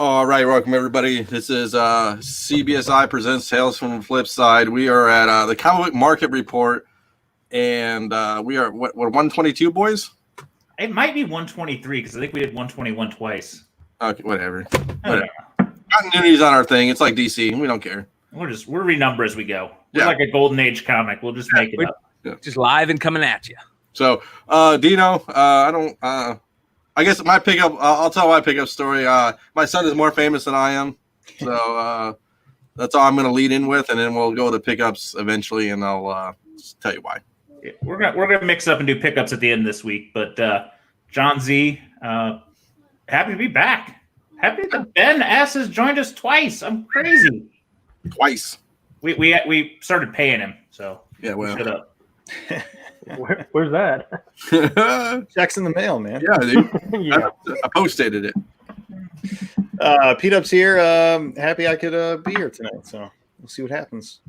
All right, welcome everybody. This is CBSI presents Tales from the Flipside. We are at the comic book market report, and we are what 122, boys? It might be 123 because I think we did 121 twice. Okay, whatever. Continuity's on our thing. It's like DC. We don't care. We'll renumber as we go. We're like a golden age comic. We'll just make it up. Yeah. Just live and coming at you. So, Deno, I guess my pickup. I'll tell my pickup story. My son is more famous than I am, so that's all I'm going to lead in with, and then we'll go to pickups eventually, and I'll just tell you why. Yeah, we're gonna mix up and do pickups at the end this week. But Jon Z, happy to be back. Happy that Ben S has joined us twice. I'm crazy. Twice. We started paying him, so yeah. Well, shut up. Where's that? Checks in the mail, man. Yeah, dude. Yeah. I posted it. Pete Up's here. Happy I could be here tonight. So we'll see what happens.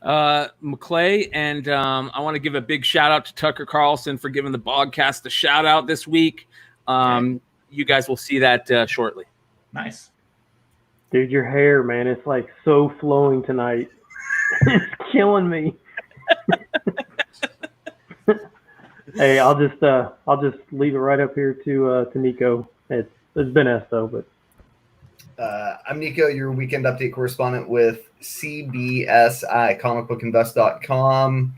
McClay, and I want to give a big shout out to Tucker Carlson for giving the podcast a shout out this week. You guys will see that shortly. Nice. Dude, your hair, man, it's like so flowing tonight. It's killing me. Hey, I'll just leave it right up here to Nico. It's been S though, but I'm Nico, your weekend update correspondent with CBSI, comicbookinvest.com,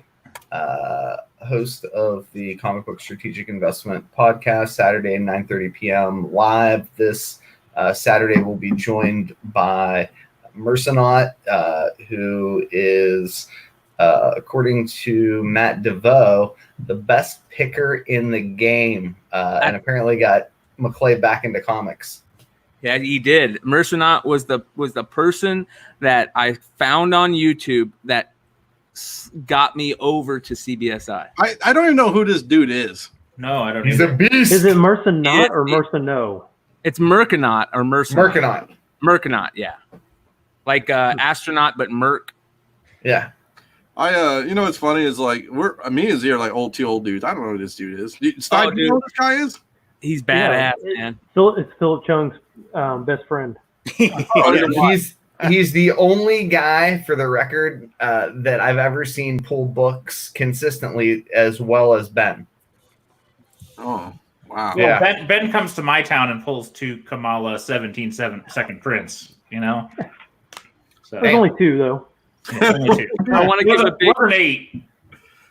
host of the Comic Book Strategic Investment Podcast, Saturday 9:30 p.m. live. This Saturday we'll be joined by Mercenaut, who is, according to Matt DeVoe, the best picker in the game, and apparently got McClay back into comics. Yeah, he did. Mercenaut was the person that I found on YouTube that got me over to CBSI. I don't even know who this dude is. No, I don't. He's a beast. is it Mercenaut or Merceno? It's Mercanaut or Mercenaut. Mercanaut. Mercanaut, yeah. Like astronaut, but Merc. Yeah. You know what's funny is like me and Z are like two old dudes. I don't know who this dude is. Stein, dude. you know who this guy is? He's badass, man. It's Philip Chung's best friend. He's the only guy, for the record, that I've ever seen pull books consistently as well as Ben. Oh, wow. Well, Yeah. Ben comes to my town and pulls 2 Kamala 17/7 prints. You know. So There's only 2 though. only 2. I want to give a big. What an 8.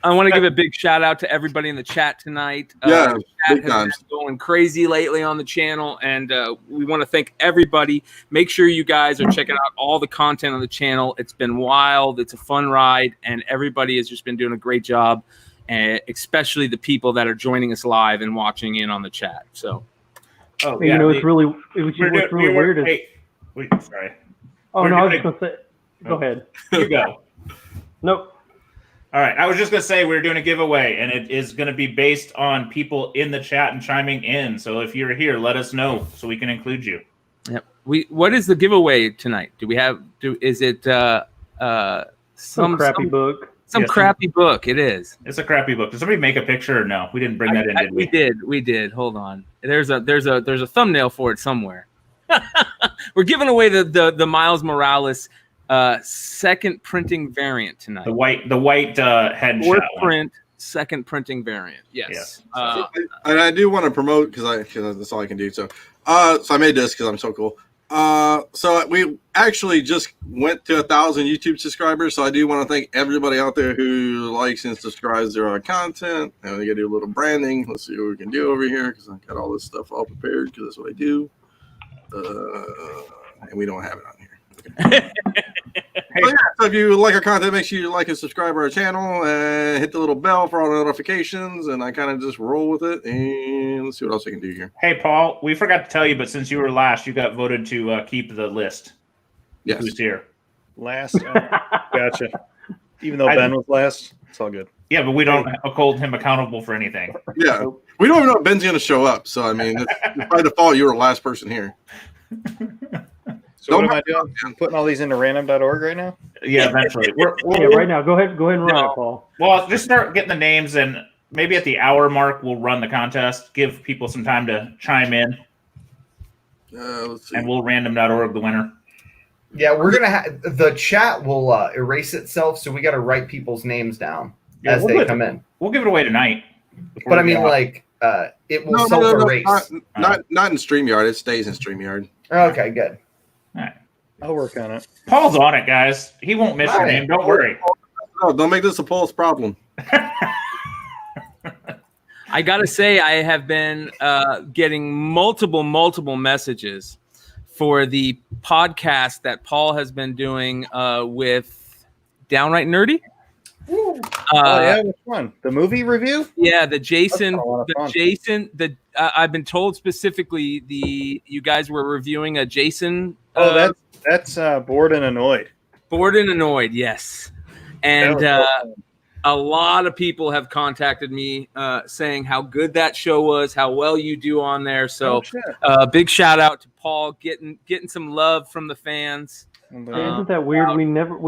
I want to give a big shout out to everybody in the chat tonight. Yeah, the big chat has times. been going crazy lately on the channel, and we want to thank everybody. Make sure you guys are checking out all the content on the channel. It's been wild. It's a fun ride, and everybody has just been doing a great job, and especially the people that are joining us live and watching in on the chat. So, Oh, You know, what's really weird is. Wait, sorry. Oh we're no, I was doing- just gonna say. Go ahead. You go. Nope. All right. I was just going to say we're doing a giveaway, and it is going to be based on people in the chat and chiming in. So if you're here, let us know so we can include you. yep. What is the giveaway tonight? Is it Some crappy book. Some Yes. crappy book. It is. It's a crappy book. Did somebody make a picture or no? We didn't bring that in, did we? We did. Hold on. There's a thumbnail for it somewhere. We're giving away the Miles Morales second printing variant tonight. The white headshot Fourth one. print, second printing variant. Yes. Yes. And I do want to promote because that's all I can do. So I made this because I'm so cool. So we actually just went to 1,000 YouTube subscribers. So I do want to thank everybody out there who likes and subscribes to our content. And we got to do a little branding. Let's see what we can do over here because I got all this stuff all prepared because that's what I do. And we don't have it on here. Okay. So if you like our content, make sure you like and subscribe to our channel and hit the little bell for all the notifications. And I kind of just roll with it. And let's see what else I can do here. Hey, Paul, we forgot to tell you, but since you were last, you got voted to keep the list. Yes. Who's here? Last. Gotcha. Even though Ben was last, it's all good. Yeah, but we don't hold him accountable for anything. Yeah. We don't even know if Ben's going to show up. So, I mean, by default, you were the last person here. So what am I doing? I'm putting all these into random.org right now? Yeah, eventually. Right now, go ahead and run it, Paul. Well, just start getting the names, and maybe at the hour mark, we'll run the contest. Give people some time to chime in. Let's see. And we'll random.org the winner. Yeah, we're gonna have the chat will erase itself, so we got to write people's names down as they come in. We'll give it away tonight. But I mean, like, it will self-erase. Not in StreamYard. It stays in StreamYard. Okay, good. All right. I'll work on it. Paul's on it, guys. He won't miss your name. Don't worry. No, don't make this a Paul's problem. I gotta say, I have been getting multiple messages for the podcast that Paul has been doing with Downright Nerdy. Oh yeah, which one? The movie review? Yeah, the Jason. I've been told specifically you guys were reviewing a Jason. That's Bored and Annoyed. Bored and Annoyed, yes. And a lot of people have contacted me saying how good that show was, how well you do on there. So big shout out to Paul getting some love from the fans. Isn't that weird? We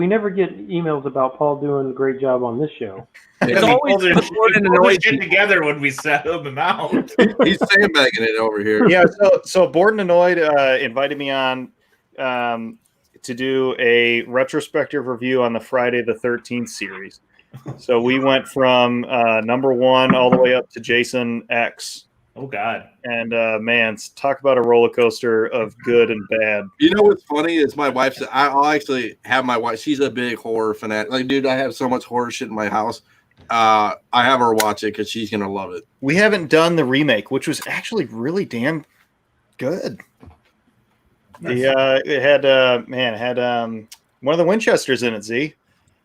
never get emails about Paul doing a great job on this show. It's always shit together when we set him out. He's sandbagging it over here. Yeah, so Bored and Annoyed invited me on to do a retrospective review on the Friday the 13th series. So we went from number 1 all the way up to Jason X. Oh God! And man, talk about a roller coaster of good and bad. You know what's funny is my wife said I'll actually have my wife. She's a big horror fanatic. Like, dude, I have so much horror shit in my house. I have her watch it because she's gonna love it. We haven't done the remake, which was actually really damn good. It had one of the Winchesters in it. Z.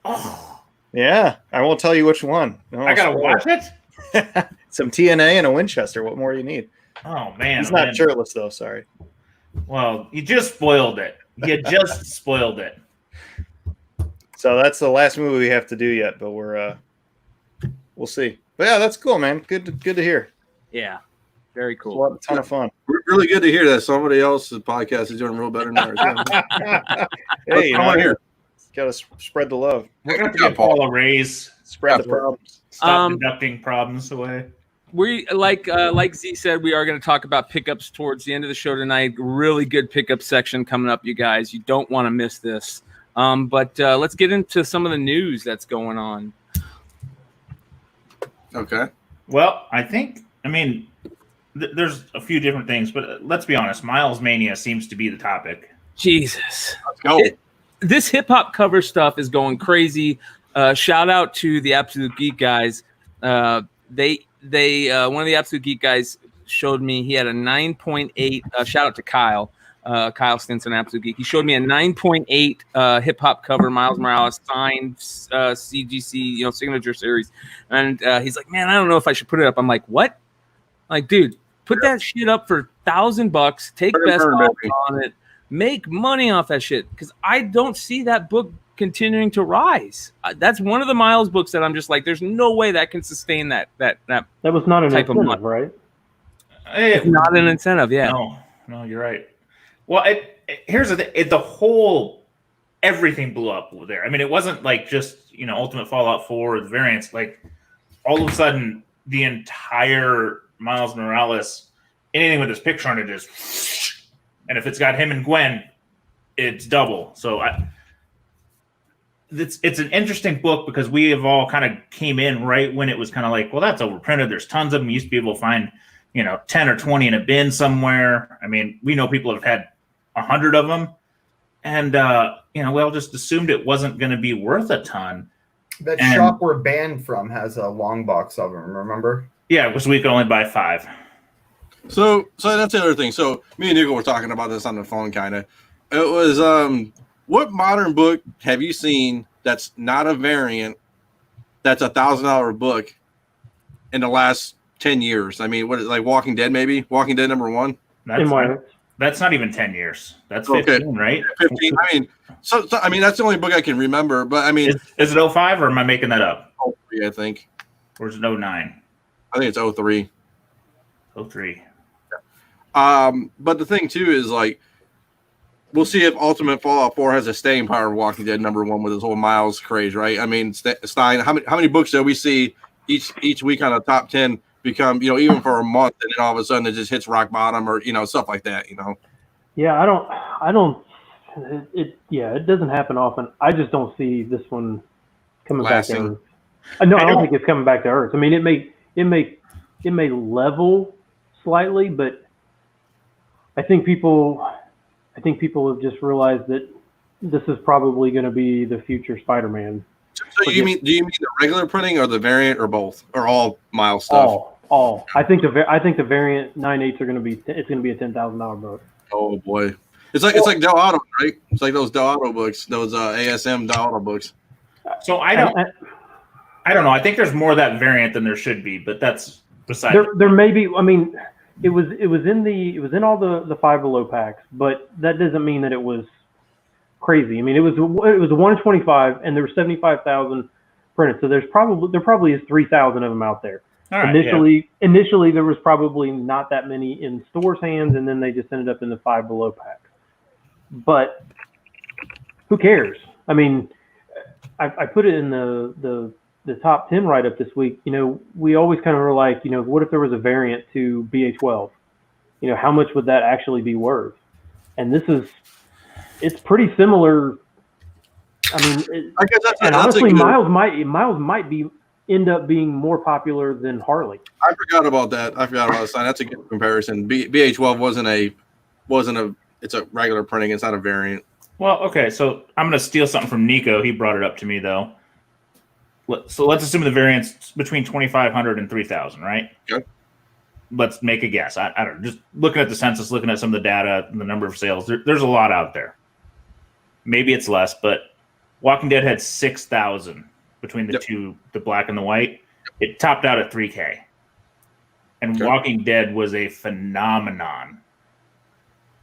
Oh. Yeah, I won't tell you which one. I gotta watch it. Some TNA and a Winchester. What more do you need? Oh man, he's not shirtless though. Sorry. Well, you just spoiled it. You just spoiled it. So that's the last movie we have to do yet, but we'll see. But yeah, that's cool, man. Good to hear. Yeah, very cool. It's a ton of fun. Really good to hear that somebody else's podcast is doing real better than ours. Hey, you know, here. Got to spread the love. We're going to give Paul a raise. Spread the problems. Stop deducting problems away. We like Z said, we are going to talk about pickups towards the end of the show tonight. Really good pickup section coming up, you guys. You don't want to miss this. But let's get into some of the news that's going on. Okay. Well, there's a few different things, but let's be honest. Miles Mania seems to be the topic. Jesus. Let's go. This hip hop cover stuff is going crazy. Shout out to the Absolute Geek guys. They one of the Absolute Geek guys showed me he had a 9.8. Shout out to Kyle. Kyle Stinson, Absolute Geek. He showed me a 9.8 hip hop cover, Miles Morales signed CGC, signature series, and he's like, man, I don't know if I should put it up. I'm like, what? Like, dude, put that shit up for $1,000. Take best offer on it. Make money off that shit, because I don't see that book continuing to rise. That's one of the Miles books that I'm just like, there's no way that can sustain that was not an type incentive, of money. right? It's not an incentive, yeah. No, you're right. Well, here's the whole everything blew up there. I mean, it wasn't like just Ultimate Fallout 4 or the variants. Like all of a sudden, the entire Miles Morales, anything with his picture on it is. And if it's got him and Gwen, it's double. So it's an interesting book because we have all kind of came in right when it was kind of like, well, that's overprinted. There's tons of them. You used to be able to find, 10 or 20 in a bin somewhere. I mean, we know people have had 100 of them. And, we all just assumed it wasn't going to be worth a ton. That shop we're banned from has a long box of them, remember? Yeah, because we could only buy 5. So that's the other thing. So me and Nico were talking about this on the phone, kind of. It was, what modern book have you seen that's not a variant, that's $1,000 book in the last 10 years? I mean, what is like Walking Dead, maybe? Walking Dead #1? That's not even 10 years. That's 15, right? 15. I mean, so I mean, that's the only book I can remember. But I mean, is it 05 or am I making that up? 03, I think. Or is it 09? I think it's 03. 03. But the thing too is like, we'll see if Ultimate Fallout 4 has a staying power of Walking Dead #1 with this whole Miles craze, right? I mean, Stein, how many books do we see each week on the top 10 become, even for a month, and then all of a sudden it just hits rock bottom or stuff like that, Yeah, it doesn't happen often. I just don't see this one coming back to Lasting. Earth. No, I don't think it's coming back to Earth. I mean, it may level slightly, but I think people have just realized that this is probably going to be the future Spider-Man. So do you mean the regular printing or the variant or both or all Miles stuff? All. I think the variant 9/8 are going to be it's going to be a $10,000 book. Oh boy, it's like Del Auto, right? It's like those Del Auto books, those ASM Del Auto books. So I don't know. I think there's more of that variant than there should be, but that's beside. There may be. I mean, it was in all the Five Below packs, but that doesn't mean that it was crazy. I mean, it was a 1 in 25, and there were 75,000 printed. So there probably is 3,000 of them out there. Right, Initially, there was probably not that many in stores' hands, and then they just ended up in the Five Below packs. But who cares? I mean, I put it in the top 10 write-up this week. You know, we always kind of were like, you know, what if there was a variant to BA12? You know, how much would that actually be worth? And it's pretty similar. I mean, I guess that's honestly, good. Miles might end up being more popular than Harley. I forgot about that. That's a good comparison. BA12 wasn't a. It's a regular printing. It's not a variant. Well, okay, so I'm going to steal something from Nico. He brought it up to me though. So let's assume the variant's between 2,500 and 3,000, right? Okay. Let's make a guess. I don't know. Just looking at the census, looking at some of the data, the number of sales. There's a lot out there. Maybe it's less, but Walking Dead had 6,000 between the two, the black and the white. It topped out at 3K. And Walking Dead was a phenomenon.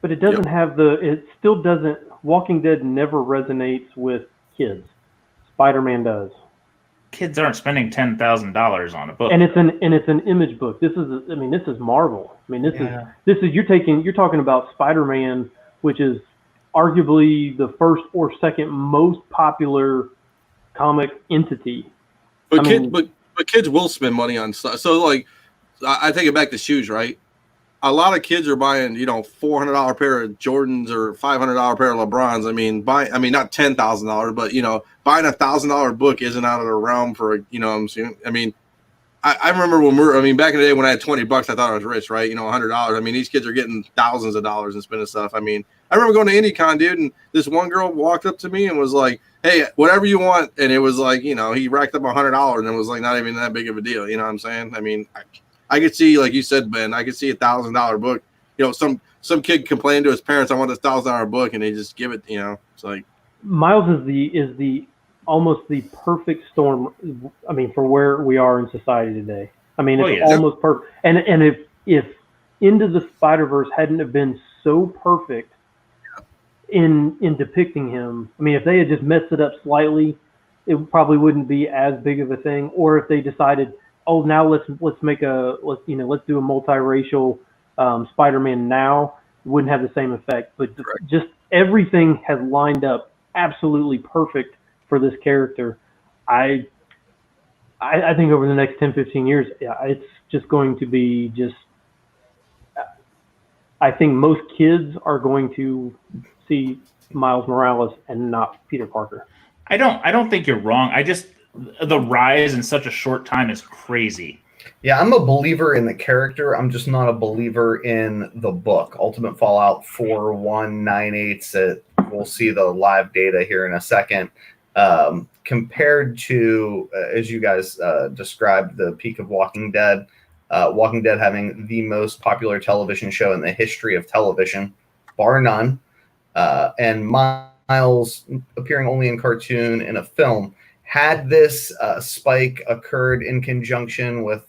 But it doesn't it still doesn't, Walking Dead never resonates with kids. Spider-Man does. Kids aren't spending $10,000 on a book. And it's an image book. This is Marvel. I mean, this is you're talking about Spider-Man, which is arguably the first or second most popular comic entity. But kids will spend money on stuff. So like, I take it back to shoes, right? A lot of kids are buying, $400 pair of Jordans or $500 pair of LeBrons. I mean, not $10,000, but buying $1,000 book isn't out of the realm for what I'm saying. I mean, I remember back in the day when I had $20, I thought I was rich, right? $100. I mean, these kids are getting thousands of dollars and spending stuff. I mean, I remember going to IndieCon, dude, and this one girl walked up to me and was like, "Hey, whatever you want," and it was like, he racked up $100 and it was like not even that big of a deal. You know what I'm saying? I mean, I could see, like you said, Ben, I could see $1,000 book. Some kid complained to his parents, "I want this $1,000 book," and they just give it. It's like Miles is the almost the perfect storm. I mean, for where we are in society today. I mean, it's almost perfect. And if Into the Spider-Verse hadn't have been so perfect in depicting him, I mean, if they had just messed it up slightly, it probably wouldn't be as big of a thing. Or if they decided, oh, now let's do a multiracial Spider-Man now, it wouldn't have the same effect. But just everything has lined up absolutely perfect for this character. I think over the next 10, 15 years, it's just going to be I think most kids are going to see Miles Morales and not Peter Parker. I don't think you're wrong. The rise in such a short time is crazy. Yeah, I'm a believer in the character. I'm just not a believer in the book. Ultimate Fallout 4/198. We'll see the live data here in a second. Compared to, as you guys described, the peak of Walking Dead, Walking Dead having the most popular television show in the history of television, bar none, and Miles appearing only in cartoon and a film. Had this spike occurred in conjunction with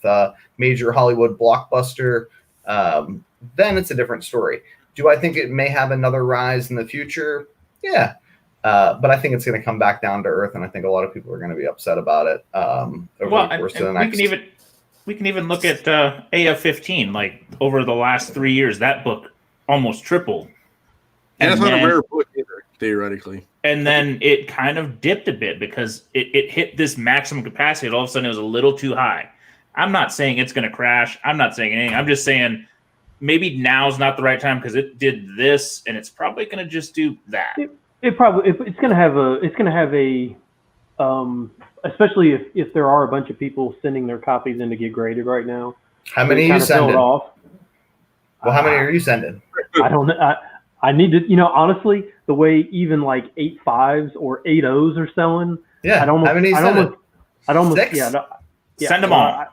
major Hollywood blockbuster, then it's a different story. Do I think it may have another rise in the future? Yeah. But I think it's going to come back down to earth, and I think a lot of people are going to be upset about it over the course of the next... We can even look at AF-15. Like, over the last 3 years, that book almost tripled. And it's not a rare book either, theoretically. And then it kind of dipped a bit because it hit this maximum capacity. And all of a sudden, it was a little too high. I'm not saying it's going to crash. I'm not saying anything. I'm just saying maybe now's not the right time because it did this, and it's probably going to just do that. It's going to have a especially if there are a bunch of people sending their copies in to get graded right now. How many are you sending? Off. Well, how many are you sending? I don't know. I need to, honestly, the way even like 8.5s or 8.0s are selling. Yeah. How many sending? Six? Yeah. Send them all.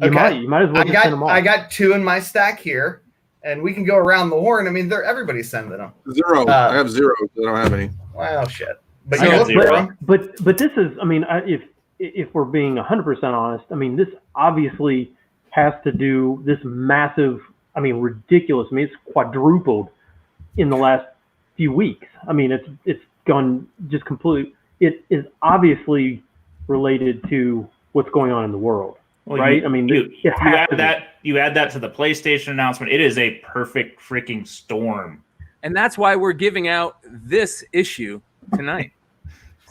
You might as well just send them all. I got 2 in my stack here, and we can go around the horn. I mean, everybody's sending them. 0. I have 0. I don't have any. Wow, shit. But you got 0. But this is, I mean, if we're being 100% honest, I mean, this obviously has to do this massive, I mean, ridiculous. I mean, it's quadrupled in the last few weeks. I mean, it's gone just completely. It is obviously related to what's going on in the world, right? I mean, you add that to the PlayStation announcement. It is a perfect freaking storm, and that's why we're giving out this issue tonight.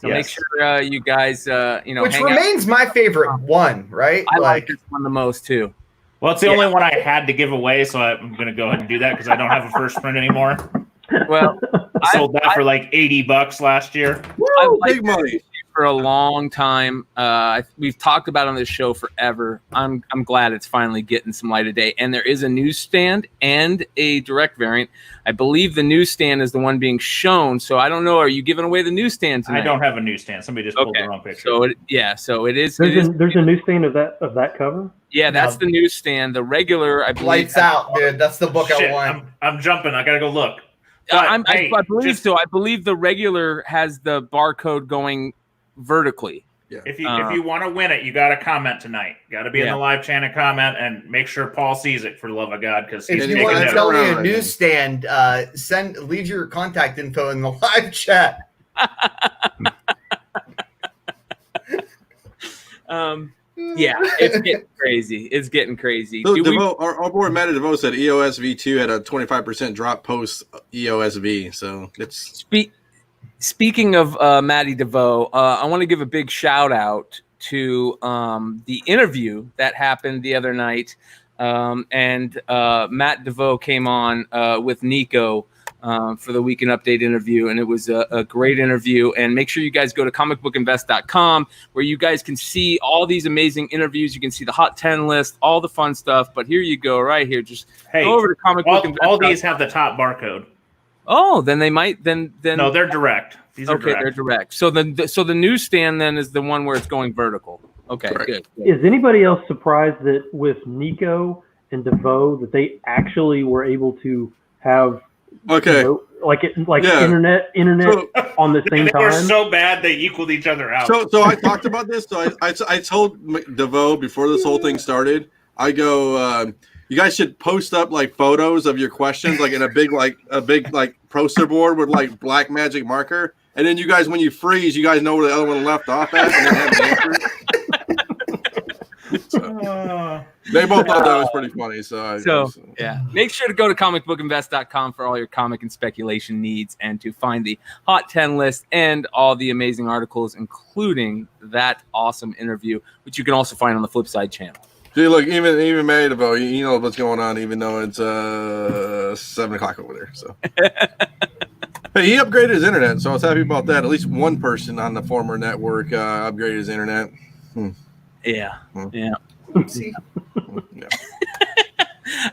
So make sure you guys, which remains my favorite one, right? I like this one the most too. Well, it's the only one I had to give away, so I'm going to go ahead and do that because I don't have a first print anymore. Well, I sold that for like $80 last year. Woo, big money for a long time. We've talked about it on this show forever. I'm glad it's finally getting some light of day. And there is a newsstand and a direct variant. I believe the newsstand is the one being shown. So I don't know. Are you giving away the newsstand tonight? I don't have a newsstand. Somebody just pulled the wrong picture. So it is. There's a newsstand of that cover. Yeah, that's the newsstand. The regular, I believe. Lights Out, dude. That's the book Shit, I want. I'm jumping. I gotta go look. I believe so. I believe the regular has the barcode going vertically. Yeah. If you want to win it, you got to comment tonight. Got to be in the live chat and comment, and make sure Paul sees it for the love of God. Because if you want to sell me a newsstand, leave your contact info in the live chat. Yeah, it's getting crazy. It's getting crazy. So our boy Matt DeVoe said EOS V2 had a 25% drop post EOS V. So it's Speaking of Matty DeVoe, I want to give a big shout out to the interview that happened the other night. And Matt DeVoe came on with Nico for the Weekend Update interview, and it was a great interview. And make sure you guys go to comicbookinvest.com where you guys can see all these amazing interviews. You can see the Hot 10 list, all the fun stuff. But here you go, right here. Just go over to comicbookinvest.com. All these have the top barcode. Oh, then they might then no, they're direct. These are direct. They're direct. So the newsstand then is the one where it's going vertical. Okay, good. Is anybody else surprised that with Nico and DeVoe that they actually were able to have internet on the same time? They were so bad they equaled each other out. So I talked about this. So I told DeVoe before this whole thing started. I go, you guys should post up like photos of your questions, like in a big poster board with like black magic marker, and then you guys, when you freeze, you guys know where the other one left off at, and then have the answer. So, they both thought that was pretty funny. Make sure to go to comicbookinvest.com for all your comic and speculation needs, and to find the Hot 10 list and all the amazing articles, including that awesome interview, which you can also find on the Flipside channel. See, look, even Matty DeVoe, you know what's going on, even though it's 7 o'clock over there. So, hey, he upgraded his internet, so I was happy about that. At least one person on the former network upgraded his internet. Yeah.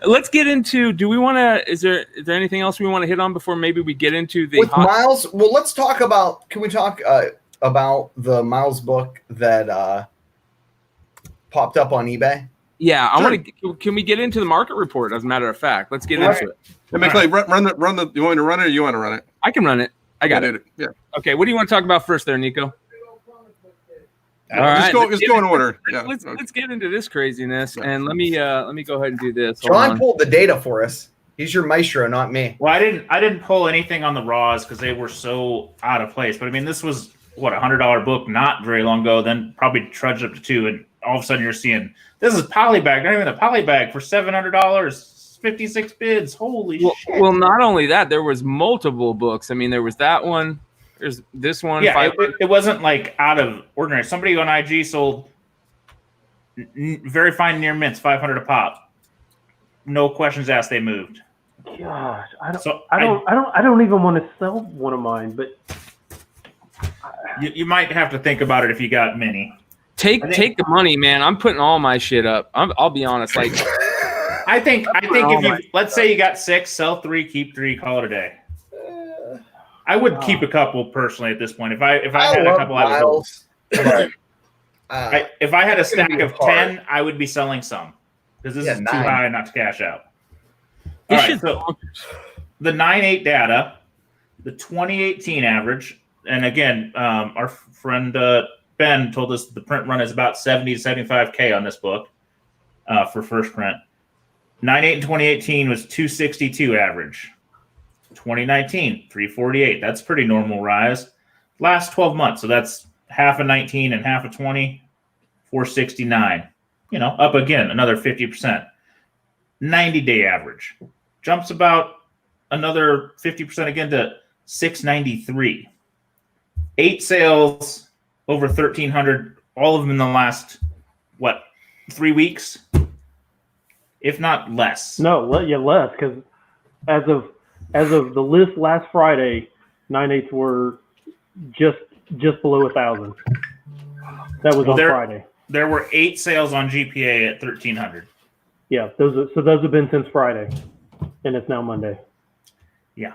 Let's get into. Do we want to? Is there anything else we want to hit on before maybe we get into the Miles? Well, let's talk about. Can we talk about the Miles book that popped up on eBay? Yeah, I want to. Can we get into the market report? As a matter of fact, let's get into it. Hey, McClay, run the. You want me to run it, or you want to run it? I can run it. I got it. Yeah. Okay. What do you want to talk about first, there, Nico? All right. Let's go in order. Yeah. Let's get into this craziness, and let me go ahead and do this. John pulled the data for us. He's your maestro, not me. Well, I didn't pull anything on the raws because they were so out of place. But I mean, this was what $100 book not very long ago. Then probably trudged up to $200, and all of a sudden you're seeing this is polybag, not even a polybag, for $700, 56 bids. Holy shit! Well, not only that, there was multiple books. I mean, there was that one. There's this one. Yeah, it wasn't like out of ordinary. Somebody on IG sold very fine near mints, $500 a pop. no questions asked, they moved. Gosh, I So don't even want to sell one of mine, but you might have to think about it if you got many. Take the money, man. I'm putting all my shit up. I'll be honest. Like, I think if you let's say you got 6, sell 3, keep 3, call it a day. I would keep a couple personally at this point. If I had a couple, I would hold. If I had a stack of 10, I would be selling some because this is 9. too high not to cash out. All right, so the 9.8 data, the 2018 average, and again, our friend Ben told us the print run is about 70 to 75K on this book for first print. 9.8 in 2018 was 262 average. 2019, 348. That's pretty normal rise. Last 12 months, so that's half of 19 and half of 20, 469. Up again, another 50%. 90-day average jumps about another 50% again to 693. 8 sales over 1,300, all of them in the last 3 weeks, if not less. no, less because as of the list last Friday, 9.8s were just below 1,000. That was on Friday. There were 8 sales on GPA at 1,300. Yeah, those have been since Friday, and it's now Monday. Yeah,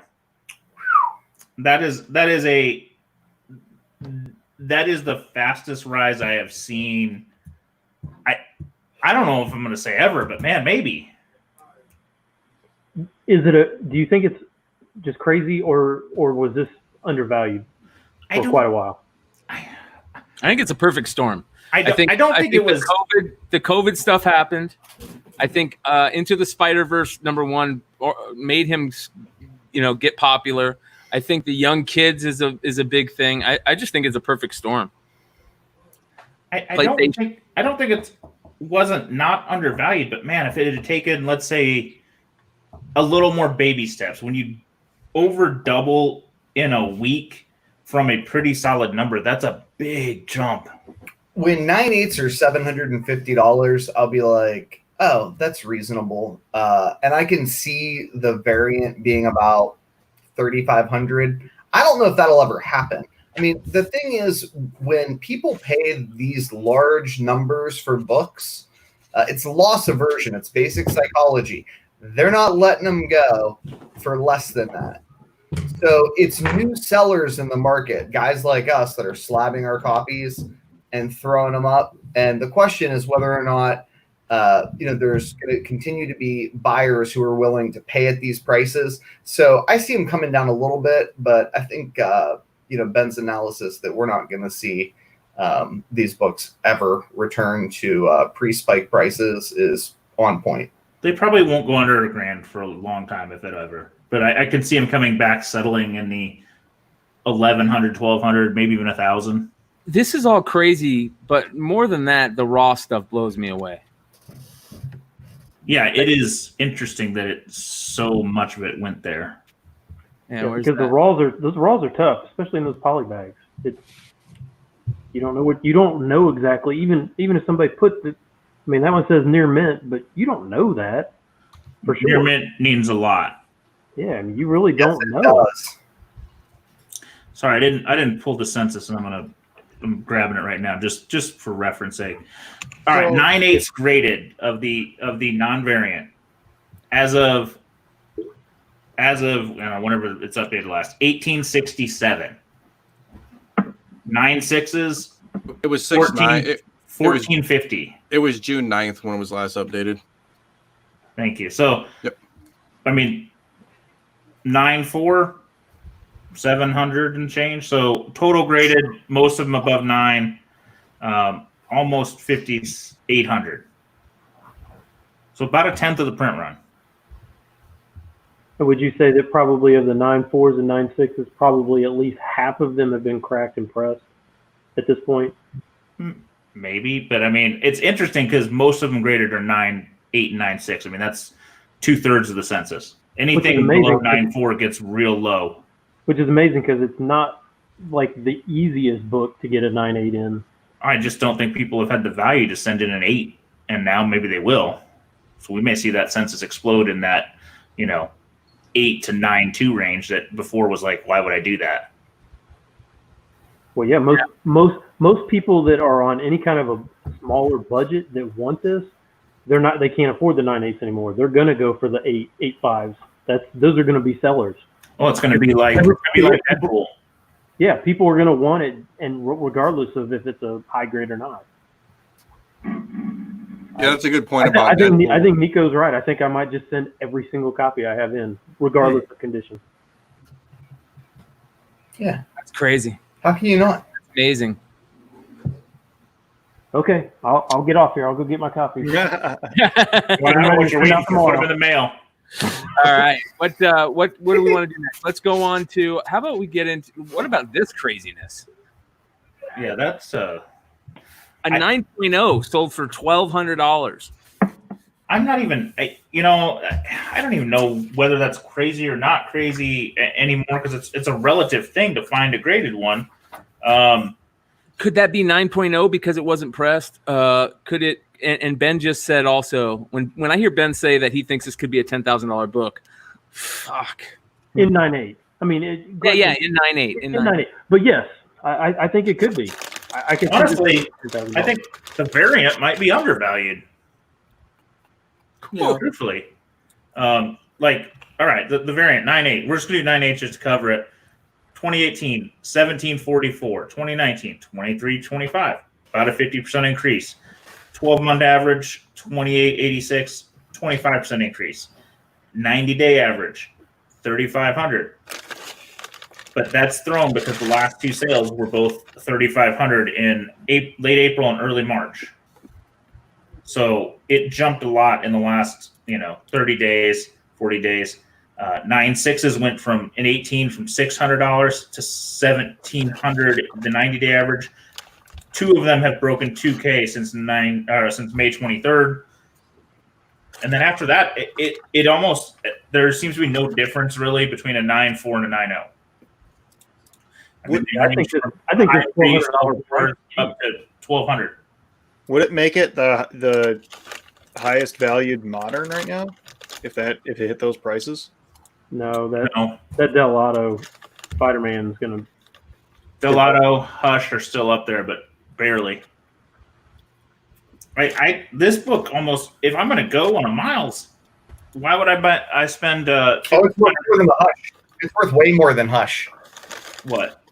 that is the fastest rise I have seen. I don't know if I'm going to say ever, but man, maybe. Do you think it's just crazy, or was this undervalued for quite a while? I think it's a perfect storm. I don't think it was the COVID stuff happened. I think Into the Spider-Verse #1 made him, get popular. I think the young kids is a big thing. I just think it's a perfect storm. I don't think it wasn't not undervalued, but man, if it had taken, let's say, a little more baby steps, when you over double in a week from a pretty solid number, that's a big jump. When 9.8s are $750, I'll be like, oh, that's reasonable. And I can see the variant being about 3,500. I don't know if that'll ever happen. I mean, the thing is, when people pay these large numbers for books, it's loss aversion. It's basic psychology. They're not letting them go for less than that. So it's new sellers in the market, guys like us that are slabbing our copies and throwing them up. And the question is whether or not, there's going to continue to be buyers who are willing to pay at these prices. So I see them coming down a little bit, but I think, Ben's analysis that we're not going to see these books ever return to pre-spike prices is on point. They probably won't go under $1,000 for a long time, if it ever. But I can see them coming back, settling in the 1,100, 1,200, maybe even 1,000. This is all crazy, but more than that, the raw stuff blows me away. Yeah, it is interesting that so much of it went there. Yeah, because those raws are tough, especially in those poly bags. You don't know exactly. Even if somebody puts it, I mean, that one says near mint, but you don't know that for sure. Near mint means a lot. Yeah, I mean, you really don't know. Sorry, I didn't pull the census, and I'm grabbing it right now, just for reference sake. All right, 9/8 graded of the non-variant as of whenever it's updated last 1867. 9/6s. It was 6/9. 1450. It was June 9th when it was last updated. Thank you. So, yep. I mean, 9/4, 700 and change. So total graded, most of them above 9, almost 5,800. So about a tenth of the print run. Would you say that probably of the 9.4s and 9.6s, probably at least half of them have been cracked and pressed at this point? Maybe, but I mean, it's interesting because most of them graded are 9.8 and 9.6. I mean, that's 2/3 of the census. Anything below 9.4 gets real low. Which is amazing because it's not like the easiest book to get a 9.8 in. I just don't think people have had the value to send in an 8, and now maybe they will. So we may see that census explode in that, 8 to 9.2 range that before was like, why would I do that? Well, yeah, most people that are on any kind of a smaller budget that want this, they can't afford the 9/8 anymore. They're gonna go for the 8.5s. Those are gonna be sellers. Well, it's gonna be like Deadpool. Yeah, people are gonna want it, and regardless of if it's a high grade or not. Yeah, that's a good point about I think Deadpool. I think Nico's right. I think I might just send every single copy I have in, regardless of condition. Yeah. That's crazy. How can you not? Amazing. Okay, I'll get off here. I'll go get my copy. What you're waiting for them in the mail. All right. What do we want to do next? Let's go on to, how about we get into, what about this craziness? Yeah, that's A 9.0 sold for $1,200. I'm not even, I don't even know whether that's crazy or not crazy anymore because it's a relative thing to find a graded one. Could that be 9.0 because it wasn't pressed? Could it? And Ben just said also, when I hear Ben say that he thinks this could be a $10,000 book, fuck. In 9.8. I mean, In 9.8. In 9.8. But yes, I think it could be. I can Honestly, I think the variant might be undervalued. Cool. Truthfully. All right, the variant 9.8. We're just going to do 9.8 just to cover it. 2018, 1744. 2019, 2325. About a 50% increase. 12-month average, 2886. 25% increase. 90-day average, 3,500. But that's thrown because the last two sales were both 3,500 in late April and early March. So it jumped a lot in the last, 30 days, 40 days. 9.6s went from in 18 from $600 to $1,700, the 90-day average. Two of them have broken 2K since May 23rd. And then after that, it almost, there seems to be no difference really between a 9.4 and a 9.0. I think it's $1,200 up to $1,200. Would it make it the highest valued modern right now if it hit those prices? No, that Delato Spider-Man is gonna. Delato, Hush are still up there, but barely. This book almost. If I'm going to go on a Miles, why would I spend? It's worth more than the Hush. It's worth way more than Hush. What?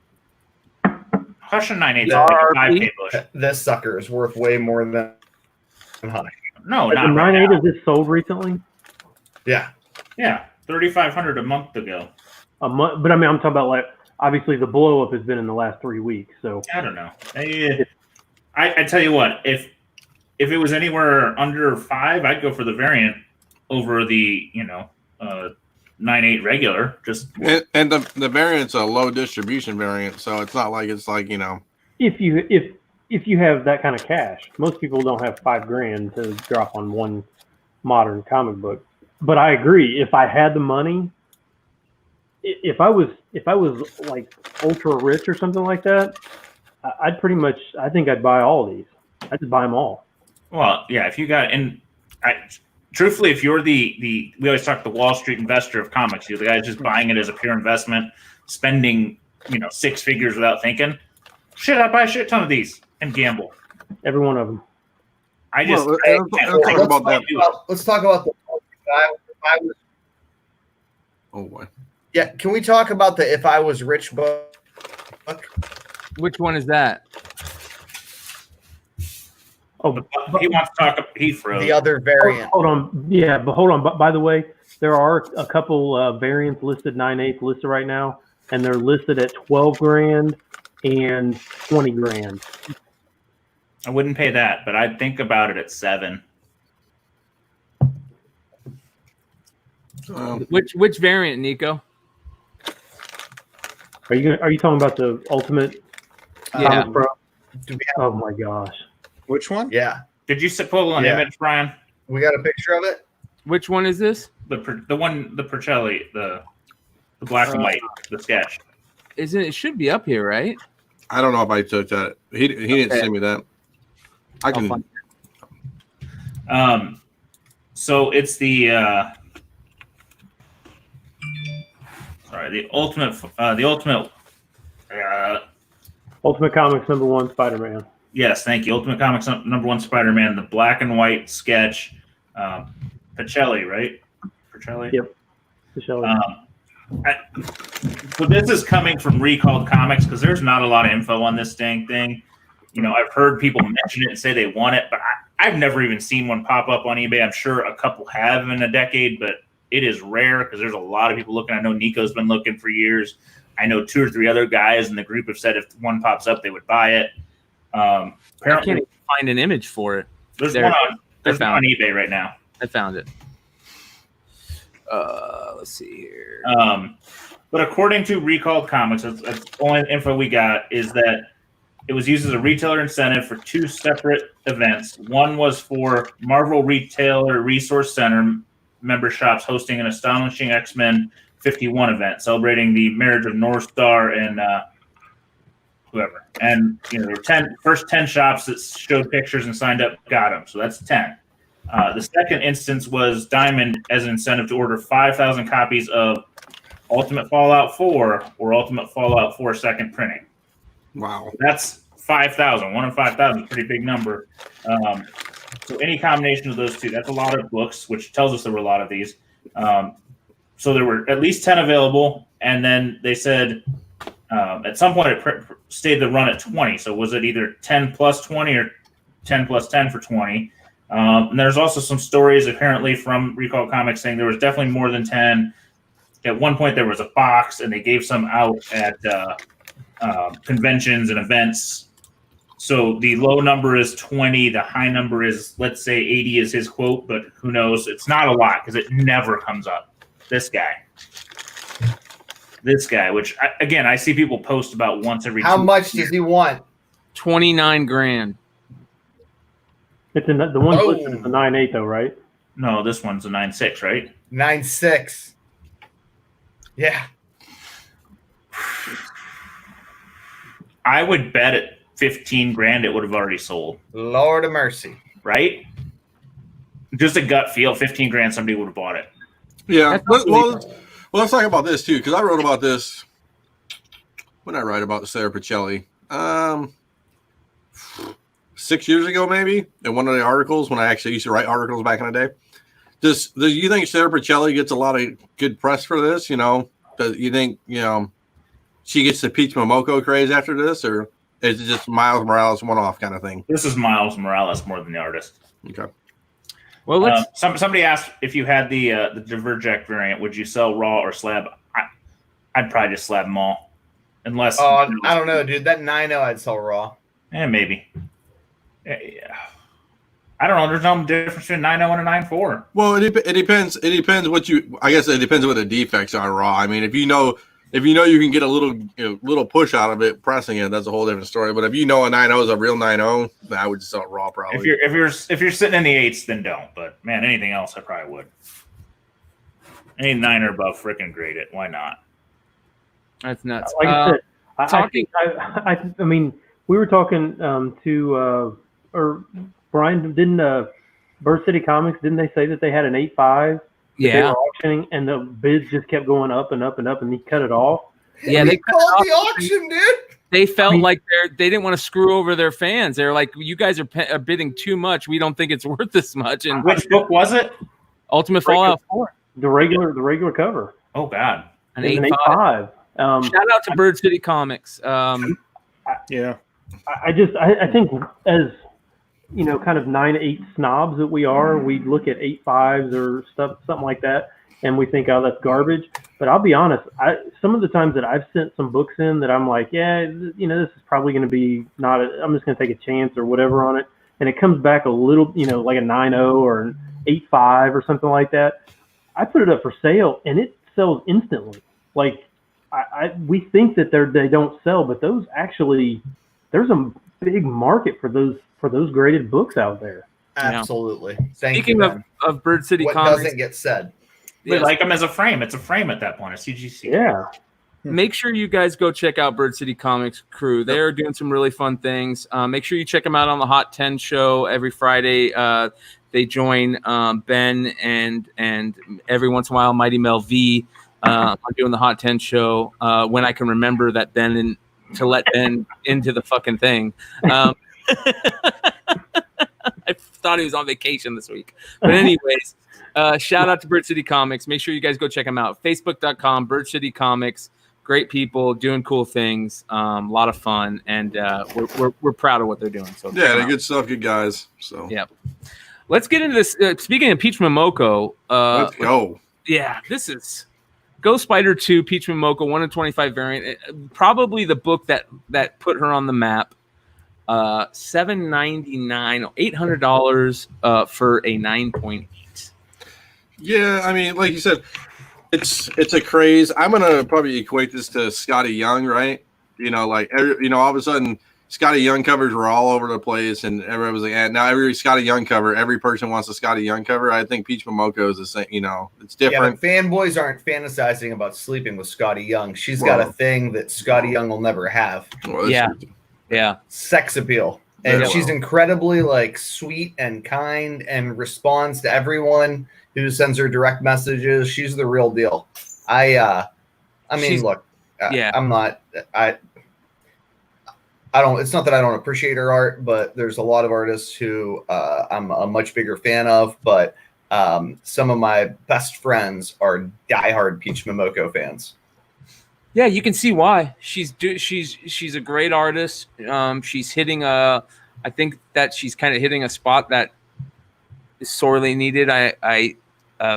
Hush and 9.8 are like a 5K bush. This sucker is worth way more than Hush. No, Has not the right 9.8 now. is this sold recently? Yeah. Yeah, 3,500 a month ago. A month, but I mean, I'm talking about like obviously the blow up has been in the last 3 weeks. So I don't know. I tell you what, if it was anywhere under 5, I'd go for the variant over the 9.8 regular. Just And the variant's a low distribution variant, so it's not like it's like if you have that kind of cash, most people don't have $5,000 to drop on one modern comic book. But I agree. If I had the money, if I was like ultra rich or something like that, I'd pretty much. I think I'd buy all these. I'd just buy them all. Well, yeah. If you got truthfully, if you're we always talk the Wall Street investor of comics, you're the guy just buying it as a pure investment, spending 6 figures without thinking. Shit, I'd buy a shit ton of these and gamble. Every one of them. let's talk about that. Let's talk about the. Oh boy. Yeah, can we talk about the If I Was Rich book? Which one is that? Oh, He wants to talk. He froze. The other variant. hold on. Yeah, but hold on. But by the way, there are a couple variants listed 9/8 listed right now, and they're listed at $12,000 and $20,000. I wouldn't pay that, but I'd think about it at 7. Which variant, Nico? Are you talking about the Ultimate? Yeah. Comic Pro? Do we Oh my gosh. Which one? Yeah. Did you pull an image, Brian? We got a picture of it? Which one is this? The one, the Percelli, the black and white, the sketch. Isn't it should be up here, right? I don't know if I took that. He didn't send me that. I can. So it's the ultimate Ultimate Comics #1 Spider-Man. Yes, thank you. Ultimate Comics #1 Spider-Man, the black and white sketch. Pacelli, right? Pacelli? Yep. Pacelli. So this is coming from Recalled Comics because there's not a lot of info on this dang thing. You know, I've heard people mention it and say they want it, but I've never even seen one pop up on eBay. I'm sure a couple have in a decade, but it is rare because there's a lot of people looking. I know Nico's been looking for years. I know 2 or 3 other guys in the group have said if one pops up, they would buy it. I can't even find an image for it. There's one on eBay right now. I found it. Let's see here. But according to Recalled Comics, that's the only info we got is that it was used as a retailer incentive for 2 separate events. One was for Marvel Retailer Resource Center member shops hosting an Astonishing X-Men 51 event, celebrating the marriage of North Star and whoever. And there were first 10 shops that showed pictures and signed up got them. So that's 10. The second instance was Diamond as an incentive to order 5,000 copies of Ultimate Fallout 4 or Ultimate Fallout 4 second printing. Wow. That's 5,000. 1 in 5,000 is a pretty big number. So any combination of those two, that's a lot of books, which tells us there were a lot of these. So there were at least 10 available. And then they said at some point it stayed the run at 20. So was it either 10 plus 20 or 10 plus 10 for 20? And there's also some stories apparently from Recall Comics saying there was definitely more than 10. At one point there was a box and they gave some out at conventions and events. So the low number is 20. The high number is, let's say 80 is his quote, but who knows? It's not a lot because it never comes up. This guy, which I see people post about once every. How much does he want? 29 grand. It's the one listed is the 9.8 though, right? No, this one's a 9.6, right? 9.6. Yeah. I would bet at 15 grand it would have already sold. Lord of mercy. Right? Just a gut feel, 15 grand somebody would have bought it. Yeah. Well, let's talk about this too, because I wrote about this. When did I write about Sarah Pacelli? 6 years ago, maybe, in one of the articles when I actually used to write articles back in the day. Do you think Sarah Pacelli gets a lot of good press for this? You think she gets the Peach Momoko craze after this, or is it just Miles Morales one-off kind of thing? This is Miles Morales more than the artist. Okay. Well, somebody asked if you had the Divergect variant, would you sell raw or slab? I'd probably just slab them all, unless. I don't know, dude. That 9.0 I'd sell raw. Maybe. Yeah. I don't know. There's no difference between 9.0 and a 9.4. Well, it depends. It depends what you. I guess it depends what the defects are raw. I mean, if you know you can get a little push out of it pressing it, that's a whole different story. But if you know a 9.0 is a real 9.0, then I would just sell it raw probably. If you're sitting in the 8s, then don't. But man, anything else I probably would. Any 9 or above, freaking grade it. Why not? That's nuts. Like I said, I mean, we were talking to or Brian, didn't Bird City Comics, didn't they say that they had an 8.5? Yeah. They were auctioning, and the bids just kept going up and up and up, and he cut it off. Yeah, they called the auction, dude. They felt like they didn't want to screw over their fans. They're like, you guys are bidding too much. We don't think it's worth this much. And which book was it? Ultimate Fallout 4. The regular cover. Oh God, an 8.5. Shout out to Bird City Comics. Yeah. I think as kind of 9.8 snobs that we are, we look at 8.5s or something like that, and we think, oh, that's garbage. But I'll be honest, some of the times that I've sent some books in that I'm like, yeah, this is probably going to be I'm just going to take a chance or whatever on it, and it comes back a little, like a 9.0 or an 8.5 or something like that. I put it up for sale, and it sells instantly. Like we think that they don't sell, but those actually, there's a big market for those graded books out there. Absolutely. Speaking of Bird City Comics, what doesn't get said? We like them as a frame. It's a frame at that point. A CGC. Yeah. Make sure you guys go check out Bird City Comics crew. They are doing some really fun things. Make sure you check them out on the Hot 10 show every Friday. they join Ben and every once in a while Mighty Mel V on doing the Hot 10 show when I can remember that to let Ben into the fucking thing. I thought he was on vacation this week. But anyways, shout out to Bird City Comics. Make sure you guys go check them out. Facebook.com, Bird City Comics. Great people doing cool things. A lot of fun. And we're proud of what they're doing. So yeah, they're good stuff. Good guys. So yeah. Let's get into this. Speaking of Peach Momoko. Let's go. Yeah, this is Ghost Spider 2, Peach Momoko, 1 in 25 variant. Probably the book that put her on the map. $799, $800 for a 9.8. Yeah, I mean, like you said, it's a craze. I'm gonna probably equate this to Scotty Young, right? All of a sudden, Scotty Young covers were all over the place, and everybody was like, now every Scotty Young cover, every person wants a Scotty Young cover. I think Peach Momoko is the same. It's different. Yeah, but fanboys aren't fantasizing about sleeping with Scotty Young. She's got a thing that Scotty Young will never have. Well, yeah. Sex appeal. And she's incredibly sweet and kind and responds to everyone who sends her direct messages. She's the real deal. I'm not. It's not that I don't appreciate her art, but there's a lot of artists who I'm a much bigger fan of. But some of my best friends are diehard Peach Momoko fans. Yeah, you can see why. She's a great artist. She's hitting I think that she's kind of hitting a spot that is sorely needed.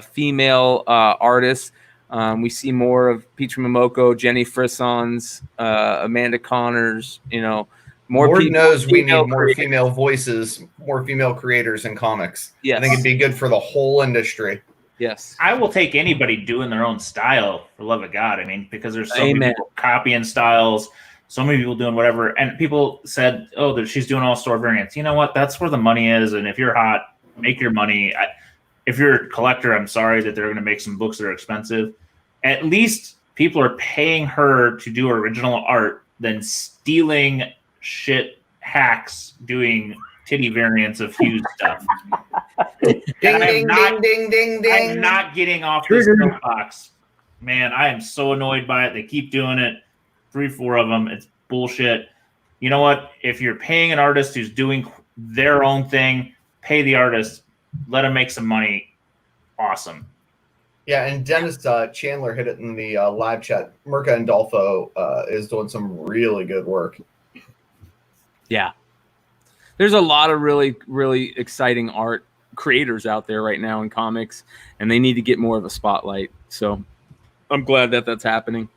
Female artists. We see more of Peach Momoko, Jenny Frissons, Amanda Connors. More Lord people. Knows we need more female voices, more female creators in comics. Yes. I think it'd be good for the whole industry. Yes. I will take anybody doing their own style, for love of God. I mean, because there's so many people copying styles, so many people doing whatever. And people said, that she's doing all store variants. You know what? That's where the money is. And if you're hot, make your money. If you're a collector, I'm sorry that they're going to make some books that are expensive. At least people are paying her to do original art than stealing shit hacks doing titty variants of huge stuff. Ding, ding, ding, ding, ding. I'm not getting off this box. Man, I am so annoyed by it. They keep doing it. 3-4 of them. It's bullshit. You know what? If you're paying an artist who's doing their own thing, pay the artist. Let them make some money. Awesome. Yeah, and Dennis Chandler hit it in the live chat. Mirka and Dolfo is doing some really good work. Yeah. There's a lot of really, really exciting art creators out there right now in comics, and they need to get more of a spotlight. So I'm glad that that's happening.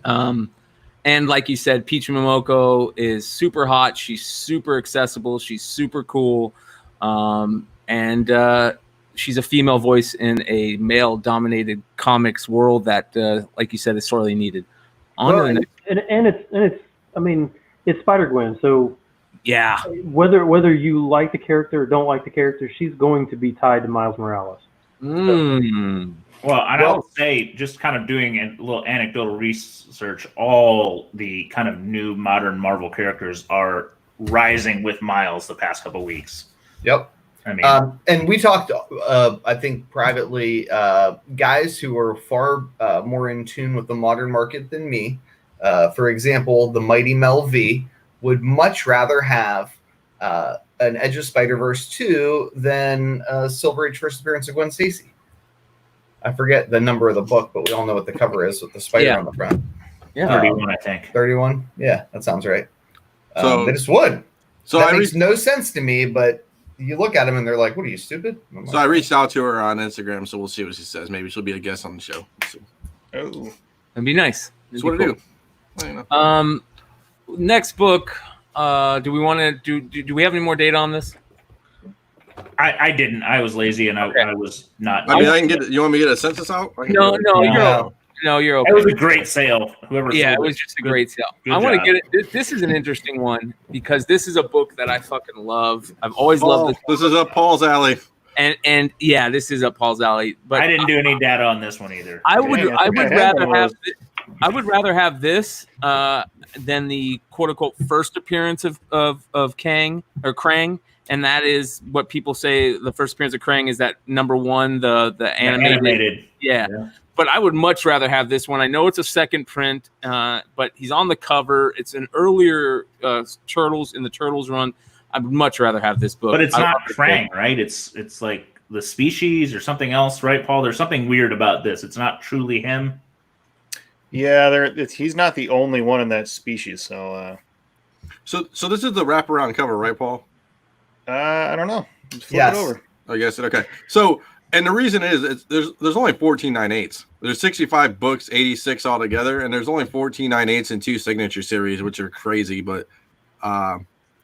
And like you said, Peach Momoko is super hot. She's super accessible. She's super cool. And she's a female voice in a male-dominated comics world that, like you said, is sorely needed. It's Spider-Gwen, so yeah. Whether you like the character or don't like the character, she's going to be tied to Miles Morales. Well, and I will say, just kind of doing a little anecdotal research, all the kind of new modern Marvel characters are rising with Miles the past couple of weeks. Yep. I mean, and we talked, I think, privately, guys who are far more in tune with the modern market than me. For example, the Mighty Mel V would much rather have an Edge of Spider-Verse 2 than Silver Age first appearance of Gwen Stacy. I forget the number of the book, but we all know what the cover is with the spider on the front. Yeah, 31, I think. 31? Yeah, that sounds right. So they just would. So that makes no sense to me, but you look at them and they're like, what are you, stupid? So I reached out to her on Instagram, so we'll see what she says. Maybe she'll be a guest on the show. Oh, that'd be nice. That's what I do. Next book. Do we want to do we have any more data on this? I didn't. I was lazy and I was not. I mean, I can get. You want me to get a census out? No, you're okay. It was a great sale. It was just a great sale. I want to get it. This is an interesting one because this is a book that I fucking love. I've always loved this. This is up Paul's alley. And yeah, this is up Paul's alley. But I didn't do any data on this one either. I would rather have this than the quote unquote first appearance of Kang or Krang and that is what people say the first appearance of Krang is that number 1, the animated. Yeah. But I would much rather have this one. I know it's a second print, but he's on the cover. It's an earlier Turtles in the Turtles run. I'd much rather have this book. But it's not Krang, right? It's like the species or something else, right, Paul? There's something weird about this. It's not truly him. Yeah, he's not the only one in that species. So this is the wraparound cover, right, Paul? I don't know. Just flip it over. I guess okay. So, and the reason is there's only 14 9/8. There's 65 books, 86 altogether, and there's only 14 9/8 and 2 signature series, which are crazy. But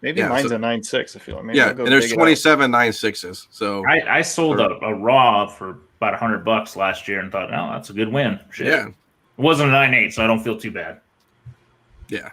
maybe mine's a 9/6. I feel like maybe and there's 27 9/6s. So I sold a raw for about $100 last year and thought, oh, that's a good win. Shit. Yeah, it wasn't a 9/8, so I don't feel too bad. Yeah.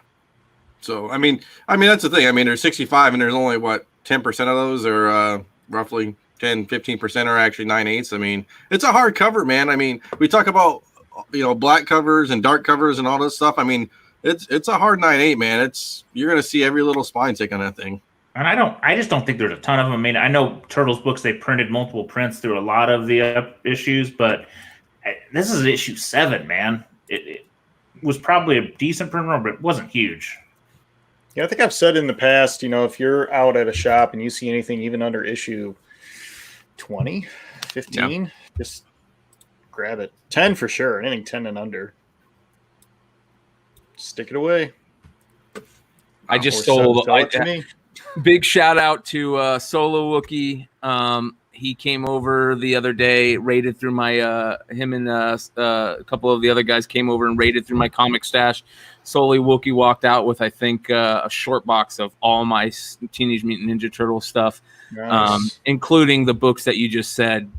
So I mean that's the thing. I mean there's 65 and there's only 10% of those are roughly 10-15% are actually 9/8. I mean, it's a hard cover, man. I mean, we talk about black covers and dark covers and all this stuff. I mean, it's a hard 9/8, man. You're gonna see every little spine tick on that thing. And I just don't think there's a ton of them. I mean, I know Turtles books, they printed multiple prints through a lot of the issues, but this is issue 7, man. It was probably a decent print run, but it wasn't huge. Yeah, I think I've said in the past, if you're out at a shop and you see anything even under issue 20, 15, just grab it. 10 for sure. Anything 10 and under. Stick it away. I just sold. Big shout out to Solo Wookie. He came over the other day, raided through my him and a couple of the other guys came over and raided through my comic stash. Solo Wookie walked out with, I think, a short box of all my Teenage Mutant Ninja Turtle stuff, nice. Including the books that you just said.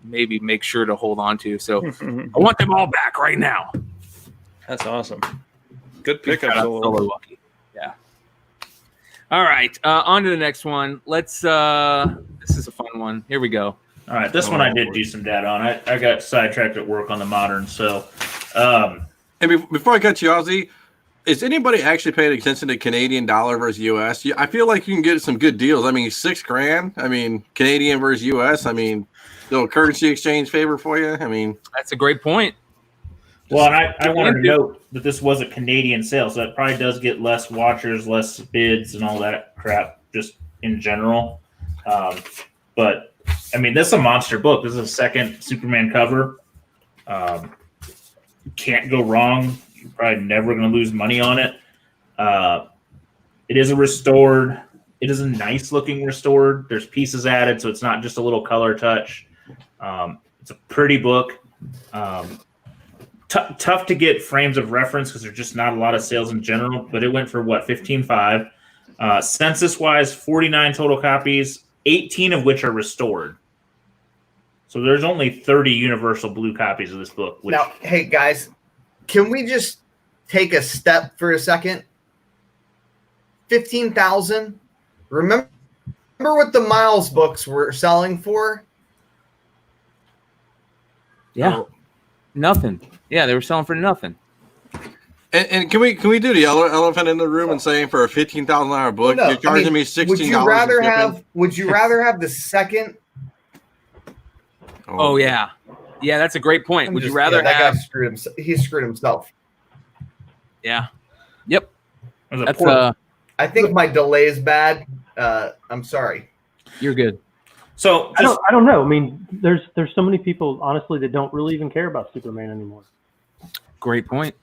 Maybe make sure to hold on to. So I want them all back right now. That's awesome. Good pickup, Solo Wookie. Yeah. All right, on to the next one. Let's. This is a fun one. Here we go. All right, this one I did do some data on. I got sidetracked at work on the modern. So, and before I cut you, Ozzy, is anybody actually paying attention to Canadian dollar versus US? I feel like you can get some good deals. I mean, $6,000. I mean, Canadian versus US. I mean, little currency exchange favor for you. I mean, that's a great point. Well, and I wanted to note that this was a Canadian sale, so it probably does get less watchers, less bids, and all that crap just in general. But, I mean, this is a monster book. This is a second Superman cover. You can't go wrong. You're probably never going to lose money on it. It is a restored. It is a nice-looking restored. There's pieces added, so it's not just a little color touch. It's a pretty book. Tough to get frames of reference because there's just not a lot of sales in general, but it went for $15.5. Census-wise, 49 total copies, 18 of which are restored. So there's only 30 universal blue copies of this book. Now, hey, guys, can we just take a step for a second? 15,000. Remember what the Miles books were selling for? Yeah. Nothing. Yeah, they were selling for nothing. And can we do the elephant in the room and say for a $15,000 book, you're charging me $16? Would you rather have the second? Oh yeah, that's a great point. Would you rather have? He screwed himself. Yeah. Yep. That's I think my delay is bad. I'm sorry. You're good. So I don't know. I mean, there's so many people, honestly, that don't really even care about Superman anymore. Great point.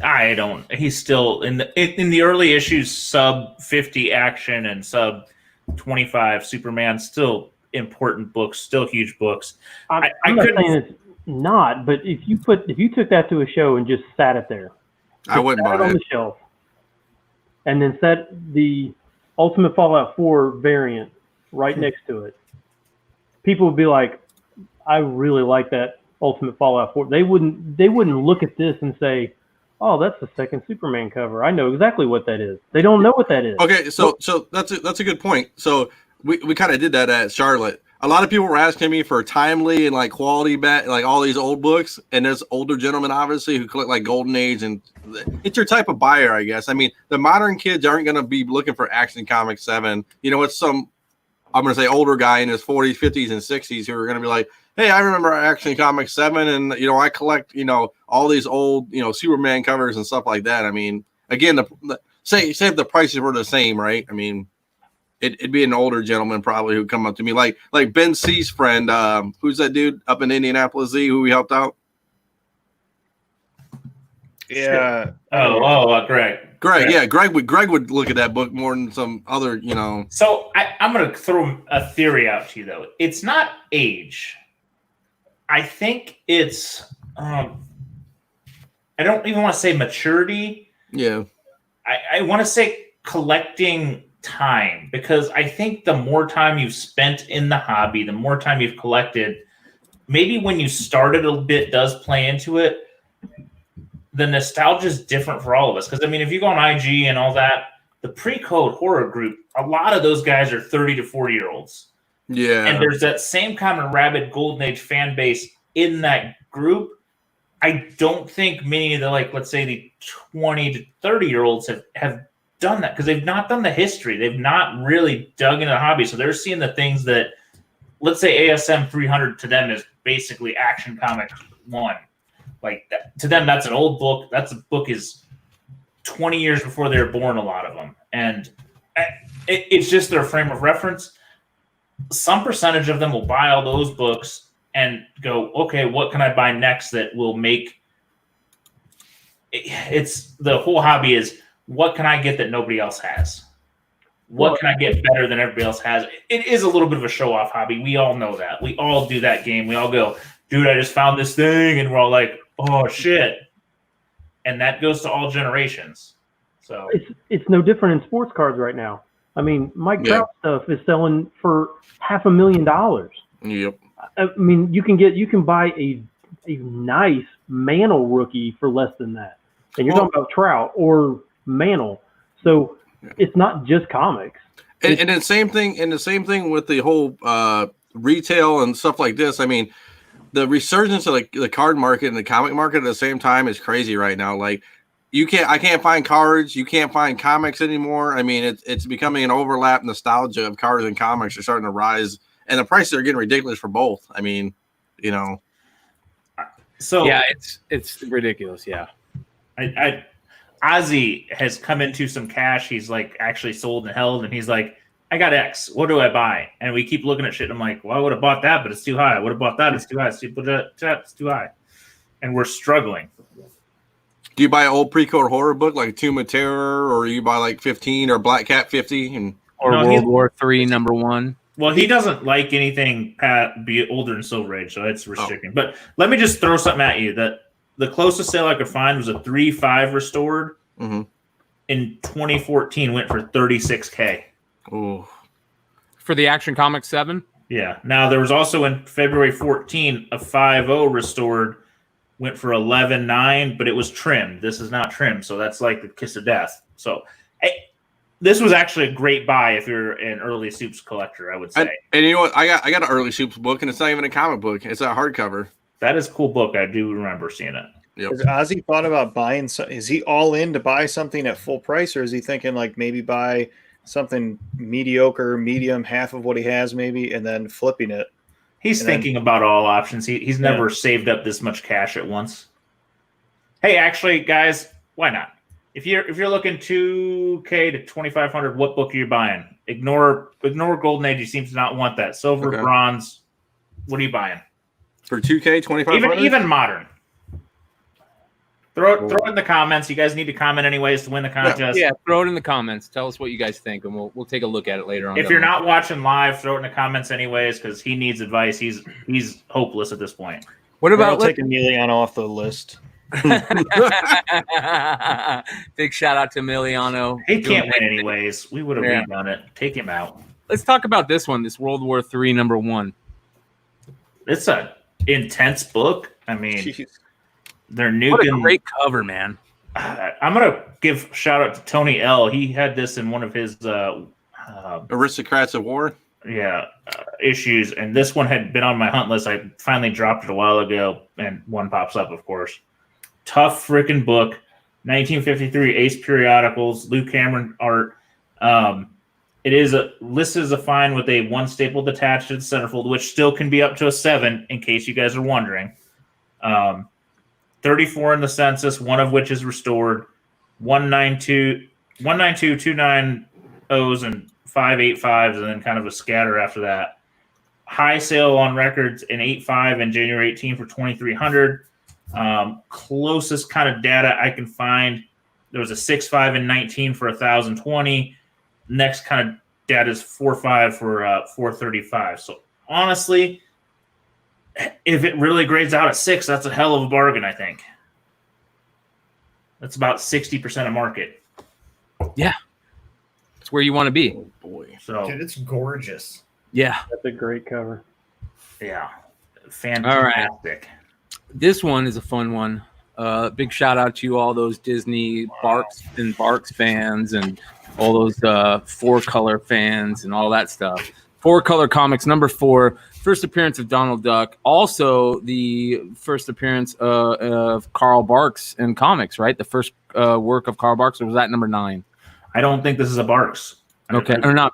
I don't. He's still in the early issues, sub 50 action and sub 25 Superman. Still important books. Still huge books. I'm not saying it's not, but if you took that to a show and just sat it there, I wouldn't buy it on the shelf, and then set the Ultimate Fallout 4 variant right next to it, people would be like, I really like that Ultimate Fallout 4. They wouldn't look at this and say, oh, that's the second Superman cover. I know exactly what that is. They don't know what that is. Okay, so that's a good point. So we kind of did that at Charlotte. A lot of people were asking me for timely and like quality like all these old books, and there's older gentlemen obviously who collect like Golden Age, and it's your type of buyer, I guess. I mean, the modern kids aren't going to be looking for Action Comics 7. It's some I'm going to say older guy in his 40s, 50s, and 60s who are going to be like, hey, I remember Action Comics 7, and, you know, I collect, you know, all these old, you know, Superman covers and stuff like that. I mean, again, say if the prices were the same, right? I mean, it'd be an older gentleman probably who'd come up to me, like Ben C's friend. Who's that dude up in Indianapolis, Z, who we helped out? Yeah. Greg. Greg, yeah, Greg would look at that book more than some other, you know. So I'm going to throw a theory out to you, though. It's not age. I think it's I don't even want to say maturity. Yeah. I want to say collecting time, because I think the more time you've spent in the hobby, the more time you've collected, maybe when you started a bit does play into it. The nostalgia is different for all of us. Because, I mean, if you go on IG and all that, the pre-code horror group, a lot of those guys are 30 to 40-year-olds. Yeah. And there's that same kind of rabid Golden Age fan base in that group. I don't think many of the, like, let's say the 20 to 30-year-olds have done that, because they've not done the history. They've not really dug into the hobby. So they're seeing the things that, let's say ASM 300 to them is basically Action Comics 1. Like, to them, that's an old book. That's a book is 20 years before they were born, a lot of them. And it's just their frame of reference. Some percentage of them will buy all those books and go, okay, what can I buy next that will make it's the whole hobby is, what can I get that nobody else has? What can I get better than everybody else has? It is a little bit of a show-off hobby. We all know that. We all do that game. We all go, dude, I just found this thing. And we're all like, oh, shit. And that goes to all generations. So it's no different in sports cards right now. I mean, Mike Trout stuff is selling for $500,000. Yep. I mean, you can buy a nice Mantle rookie for less than that. And you're talking about Trout or Mantle. So it's not just comics. And the same thing with the whole retail and stuff like this. I mean, the resurgence of the card market and the comic market at the same time is crazy right now. Like, I can't find cards, you can't find comics anymore. I mean, it's becoming an overlap nostalgia of cards and comics are starting to rise, and the prices are getting ridiculous for both. I mean, you know. So yeah, it's ridiculous. Yeah. Ozzy has come into some cash. He's like actually sold and held, and he's like, I got X. What do I buy? And we keep looking at shit. And I'm like, well, I would have bought that, but it's too high. I would have bought that. It's too high. It's too high. And we're struggling. Do you buy an old pre-code horror book like Tomb of Terror, or you buy like 15 or Black Cat 50 or World War III #1? Well, he doesn't like anything be older than Silver Age, so it's restricting. Oh. But let me just throw something at you. That the closest sale I could find was a 3.5 restored. Mm-hmm. In 2014, went for $36K. Oh, for the Action Comics 7. Yeah. Now there was also in February 14 a 5.0 restored, went for 11.9, but it was trimmed. This is not trimmed, so that's like the kiss of death. So this was actually a great buy if you're an early Soups collector, I would say. And you know what? I got an early Soups book, and it's not even a comic book. It's a hardcover. That is a cool book. I do remember seeing it. Yep. Has Ozzy thought about buying? Is he all in to buy something at full price, or is he thinking like maybe buy something mediocre, medium, half of what he has maybe, and then flipping it? He's thinking about all options. He's never saved up this much cash at once. Hey, actually, guys, why not? If you're looking $2K to $2,500, what book are you buying? Ignore Golden Age. He seems to not want that. Silver, bronze. What are you buying? For $2K, $2,500? Even modern. Throw it in the comments. You guys need to comment anyways to win the contest. Yeah, throw it in the comments. Tell us what you guys think, and we'll take a look at it later on. If you're not watching live, throw it in the comments anyways, because he needs advice. He's hopeless at this point. What about taking Emiliano off the list? Big shout out to Emiliano. He can't win anyways. We would have redone it. Take him out. Let's talk about this one. This World War III #1. It's a intense book. I mean. Jeez. They're nuking. What a great cover, man. I'm going to give shout out to Tony L. He had this in one of his Aristocrats of War. Yeah, issues. And this one had been on my hunt list. I finally dropped it a while ago, and one pops up, of course. Tough freaking book. 1953 Ace Periodicals, Lou Cameron art. It is listed as a fine with a 1 stapled attached to the centerfold, which still can be up to a 7, in case you guys are wondering. 34 in the census, 1 of which is restored. 192, 2 9-0s, and 5 8-5s, and then kind of a scatter after that. High sale on records in 8.5 and January 18 for 2,300. Closest kind of data I can find, there was a 6.5 and 19 for 1,020. Next kind of data is 4.5 for 435. So honestly, if it really grades out at 6, that's a hell of a bargain, I think. That's about 60% of market. Yeah. It's where you want to be. Oh boy. So Dude, it's gorgeous. Yeah. That's a great cover. yeah. Fantastic. This one is a fun one. Big shout out to all those Disney Barks fans and all those 4-color fans and all that stuff. 4-color comics number 4, first appearance of Donald Duck. Also the first appearance of Carl Barks in comics, right? The first work of Carl Barks, or was that number 9? I don't think this is a Barks. Okay, or not.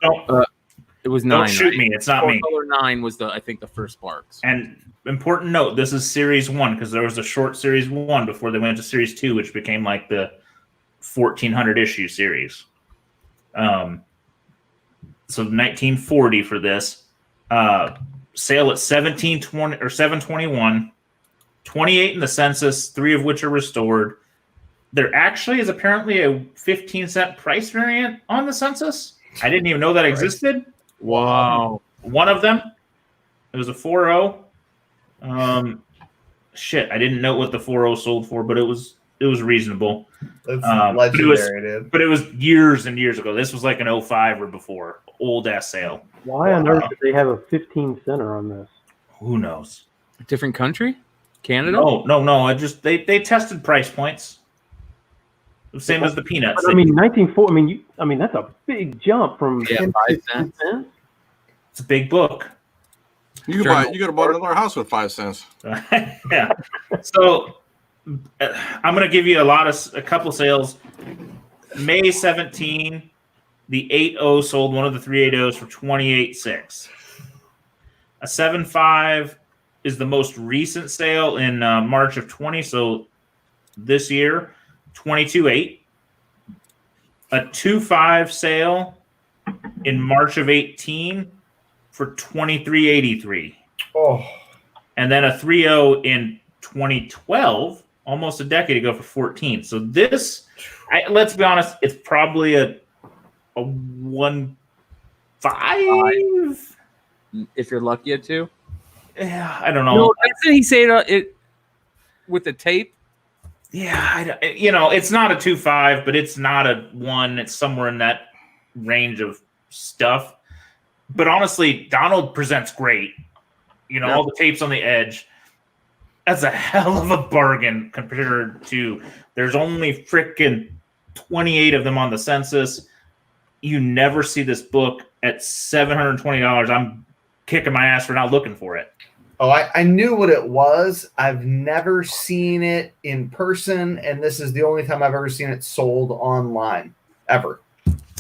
It was 9. Don't shoot me. It's not me. 4-color 9 was I think the first Barks. And important note, this is series 1, because there was a short series 1 before they went to series 2, which became like the 1,400 issue series. So 1940 for this. Sale at 1720 or 721, 28 in the census, 3 of which are restored. There actually is apparently a 15-cent price variant on the census. I didn't even know that existed. Wow. One of them, it was a 4.0. Shit, I didn't know what the 4.0 sold for, but it was reasonable. That's legendary, dude. But it was years and years ago. This was like an 05 or before. Old ass sale. Why on earth did they have a 15-center on this? Who knows? Different country? Canada? No. I just they tested price points. The same as the peanuts. But, I mean, 1940. I mean, that's a big jump from 5 cents. It's a big book. You could have bought another house with 5 cents. Yeah. So I'm going to give you a couple sales. May 17, the 8.0 sold one of the 3.80s for 28.6. A 7.5 is the most recent sale in March of 20. So this year, 22.8. A 2.5 sale in March of 18 for 23.83. Oh. And then a 3.0 in 2012, almost a decade ago, for 14. So this, let's be honest, it's probably a 1.5. If you're lucky at 2. Yeah, I don't know. No, didn't he say it with the tape? Yeah, it's not a 2.5, but it's not a 1. It's somewhere in that range of stuff. But honestly, Donald presents great. All the tapes on the edge. That's a hell of a bargain compared to there's only freaking 28 of them on the census. You never see this book at $720. I'm kicking my ass for not looking for it. Oh, I knew what it was. I've never seen it in person, and this is the only time I've ever seen it sold online, ever.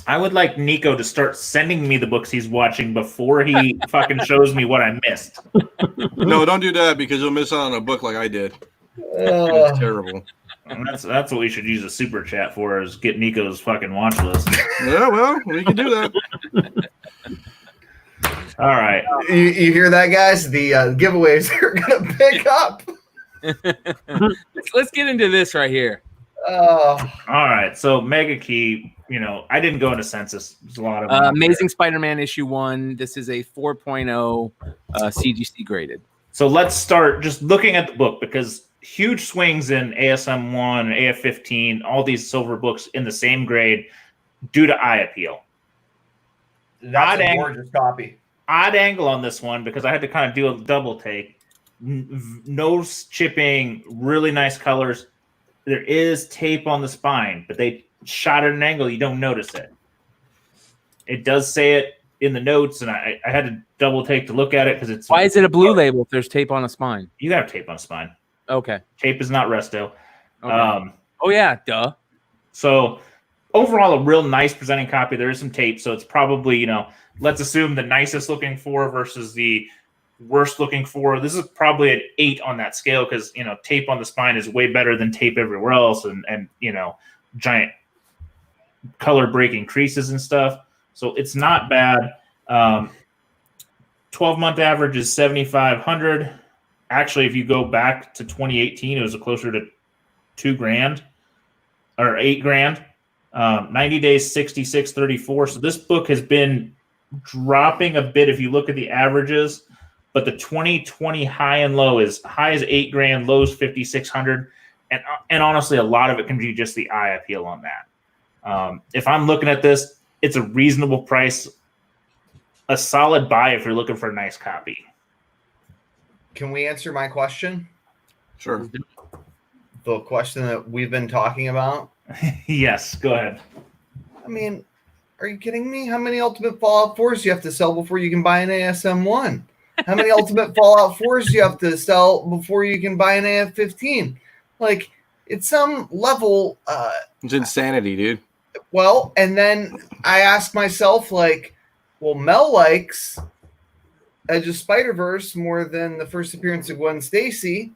I would like Nico to start sending me the books he's watching before he fucking shows me what I missed. No, don't do that because you'll miss out on a book like I did. It's terrible. And that's what we should use a super chat for, is get Nico's fucking watch list. Yeah, well, we can do that. All right. You hear that, guys? The giveaways are going to pick up. Let's get into this right here. Oh. All right. So Mega Key, I didn't go into census. There's a lot of Amazing Spider-Man issue 1. This is a 4.0 CGC graded. So let's start just looking at the book, because huge swings in ASM 1 and AF 15, all these silver books in the same grade due to eye appeal. That's a gorgeous copy. Odd angle on this one because I had to kind of do a double take. Nose chipping, really nice colors. There is tape on the spine, but they shot at an angle you don't notice it. It does say it in the notes, and I had to double take to look at it because it's. Why is it a blue label if there's tape on the spine? You have tape on the spine. Okay. Tape is not resto. Okay. Oh yeah, duh. So overall a real nice presenting copy. There is some tape, so it's probably, you know, let's assume the nicest looking 4 versus the worst looking 4. This is probably an 8 on that scale because, you know, tape on the spine is way better than tape everywhere else, and you know, giant color breaking creases and stuff. So it's not bad. 12-month average is 7,500. Actually, if you go back to 2018, it was closer to $2,000 or $8,000. 90 days, 66.34. So this book has been dropping a bit if you look at the averages, but the 2020 high and low is high as $8,000, low is 5,600, and honestly, a lot of it can be just the eye appeal on that. If I'm looking at this, it's a reasonable price, a solid buy if you're looking for a nice copy. Can we answer my question? Sure. The question that we've been talking about? Yes, go ahead. I mean, are you kidding me? How many Ultimate Fallout 4s do you have to sell before you can buy an ASM 1? How many Ultimate Fallout 4s do you have to sell before you can buy an AF-15? Like, it's some level. It's insanity, dude. Well, and then I asked myself, like, well, Mel likes Edge of Spider-Verse more than the first appearance of Gwen Stacy.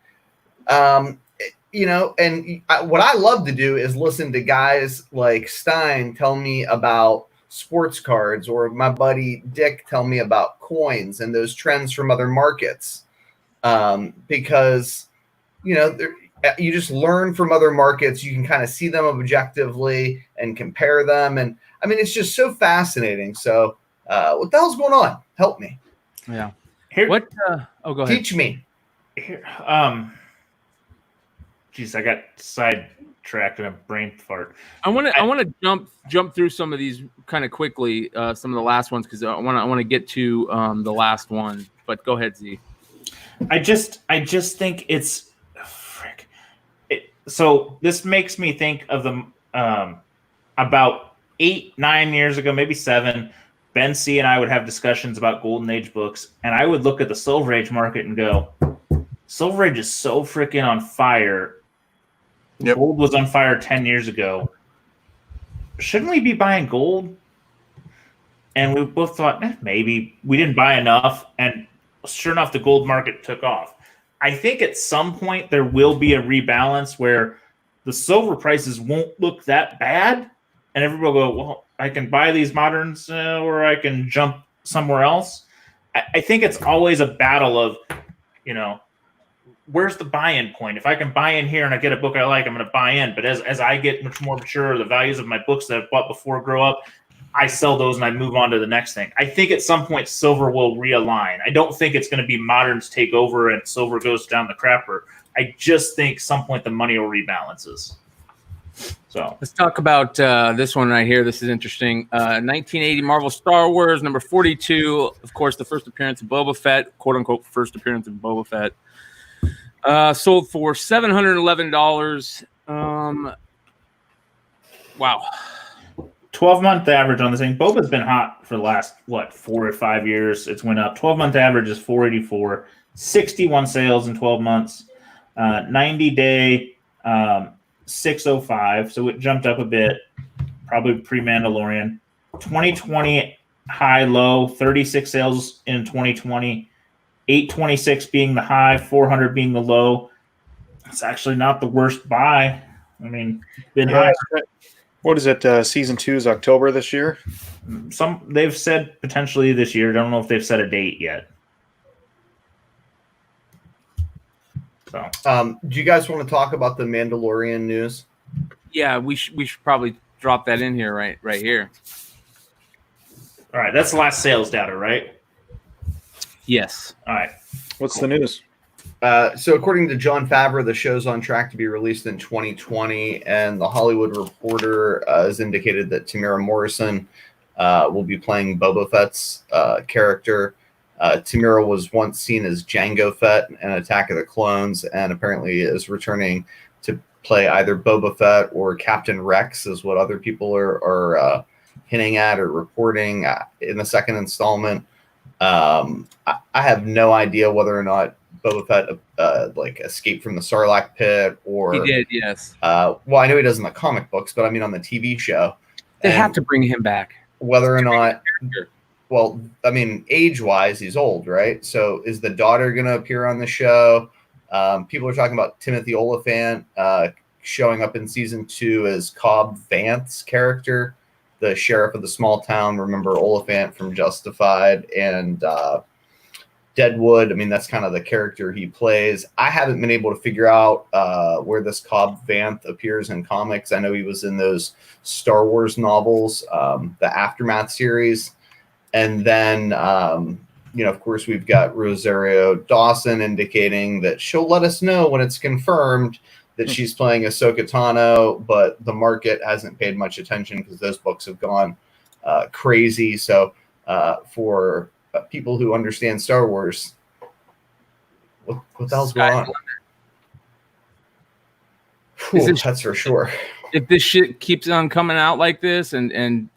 You know, and what I love to do is listen to guys like Stein tell me about sports cards, or my buddy Dick tell me about coins and those trends from other markets. Because, you know, you just learn from other markets. You can kind of see them objectively and compare them. And I mean, it's just so fascinating. So what the hell's going on? Help me. Yeah. Go ahead. Teach me. Here, geez, I got sidetracked in a brain fart. I want to jump through some of these kind of quickly, some of the last ones, because I want to get to the last one. But go ahead, Z. I just think it's frick. So this makes me think of the about 8-9 years ago, maybe 7. Ben C and I would have discussions about Golden Age books, and I would look at the Silver Age market and go, Silver Age is so freaking on fire. Yep. Gold was on fire 10 years ago. Shouldn't we be buying gold? And we both thought, maybe. We didn't buy enough, and sure enough, the gold market took off. I think at some point there will be a rebalance where the silver prices won't look that bad, and everybody will go, well, I can buy these moderns or I can jump somewhere else. I think it's always a battle of, you know, where's the buy-in point? If I can buy in here and I get a book I like, I'm going to buy in. But as I get much more mature, the values of my books that I've bought before grow up, I sell those and I move on to the next thing. I think at some point silver will realign. I don't think it's going to be moderns take over and silver goes down the crapper. I just think some point the money will rebalances. So let's talk about this one right here. This is interesting. 1980 Marvel Star Wars, number 42. Of course, the first appearance of Boba Fett, quote unquote, first appearance of Boba Fett. Sold for $711. Wow. 12-month average on this thing. Boba's been hot for the last, 4 or 5 years. It's went up. 12-month average is 484. 61 sales in 12 months. 90-day 605. So it jumped up a bit. Probably pre-Mandalorian. 2020 high, low. 36 sales in 2020. 826 being the high, 400 being the low. It's actually not the worst buy. I mean, been high. What is it? Season 2 is October this year? They've said potentially this year. I don't know if they've set a date yet. So, do you guys want to talk about the Mandalorian news? Yeah, we should probably drop that in here right here. All right, that's the last sales data, right? Yes. All right. What's the news? So according to Jon Favreau, the show's on track to be released in 2020, and The Hollywood Reporter has indicated that Tamara Morrison will be playing Boba Fett's character. Tamara was once seen as Jango Fett in Attack of the Clones, and apparently is returning to play either Boba Fett or Captain Rex, is what other people are hinting at or reporting in the second installment. I have no idea whether or not Boba Fett escaped from the Sarlacc pit, or he did, yes. Well, I know he does in the comic books, but I mean on the TV show. They have to bring him back. Whether or not, well, I mean, age-wise, he's old, right? So is the daughter going to appear on the show? People are talking about Timothy Oliphant showing up in season 2 as Cobb Vanth's character, the sheriff of the small town. Remember Oliphant from Justified and Deadwood. I mean, that's kind of the character he plays. I haven't been able to figure out where this Cobb Vanth appears in comics. I know he was in those Star Wars novels, the Aftermath series. And then, of course, we've got Rosario Dawson indicating that she'll let us know when it's confirmed that she's playing Ahsoka Tano, but the market hasn't paid much attention because those books have gone crazy. So for people who understand Star Wars, what the hell's going on? Whew, that's for sure. If this shit keeps on coming out like this, and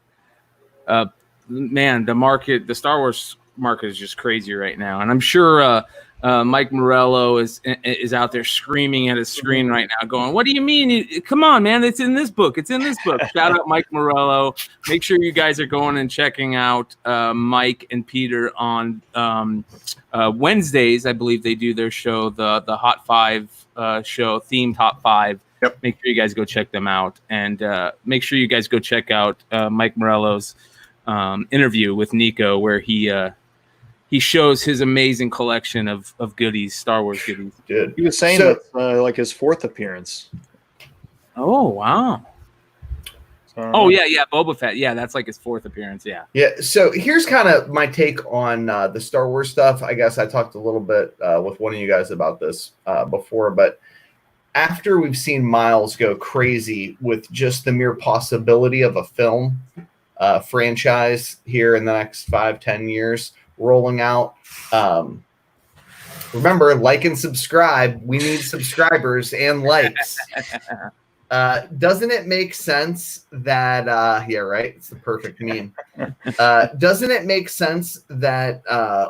man, the Star Wars market is just crazy right now, and I'm sure Mike Morello is out there screaming at his screen right now, going, "What do you mean? Come on, man! It's in this book. It's in this book." Shout out Mike Morello. Make sure you guys are going and checking out Mike and Peter on Wednesdays. I believe they do their show, the Hot 5 show, themed Hot 5. Yep. Make sure you guys go check them out, and make sure you guys go check out Mike Morello's interview with Nico, where he shows his amazing collection of goodies, Star Wars goodies. Good. He was saying that's like his 4th appearance. Oh, wow. Oh, yeah, Boba Fett. Yeah, that's like his 4th appearance, yeah. Yeah, so here's kind of my take on the Star Wars stuff. I guess I talked a little bit with one of you guys about this before, but after we've seen Miles go crazy with just the mere possibility of a film franchise here in the next 5-10 years rolling out, remember, like and subscribe. We need subscribers and likes. Doesn't it make sense that yeah, right, it's the perfect meme. Doesn't it make sense that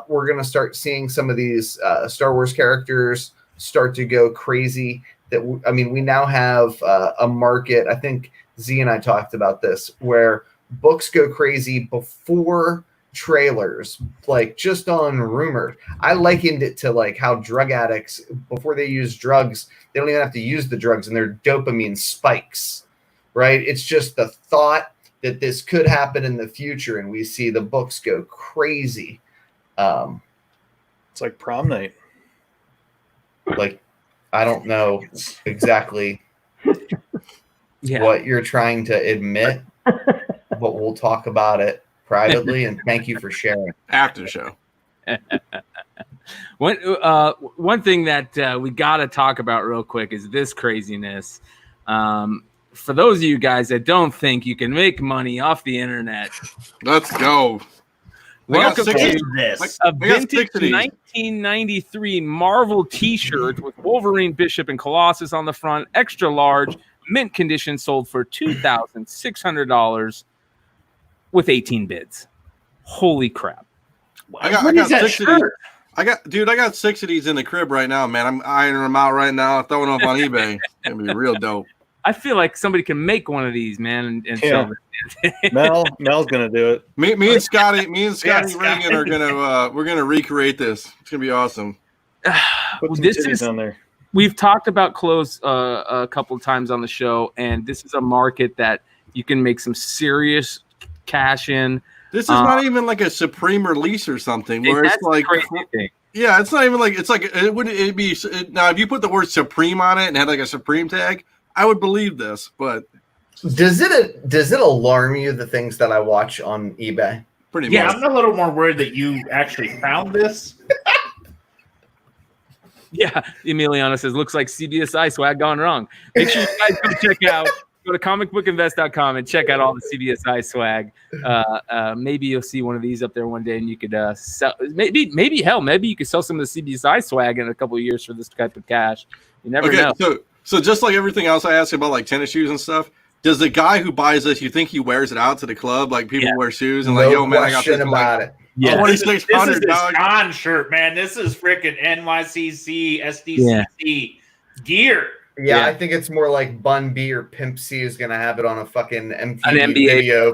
we're going to start seeing some of these Star Wars characters start to go crazy? We now have a market, I think Z and I talked about this, where books go crazy before trailers, like just on rumor. I likened it to like how drug addicts, before they use drugs, they don't even have to use the drugs and their dopamine spikes, right? It's just the thought that this could happen in the future, and we see the books go crazy. It's like prom night. Like, I don't know exactly what you're trying to admit, but we'll talk about it privately, and thank you for sharing. After the show. One thing that we got to talk about real quick is this craziness. For those of you guys that don't think you can make money off the internet, let's go. Welcome to this. A vintage 1993 Marvel T-shirt with Wolverine, Bishop, and Colossus on the front, extra large, mint condition, sold for $2,600 with 18 bids. Holy crap! I got 6 of these. I got 6 of these in the crib right now, man. I'm ironing them out right now, throwing them up on eBay. It's gonna be real dope. I feel like somebody can make one of these, man, and sell it. Mel's gonna do it. Me and Scotty Reagan are gonna recreate this. It's gonna be awesome. This is on there. We've talked about clothes a couple of times on the show, and this is a market that you can make some serious cash in. This is not even like a Supreme release or something where it's like, yeah, it's not even like, it's like, it'd be now if you put the word Supreme on it and had like a Supreme tag, I would believe this. But does it alarm you, the things that I watch on eBay? Pretty much. Yeah, I'm a little more worried that you actually found this. Yeah, Emiliano says, looks like CBSI swag gone wrong. Make sure you guys go to comicbookinvest.com and check out all the CBSI swag. Maybe you'll see one of these up there one day, and you could sell. Maybe you could sell some of the CBSI swag in a couple of years for this type of cash. You never know. So just like everything else I asked about, like tennis shoes and stuff, does the guy who buys this, you think he wears it out to the club? Like people wear shoes and like, yo, man, I got this about it. Yeah, this is his John shirt, man. This is freaking NYCC SDCC gear. Yeah, I think it's more like Bun B or Pimp C is going to have it on a fucking MTV An NBA video.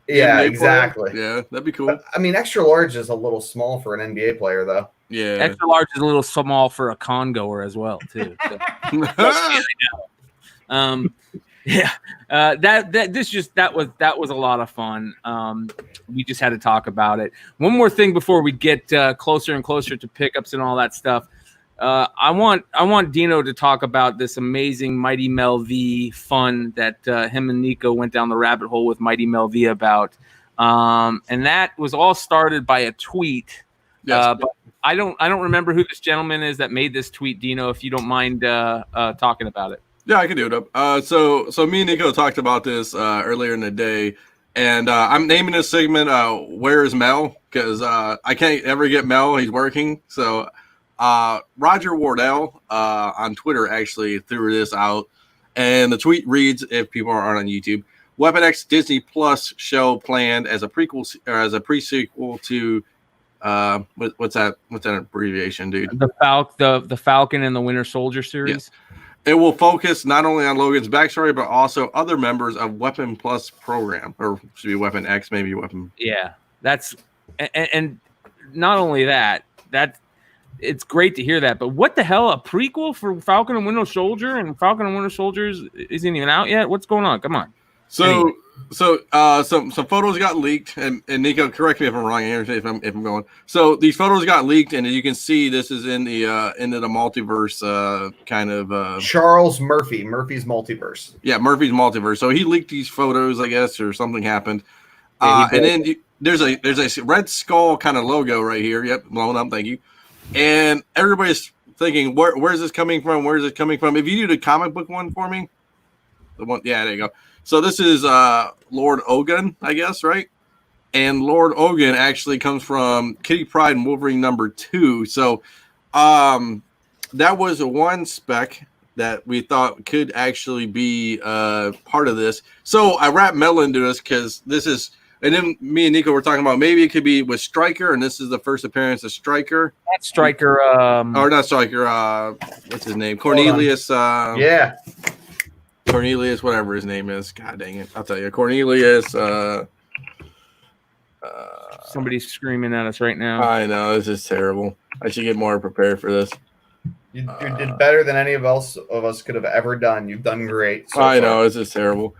Yeah, NBA exactly. player? Yeah, that'd be cool. But, I mean, extra large is a little small for an NBA player, though. Yeah. Extra large is a little small for a con goer as well, too. So. Yeah, that was a lot of fun. We just had to talk about it. One more thing before we get closer and closer to pickups and all that stuff. I want Deno to talk about this amazing Mighty Mel V fun that him and Nico went down the rabbit hole with Mighty Mel V about, and that was all started by a tweet. Yes. But I don't remember who this gentleman is that made this tweet. Deno, if you don't mind talking about it. Yeah, I can do it up. So me and Nico talked about this earlier in the day, and I'm naming this segment "Where's Mel?" because I can't ever get Mel. He's working. So Roger Wardell on Twitter actually threw this out, and the tweet reads: "If people aren't on YouTube, Weapon X Disney Plus show planned as a prequel or as a pre-sequel to what's that abbreviation, dude? The Falcon and the Winter Soldier series." Yes. It will focus not only on Logan's backstory, but also other members of Weapon Plus program, or should be Weapon X, maybe Weapon. Yeah, that's and not only that it's great to hear that. But what the hell, a prequel for Falcon and Winter Soldier, and Falcon and Winter Soldier isn't even out yet? What's going on? Come on. So some photos got leaked, and Nico, correct me if I'm wrong here, if I'm going. So these photos got leaked, and you can see this is in the into the multiverse kind of Charles Murphy's multiverse. Yeah, Murphy's multiverse. So he leaked these photos, I guess, or something happened. And then there's a Red Skull kind of logo right here. Yep, blown up. Thank you. And everybody's thinking, where's this coming from? Where's it coming from? If you do the comic book one for me, the one, yeah, there you go. So this is Lord Ogun, I guess, right? And Lord Ogun actually comes from Kitty Pryde and Wolverine #2. So that was one spec that we thought could actually be part of this. So I wrapped Mel into this because this is, and then me and Nico were talking about maybe it could be with Stryker, and this is the first appearance of Stryker. Not Stryker. Or not Stryker. What's his name? Cornelius. Yeah. Cornelius, whatever his name is. God dang it. I'll tell you. Cornelius. Somebody's screaming at us right now. I know. This is terrible. I should get more prepared for this. You did better than any of us could have ever done. You've done great. I know. This is terrible.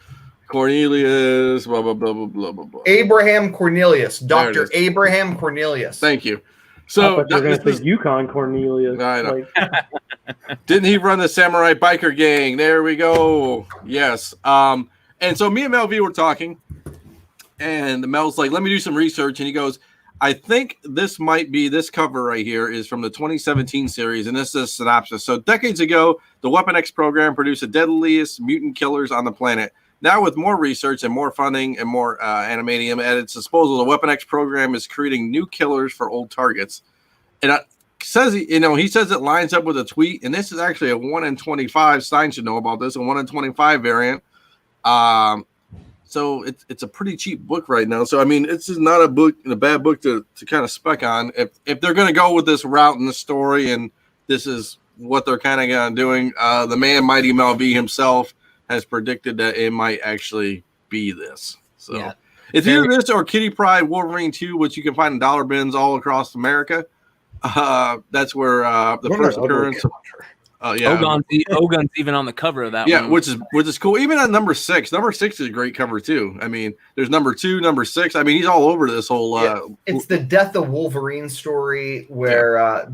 Cornelius. Blah, blah, blah, blah, blah, blah, blah. Abraham Cornelius. Dr. Abraham Cornelius. Thank you. So you're going to say Yukon Cornelius. I know. Didn't he run the Samurai Biker Gang? There we go. Yes. And so me and Mel V were talking, and Mel's like, let me do some research. And he goes, I think this might be, this cover right here is from the 2017 series, and this is a synopsis. So decades ago, the Weapon X program produced the deadliest mutant killers on the planet. Now, with more research and more funding and more animatium at its disposal, the Weapon X program is creating new killers for old targets. And says he says it lines up with a tweet, and this is actually a 1 in 25. Stein should know about this, a 1 in 25 variant. So it's a pretty cheap book right now. So I mean, this is not a bad book to kind of spec on. If they're going to go with this route in the story, and this is what they're kind of doing, the man Mighty Mel V himself has predicted that it might actually be this. So yeah. It's either this or Kitty Pryde Wolverine 2, which you can find in dollar bins all across America. That's where the first appearance. Yeah, Ogun's even on the cover of that. Yeah, one. which is cool. Even on number 6. Number 6 is a great cover too. I mean, there's number 2, number 6. I mean, he's all over this whole. It's the Death of Wolverine story where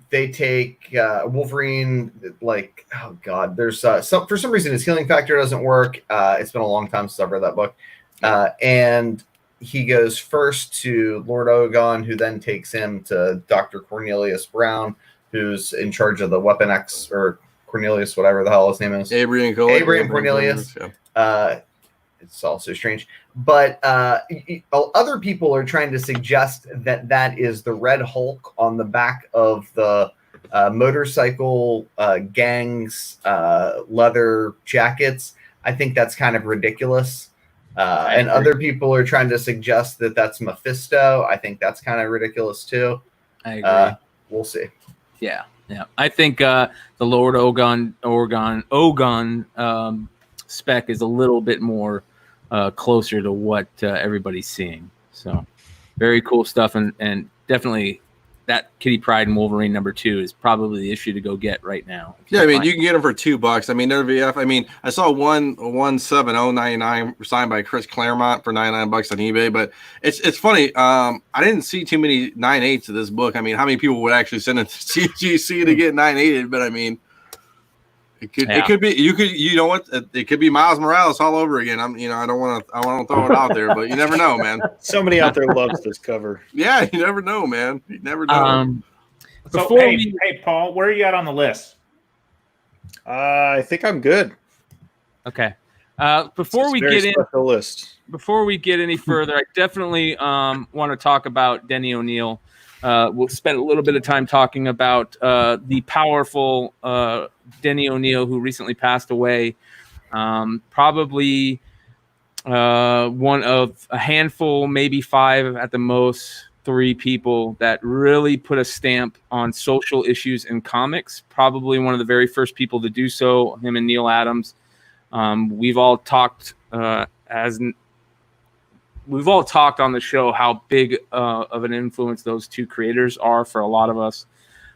they take Wolverine, like, oh god, there's for some reason his healing factor doesn't work. It's been a long time since I've read that book, and he goes first to Lord Ogun, who then takes him to Dr. Cornelius Brown, who's in charge of the Weapon X, or Cornelius, whatever the hell his name is. Abraham Cornelius. It's also strange. But other people are trying to suggest that is the Red Hulk on the back of the motorcycle gangs' leather jackets. I think that's kind of ridiculous. And other people are trying to suggest that that's Mephisto. I think that's kind of ridiculous too. I agree. We'll see. Yeah. Yeah, I think the Lord Ogon spec is a little bit more closer to what everybody's seeing. So very cool stuff, and definitely that Kitty Pryde and Wolverine #2 is probably the issue to go get right now. Yeah, I mean, you can get them for $2. I mean, WF. I mean, I saw 17099 signed by Chris Claremont for $99 on eBay, but it's funny. I didn't see too many 9/8s of this book. I mean, how many people would actually send it to CGC to get 9/8'd? But I mean, it could be you know what? It could be Miles Morales all over again. I don't want to throw it out there, but you never know, man. Somebody out there loves this cover. Yeah, you never know, man. You never know. So, hey, Paul, where are you at on the list? I think I'm good. Okay. Before we get any further, I definitely want to talk about Denny O'Neil. We'll spend a little bit of time talking about the powerful Denny O'Neil, who recently passed away. Probably one of a handful, maybe 5 at the most, 3 people that really put a stamp on social issues in comics. Probably one of the very first people to do so, him and Neil Adams. We've all talked on the show how big of an influence those 2 creators are for a lot of us.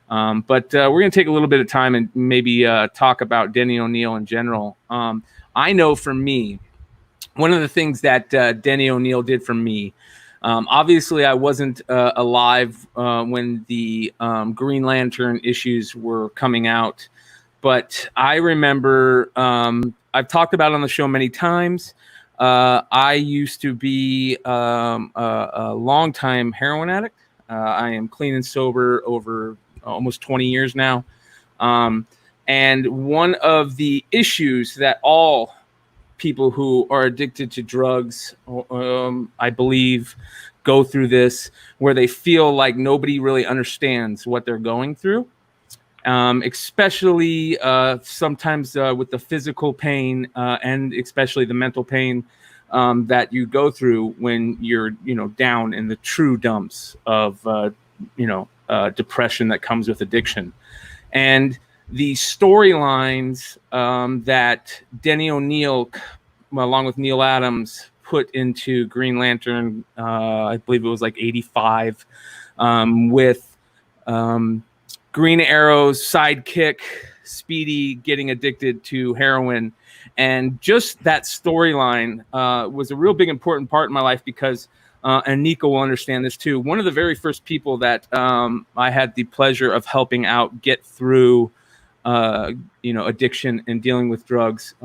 But we're going to take a little bit of time and maybe talk about Denny O'Neil in general. I know for me, one of the things that Denny O'Neil did for me, obviously I wasn't alive when the Green Lantern issues were coming out, but I remember I've talked about it on the show many times. I used to be a long-time heroin addict. I am clean and sober over almost 20 years now. And one of the issues that all people who are addicted to drugs, I believe, go through this, where they feel like nobody really understands what they're going through. Especially sometimes with the physical pain and especially the mental pain that you go through when you're, down in the true dumps of, depression that comes with addiction. And the storylines that Denny O'Neil, along with Neil Adams, put into Green Lantern, I believe it was like 85, with Green Arrow's sidekick, Speedy, getting addicted to heroin. And just that storyline was a real big important part in my life because, and Nico will understand this too, one of the very first people that I had the pleasure of helping out get through, addiction and dealing with drugs.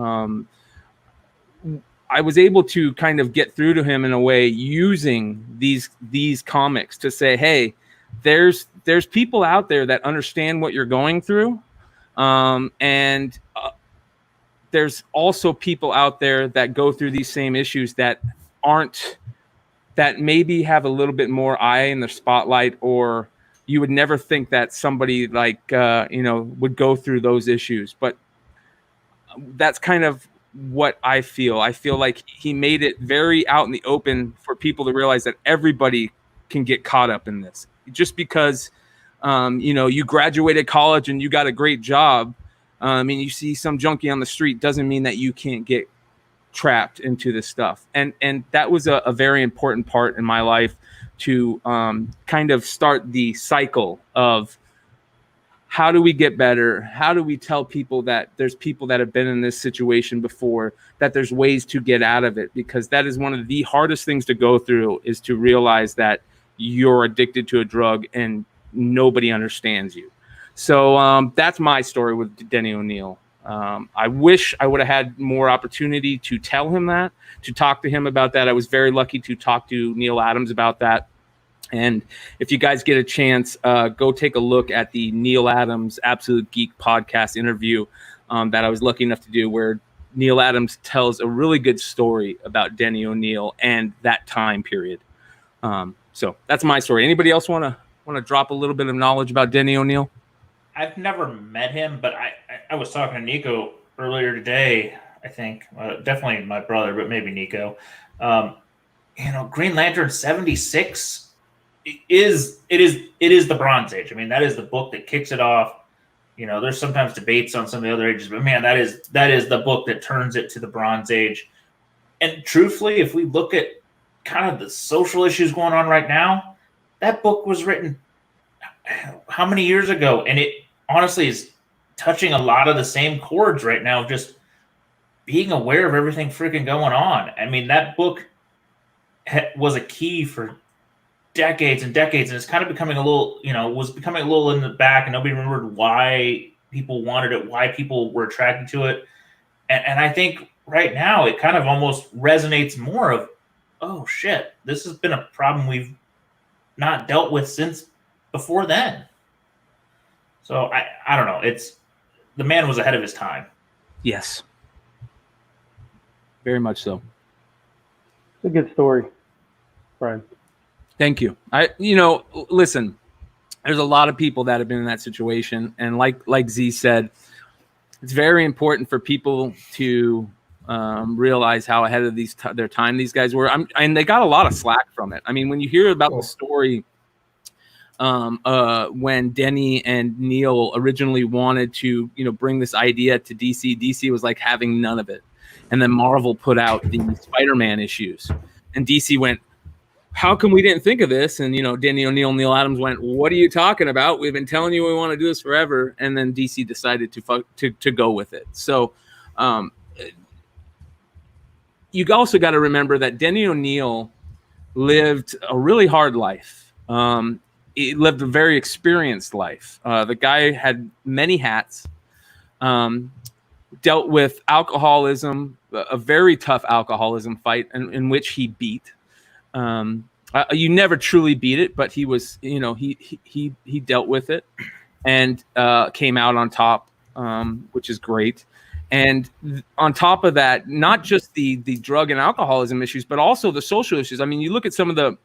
I was able to kind of get through to him in a way using these comics to say, hey, there's people out there that understand what you're going through. And there's also people out there that go through these same issues that maybe have a little bit more eye in the spotlight, or you would never think that somebody like, would go through those issues. But that's kind of what I feel. I feel like he made it very out in the open for people to realize that everybody can get caught up in this. Just because, you graduated college and you got a great job, and you see some junkie on the street doesn't mean that you can't get trapped into this stuff. And that was a very important part in my life to kind of start the cycle of how do we get better? How do we tell people that there's people that have been in this situation before, that there's ways to get out of it? Because that is one of the hardest things to go through, is to realize that you're addicted to a drug and nobody understands you. So that's my story with Denny O'Neil. I wish I would have had more opportunity to tell him that, to talk to him about that. I was very lucky to talk to Neil Adams about that. And if you guys get a chance, go take a look at the Neil Adams Absolute Geek podcast interview that I was lucky enough to do, where Neil Adams tells a really good story about Denny O'Neil and that time period. So that's my story. Anybody else want to drop a little bit of knowledge about Denny O'Neil? I've never met him, but I was talking to Nico earlier today. I think definitely my brother, but maybe Nico. Green Lantern 76 it is the Bronze Age. I mean, that is the book that kicks it off. there's sometimes debates on some of the other ages, but man, that is the book that turns it to the Bronze Age. And truthfully, if we look at kind of the social issues going on right now, that book was written how many years ago? And it honestly is touching a lot of the same chords right now, just being aware of everything freaking going on. I mean, that book was a key for decades and decades, and it's kind of becoming a little, was becoming a little in the back, and nobody remembered why people wanted it, why people were attracted to it. And I think right now it kind of almost resonates more of, oh shit, this has been a problem we've not dealt with since before then. So I don't know. The man was ahead of his time. Yes. Very much so. It's a good story, Bryan. Thank you. Listen, there's a lot of people that have been in that situation. And like Z said, it's very important for people to realize how ahead of their time these guys were. And they got a lot of slack from it. I mean, when you hear about the story, when Denny and Neil originally wanted to, bring this idea to DC was like having none of it. And then Marvel put out the Spider-Man issues, and DC went, how come we didn't think of this? And, Denny O'Neil, Neil Adams went, what are you talking about? We've been telling you we want to do this forever. And then DC decided to go with it. So you also got to remember that Denny O'Neil lived a really hard life. He lived a very experienced life. The guy had many hats, dealt with alcoholism, a very tough alcoholism fight in which he beat. You never truly beat it, but he was, he dealt with it and came out on top, which is great. And on top of that, not just the drug and alcoholism issues, but also the social issues. I mean, you look at some of the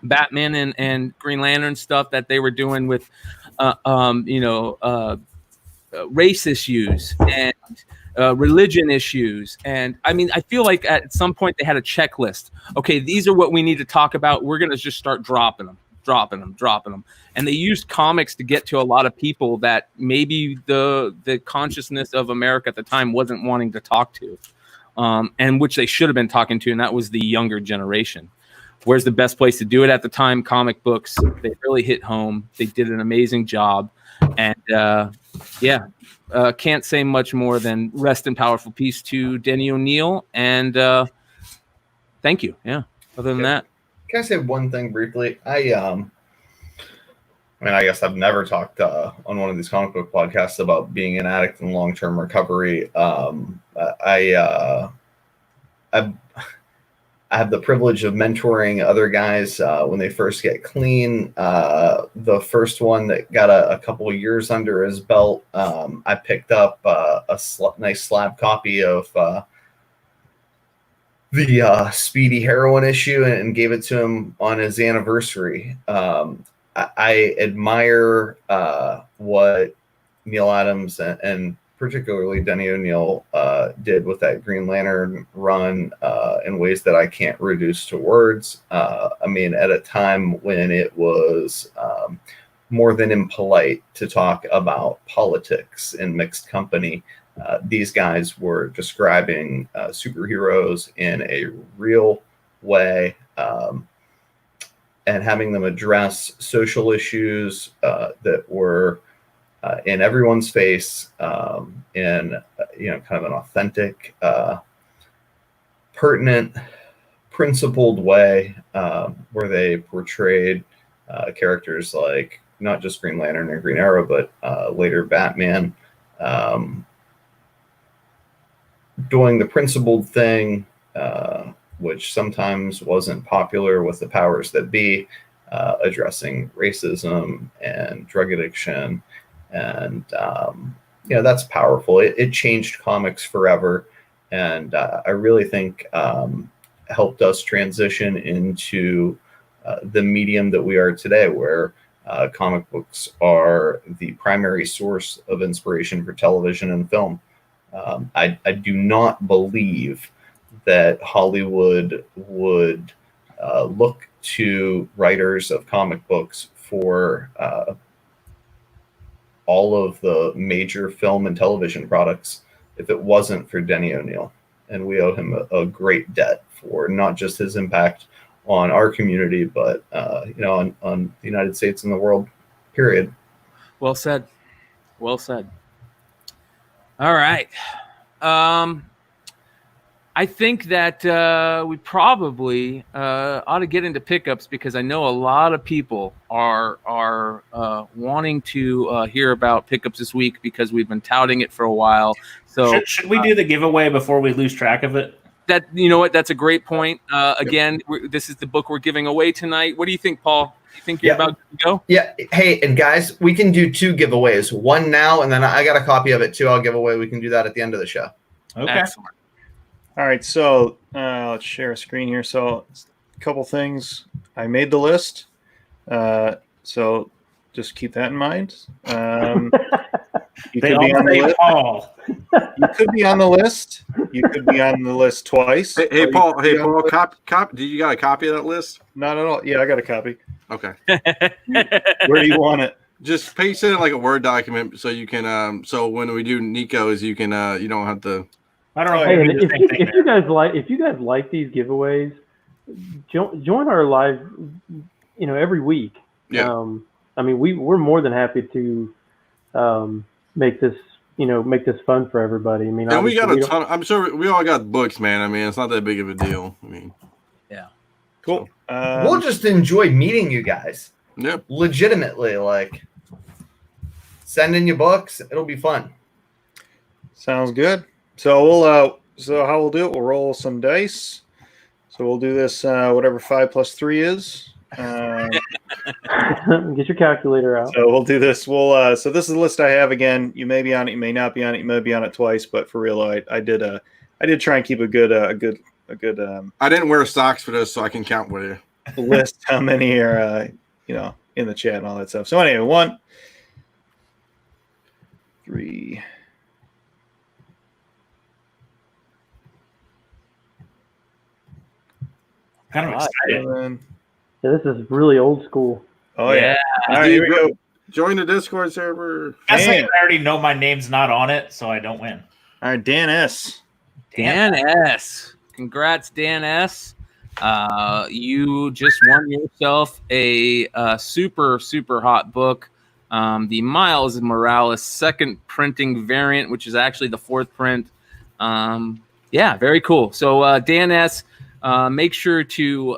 Batman and Green Lantern stuff that they were doing with, race issues and religion issues. And I mean, I feel like at some point they had a checklist. Okay, these are what we need to talk about. We're going to just start dropping them. And they used comics to get to a lot of people that maybe the consciousness of America at the time wasn't wanting to talk to, and which they should have been talking to. And that was the younger generation. Where's the best place to do it at the time? Comic books. They really hit home. They did an amazing job. And can't say much more than rest in powerful peace to Denny O'Neil. And thank you. Yeah. Other than that. Can I say one thing briefly? I guess I've never talked on one of these comic book podcasts about being an addict in long-term recovery. I have the privilege of mentoring other guys when they first get clean. The first one that got a couple of years under his belt, I picked up a nice slab copy of the Speedy Heroin issue and gave it to him on his anniversary. I admire what Neil Adams and particularly Denny O'Neil did with that Green Lantern run in ways that I can't reduce to words. I mean, at a time when it was more than impolite to talk about politics in mixed company, these guys were describing superheroes in a real way and having them address social issues that were in everyone's face, in kind of an authentic, pertinent, principled way, where they portrayed characters like not just Green Lantern and Green Arrow, but later Batman, doing the principled thing, which sometimes wasn't popular with the powers that be, addressing racism and drug addiction. And, that's powerful. It changed comics forever. And I really think helped us transition into the medium that we are today, where comic books are the primary source of inspiration for television and film. I do not believe that Hollywood would look to writers of comic books for all of the major film and television products if it wasn't for Denny O'Neil. And we owe him a great debt for not just his impact on our community, but on the United States and the world, period. Well said. Well said. All right. I think that we probably ought to get into pickups because I know a lot of people are wanting to hear about pickups this week because we've been touting it for a while. So should we do the giveaway before we lose track of it? That, you know what? That's a great point. Again, this is the book we're giving away tonight. What do you think, Paul? Do you think you're about to go? Yeah. Hey, and guys, we can do 2 giveaways. One now, and then I got a copy of it too. I'll give away. We can do that at the end of the show. Okay. Excellent. All right, so let's share a screen here. So a couple things. I made the list, so just keep that in mind. You could be on the list. You could be on the list. You could be on the list twice. Hey Paul. Do you got a copy of that list? Not at all. Yeah, I got a copy. Okay. Where do you want it? Just paste it in like a Word document so you can. So when we do Nico's, you can. You don't have to. I don't know. Hey, if you guys like these giveaways, join our live, every week. Yeah. I mean, we're more than happy to make this fun for everybody. I mean, and we got a ton. I'm sure we all got books, man. I mean, it's not that big of a deal. I mean, yeah. Cool. We'll just enjoy meeting you guys. Yeah. Legitimately, like, send in your books. It'll be fun. Sounds good. So we'll so how we'll do it, we'll roll some dice. So we'll do this whatever 5 + 3 is. Get your calculator out. So we'll do this. So this is the list I have. Again, you may be on it, you may not be on it, you may be on it twice, but for real, I did try and keep a good I didn't wear socks for this, so I can count with you. list how many are in the chat and all that stuff. So anyway, 1, 3. Kind of excited. Yeah, this is really old school. Oh yeah. All right, here we go. Join the Discord server. I already know my name's not on it, so I don't win. All right, Dan S. Dan S. Congrats, Dan S. You just won yourself a super, super hot book. The Miles Morales second printing variant, which is actually the 4th print. Yeah, very cool. So Dan S., make sure to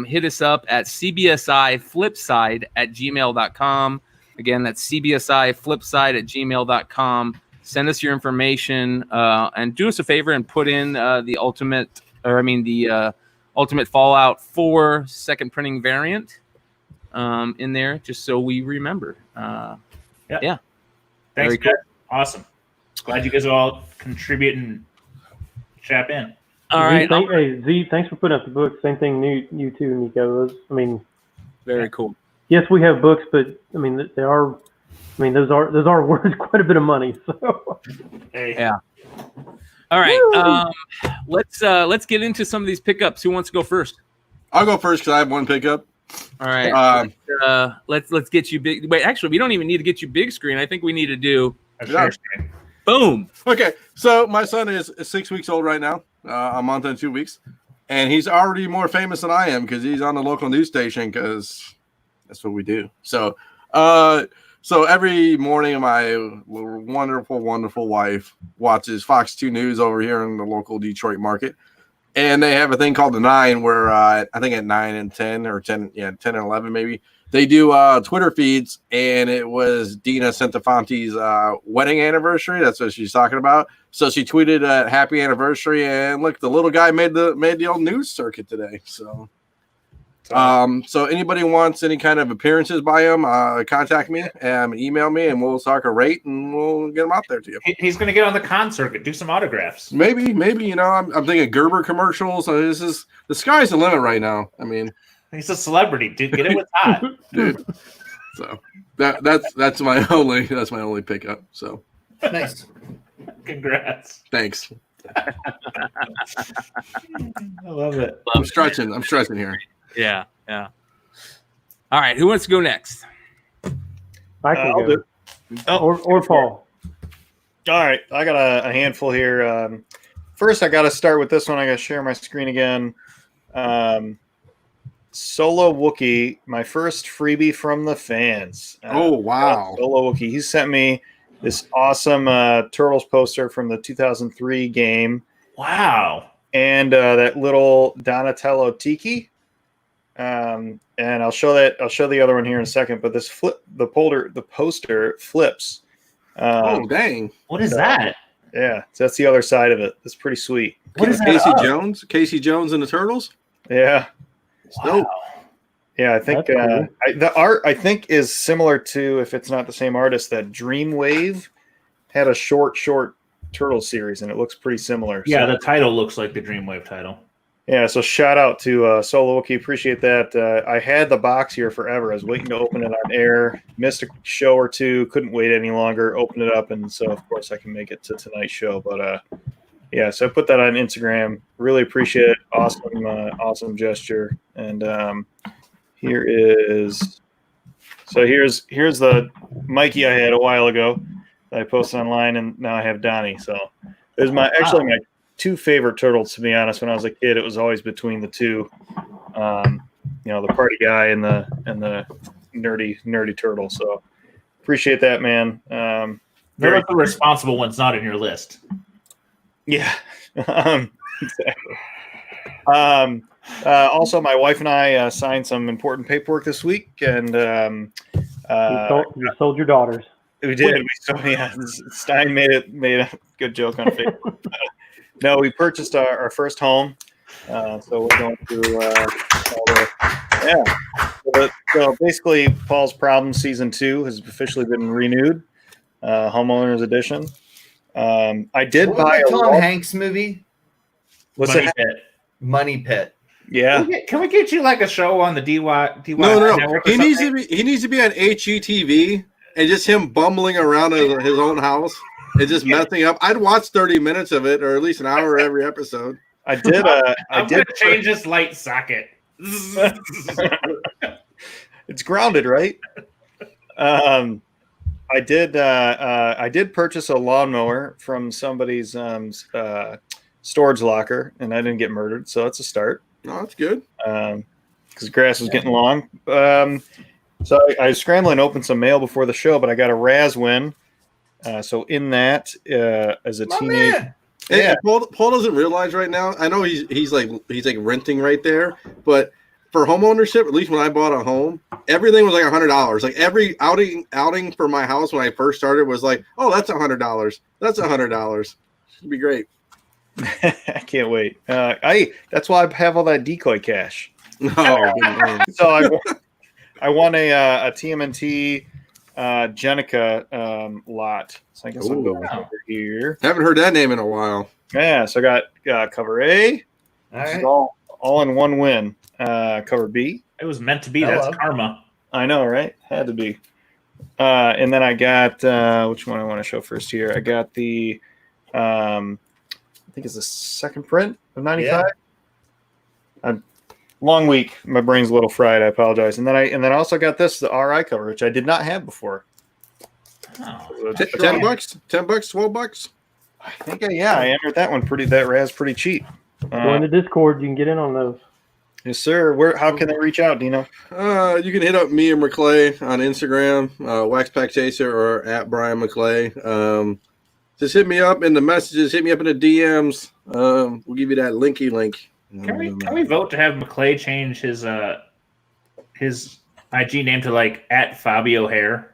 hit us up at CBSIFlipside@gmail.com. Again, that's CBSIFlipside@gmail.com. Send us your information and do us a favor and put in the Ultimate Fallout 4 second printing variant in there, just so we remember. Yeah. Thanks, Very cool. guys. Awesome. Glad you guys all contribute and chap in. All right. Hey, Z, thanks for putting up the books. Same thing, you too, Nico. Very cool. Yes, we have books, but I mean, those are worth quite a bit of money. So yeah. All right. Let's get into some of these pickups. Who wants to go first? I'll go first because I have one pickup. All right. Let's get you big. Wait, actually, we don't even need to get you big screen. I think we need to do boom. Okay, so my son is 6 weeks old right now, a month and 2 weeks, and he's already more famous than I am because he's on the local news station because that's what we do. So every morning my wonderful, wonderful wife watches Fox 2 News over here in the local Detroit market. And they have a thing called the 9 where I think at 9 and 10 or 10 and 11 maybe, they do Twitter feeds, and it was Dina Centofanti's wedding anniversary. That's what she's talking about. So she tweeted a happy anniversary, and look, the little guy made the old news circuit today. So so anybody wants any kind of appearances by him, contact me, email me, and we'll talk a rate, and we'll get him out there to you. He's going to get on the con circuit, do some autographs. Maybe, I'm thinking Gerber commercials. So the sky's the limit right now. I mean, he's a celebrity, dude. Get it with Todd, dude. So that's my only pickup. So nice. Congrats. Thanks. I love it. I'm stretching here. Yeah. All right. Who wants to go next? I can I'll go. do it. Or Paul. All right, I got a handful here. First, I got to start with this one. I got to share my screen again. Solo Wookie, my first freebie from the fans. Wow. Solo Wookie. He sent me this awesome Turtles poster from the 2003 game. Wow. And that little Donatello Tiki. And I'll show the other one here in a second. But this the poster flips. Dang! What is that? Yeah, so that's the other side of it. It's pretty sweet. What is that? Casey Jones and the Turtles. Yeah. Wow. Yeah, I think Cool. the art I think is similar to, if it's not the same artist, that Dreamwave had a short Turtle series, and it looks pretty similar. Yeah, so. the title looks like the Dreamwave title. Yeah, so shout out to Solo Wookie. Appreciate that. I had the box here forever. I was waiting to open it on air. Missed a show or two. Couldn't wait any longer. Opened it up, and so, of course, I can make it to tonight's show. But, yeah, so I put that on Instagram. Really appreciate it. Awesome gesture. And here's the Mikey I had a while ago that I posted online, and now I have Donnie. So there's my two favorite turtles, to be honest. When I was a kid, it was always between the two, the party guy and the nerdy turtle. So appreciate that, man. They're the responsible ones not in your list. Yeah, exactly. Also, my wife and I signed some important paperwork this week, and You sold your daughters. we did. Stein made a good joke on Facebook. No, we purchased our first home, so we're going through all the So basically, Paul's Problem Season 2 has officially been renewed, Homeowners Edition. I did What buy was the a Tom Hanks movie? What's Money that? Pit. Money Pit. Yeah. Can we get you like a show on the DY No. network or He needs to be on HGTV and just him bumbling around in his own house and just messing up. I'd watch 30 minutes of it, or at least an hour every episode. I did. I'm gonna change this light socket. It's grounded, right? I did purchase a lawnmower from somebody's storage locker, and I didn't get murdered, so that's a start. No, that's good. Because grass was getting long. So I was scrambling to open some mail before the show, but I got a Raz win. So in that, as a teenager. Hey, Yeah. Paul doesn't realize right now. I know he's like renting right there, but for home ownership, at least when I bought a home, everything was like $100. Like every outing for my house when I first started was like, oh, that's $100. That's $100. It'd be great. I can't wait. That's why I have all that decoy cash. Oh, man. So I won a TMNT Jenica lot. So I guess I'll go over here. Haven't heard that name in a while. Yeah, so I got cover A. All right. All in one win. Cover B. It was meant to be. Hello. That's karma. I know, right? Had to be. And then I got which one I want to show first here. I got the I think it's the second print of 95. Yeah. Long week. My brain's a little fried. I apologize. And then I also got the RI cover, which I did not have before. Oh. $10, $10, $12. I think I entered that one that Raz pretty cheap. Go into Discord. You can get in on those. Yes, sir. How can they reach out, Dino? You can hit up me and McClay on Instagram, Waxpack Chaser, or at Bryan McClay. Just hit me up in the messages. Hit me up in the DMs. We'll give you that linky link. Can we vote to have McClay change his IG name to like at Fabio Hair?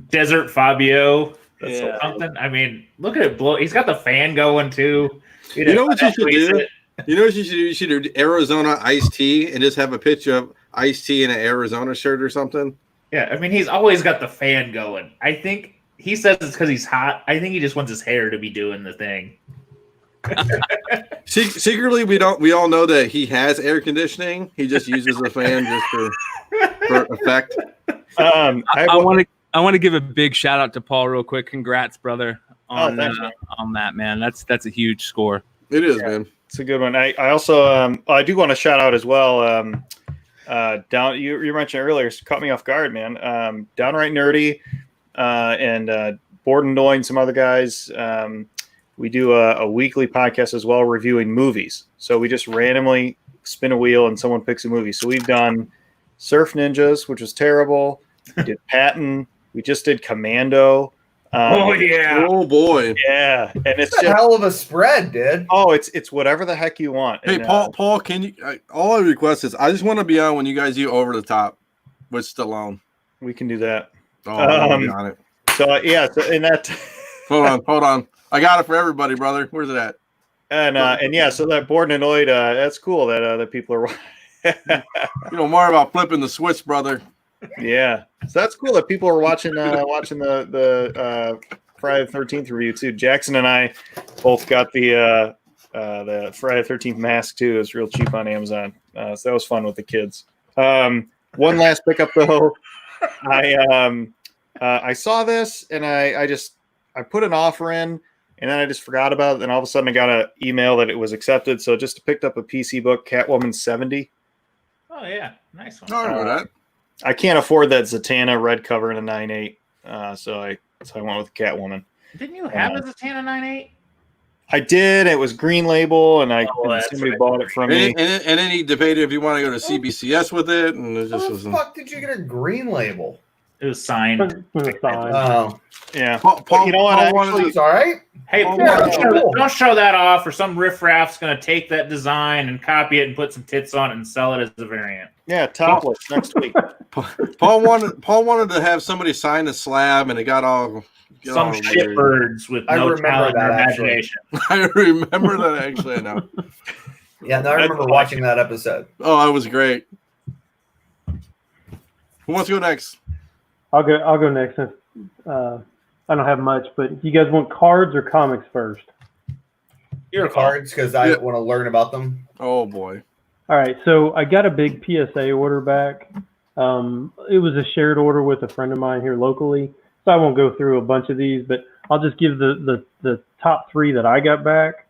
Desert Fabio. Something. I mean, look at it blow. He's got the fan going too. You know what you should do? You know what you should do? You should do Arizona iced tea and just have a picture of iced tea in an Arizona shirt or something. Yeah, I mean, he's always got the fan going. I think he says it's because he's hot. I think he just wants his hair to be doing the thing. Secretly, we all know that he has air conditioning. He just uses the fan just for effect. I want to give a big shout out to Paul real quick. Congrats, brother, on that, man. That's a huge score. It is, man. It's a good one. I also I do want to shout out as well. down. You mentioned earlier, caught me off guard, man. Downright Nerdy and Borden Doy and some other guys. We do a weekly podcast as well, reviewing movies. So we just randomly spin a wheel and someone picks a movie. So we've done Surf Ninjas, which was terrible. We did Patton. We just did Commando. Oh yeah! Oh boy! Yeah, and it's That's a just hell of a spread, dude. oh, it's whatever the heck you want. Hey, And, Paul, can you? All I request is I just want to be on when you guys do Over the Top with Stallone. we can do that. Oh, I want to be on it. So yeah, so in that. Hold on. I got it for everybody, brother. Where's it at? And yeah, so that Borden and Lloyd, that's cool that people are. You know more about flipping the switch, brother. Yeah, so that's cool that people are watching the Friday the 13th review too. Jackson and I both got the Friday the 13th mask too. It's real cheap on Amazon, so that was fun with the kids. One last pickup though, I saw this and I put an offer in and then I just forgot about it. And all of a sudden I got an email that it was accepted. So just picked up a PC book, Catwoman 70. Oh yeah, nice one. No, I remember that. I can't afford that Zatanna red cover in a 9.8, so I went with Catwoman. Didn't you have a Zatanna 9.8? I did. It was green label, and somebody right. bought it from me. And then he debated if you want to go to CBCS with it, and it just How was. the fuck did you get a green label? It was signed. Oh, Yeah, Paul, But you know what? Paul wanted it's all right. Hey, Oh, don't show that off, or some riffraff's going to take that design and copy it and put some tits on it and sell it as a variant. yeah, topless next week. Paul wanted to have somebody sign the slab, and it got all. Some shitbirds with I no remember talent or that, actually. imagination. I remember that actually. I know. Yeah, no, I remember watching that episode. Oh, that was great. Who wants to go next? I'll go next since I don't have much, but you guys want cards or comics first? You're a Cards because I want to learn about them. Oh boy. All right, so I got a big PSA order back. It was a shared order with a friend of mine here locally, so I won't go through a bunch of these, but I'll just give the top three that I got back.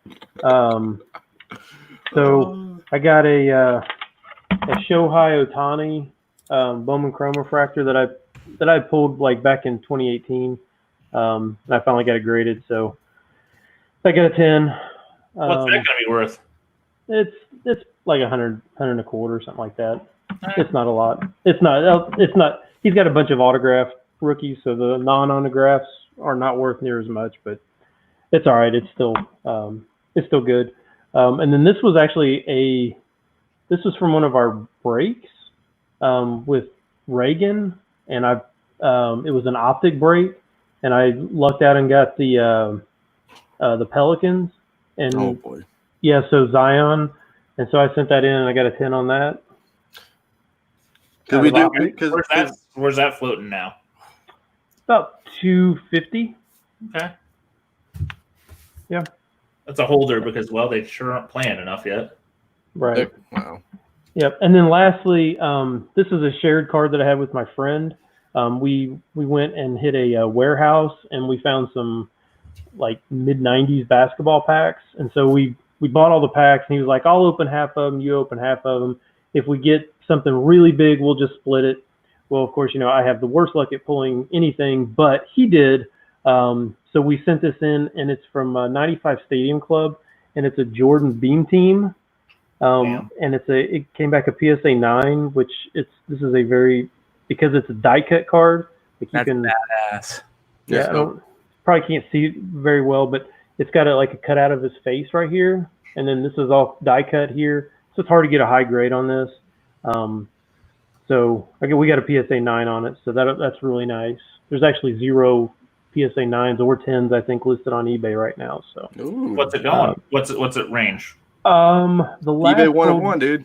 So I got a Shohei Ohtani Bowman Chrome Refractor that I pulled like back in 2018. And I finally got it graded, so I got a 10. What's that going to be worth? It's like 100 and a quarter, something like that. It's not a lot. It's not. He's got a bunch of autographed rookies, so the non-autographs are not worth near as much, but it's all right. It's still good. And then this was actually this was from one of our breaks with Reagan, and it was an optic break, and I lucked out and got the Pelicans, and Oh boy. yeah, so Zion, and so I sent that in, and I got a 10 on that. Because we do. Where's that floating now? About 250. Okay. Yeah. That's a holder because, well, they sure aren't playing enough yet. Right. Wow. Yep. And then lastly, this is a shared card that I had with my friend. We went and hit a warehouse, and we found some like mid-90s basketball packs. And so we bought all the packs, and he was like, I'll open half of them, you open half of them. If we get something really big, we'll just split it. Well, of course, I have the worst luck at pulling anything, but he did. So we sent this in, and it's from 95 Stadium Club, and it's a Jordan Beam team. And it came back a PSA 9, which this is a very, because it's a die cut card. Like That's badass. Yeah, probably can't see it very well, but it's got a cutout of his face right here, and then this is all die cut here, so it's hard to get a high grade on this. So again, we got a PSA 9 on it, so that's really nice. There's actually 0 PSA 9s or 10s, I think, listed on eBay right now. So Ooh. What's it going? What's it range? The last eBay 101, dude.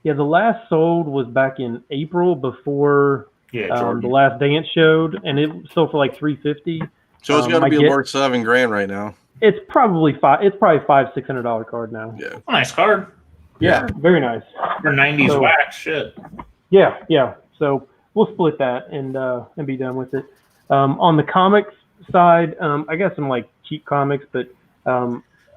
Yeah, the last sold was back in April before Jordan. the last dance showed, and it sold for like $350. So it's got to be worth $7,000 right now. It's probably $500-$600 card now. Yeah. Nice card Yeah, very nice. for 90s So- wax. Shit. Yeah. So we'll split that and be done with it. On the comics side, I got some like cheap comics, but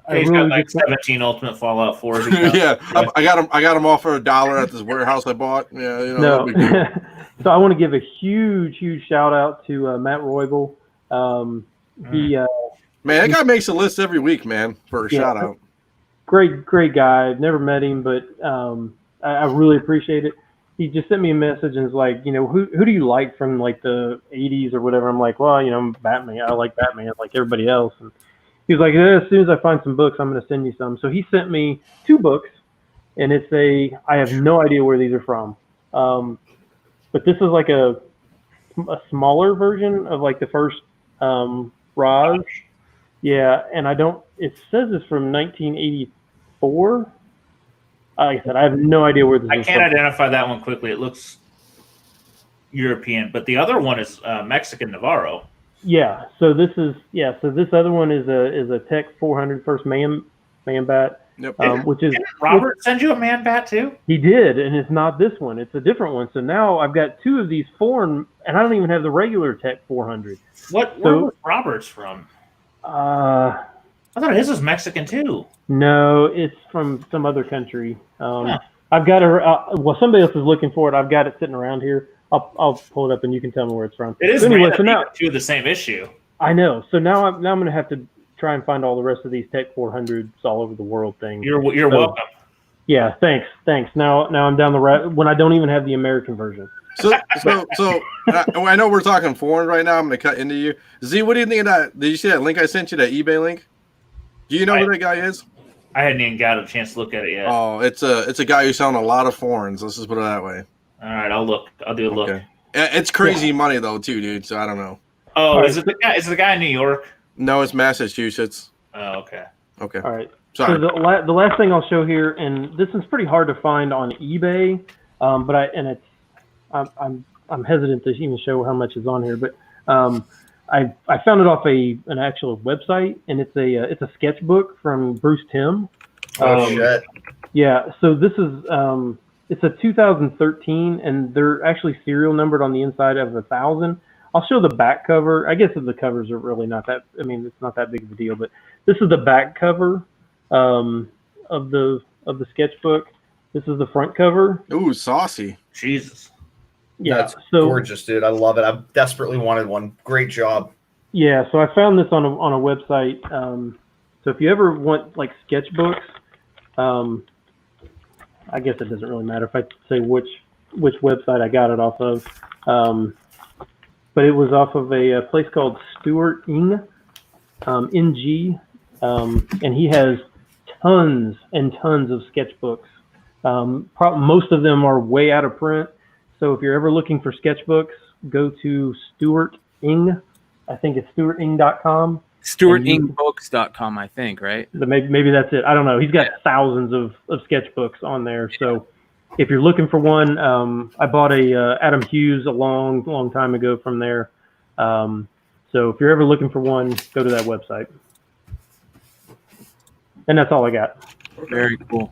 He's got like 17 Ultimate Fallout 4. Yeah, I got them all for $1 at this warehouse I bought. Yeah, you know. No. So I want to give a huge shout out to Matt Roybal. Man, that guy makes a list every week, man, for a shout out. Great guy. I've never met him, but I really appreciate it. He just sent me a message and was like, you know, who do you like from like the 80s or whatever? I'm like, well, you know, Batman. I like Batman like everybody else. And he was like, as soon as I find some books, I'm going to send you some. So he sent me 2 books, and I have no idea where these are from. But this is like a smaller version of like the first Raj. Yeah, and it says it's from 1984. Like I said, I have no idea where this is. I can't identify that one quickly. It looks European, but the other one is Mexican Navarro. Yeah. So this other one is a Tech 400 first man bat. Yep. Didn't Robert send you a man bat too? He did, and it's not this one. It's a different one. So now I've got 2 of these foreign, and I don't even have the regular Tech 400. Where was Robert's from? I thought his was Mexican too. No, it's from some other country. I've got somebody else is looking for it. I've got it sitting around here. I'll pull it up and you can tell me where it's from. It is now 2 of the same issue. I know. So now I'm going to have to try and find all the rest of these Tech 400s all over the world things. You're welcome. Yeah, thanks. Now I'm down the road when I don't even have the American version. So I know we're talking foreign right now. I'm going to cut into you. Z, what do you think of that? Did you see that link I sent you, that eBay link? Do you know who that guy is? I hadn't even got a chance to look at it yet. Oh, it's a guy who's selling a lot of foreigns. Let's just put it that way. All right, I'll look. I'll do a look. Okay. It's crazy money though, too, dude. So I don't know. Oh, is it the guy? Is it the guy in New York? No, it's Massachusetts. Oh, okay. Okay. All right. Sorry. So the last thing I'll show here, and this is pretty hard to find on eBay, but I'm hesitant to even show how much is on here, but I found it off an actual website, and it's a sketchbook from Bruce Timm. Shit. Yeah. So this is it's a 2013, and they're actually serial numbered on the inside of 1,000. I'll show the back cover. I guess the covers are really not that. I mean, it's not that big of a deal, but this is the back cover of the sketchbook. This is the front cover. Ooh, saucy. Jesus. Yeah, that's gorgeous, dude. I love it. I desperately wanted one. Great job. Yeah, so I found this on a website. So if you ever want like sketchbooks, I guess it doesn't really matter if I say which website I got it off of. But it was off of a place called Stuart Ng, NG, and he has tons and tons of sketchbooks. Most of them are way out of print. So if you're ever looking for sketchbooks, go to Stuart Ng. I think it's stuarting.com. StuartIngBooks.com, I think, right? Maybe that's it. I don't know. He's got thousands of sketchbooks on there. So if you're looking for one, I bought a Adam Hughes a long time ago from there. So if you're ever looking for one, go to that website. And that's all I got. Very cool.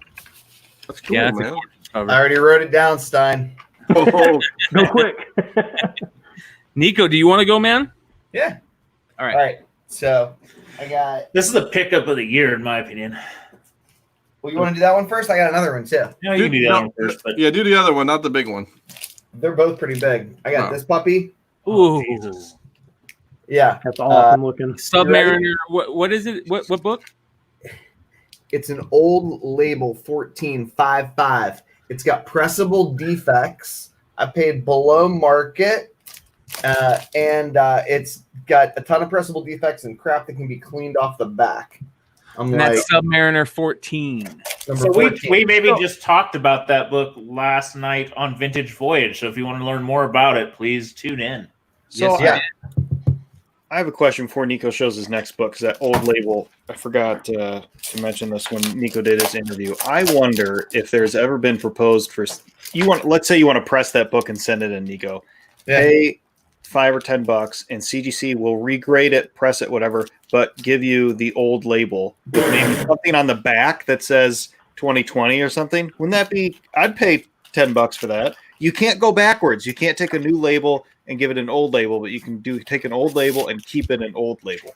That's cool, Yeah, man. I already wrote it down, Stein. Oh, Go quick. Nico, do you want to go, man? Yeah. All right. All right. So I got. This is the pickup of the year, in my opinion. Well, you want to do that one first? I got another one too. No, you can do that one first. But yeah, do the other one, not the big one. They're both pretty big. I got this puppy. Ooh. Jesus. Yeah. That's awesome looking. Submariner. What is it? What book? It's an old label 1455. It's got pressable defects. I paid below market, and it's got a ton of pressable defects and crap that can be cleaned off the back. That's Submariner 14. So we maybe just talked about that book last night on Vintage Voyage. So if you want to learn more about it, please tune in. So yeah. I have a question before Nico shows his next book, because that old label, I forgot to mention this when Nico did his interview. I wonder if there's ever been proposed for let's say you want to press that book and send it in, Nico. Yeah. Pay $5 or $10 and CGC will regrade it, press it, whatever, but give you the old label with maybe something on the back that says 2020 or something. Wouldn't that be, I'd pay $10 for that. You can't go backwards. You can't take a new label and give it an old label, but you can take an old label and keep it an old label.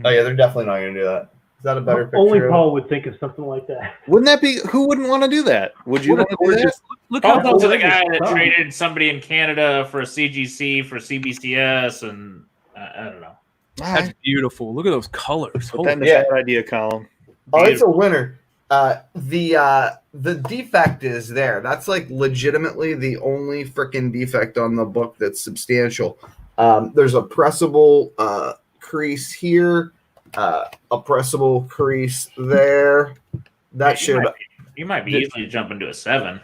Oh yeah, they're definitely not going to do that. Is that a better picture? Only Paul would think of something like that. Wouldn't that be? Who wouldn't want to do that? Would you want to do that? Look how Also to the guy gorgeous that stuff. traded somebody in Canada for a CGC for CBCS, and I don't know. that's beautiful. Look at those colors. Put that in the Yeah. bad idea column. Oh, it's a winner. The defect is there. That's like legitimately the only freaking defect on the book that's substantial. There's a pressable crease here, a pressable crease there. That should. You might be easily jumping to a 7.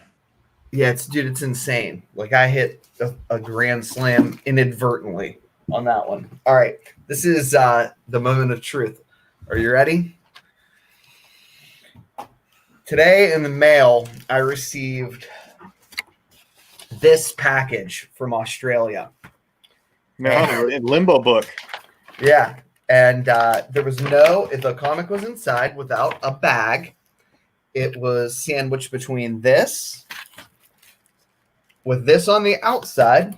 Yeah, it's insane. Like I hit a grand slam inadvertently on that one. All right, this is the moment of truth. Are you ready? Today in the mail, I received this package from Australia. No, Limbo book. Yeah, and there was the comic was inside without a bag. It was sandwiched between this, with this on the outside,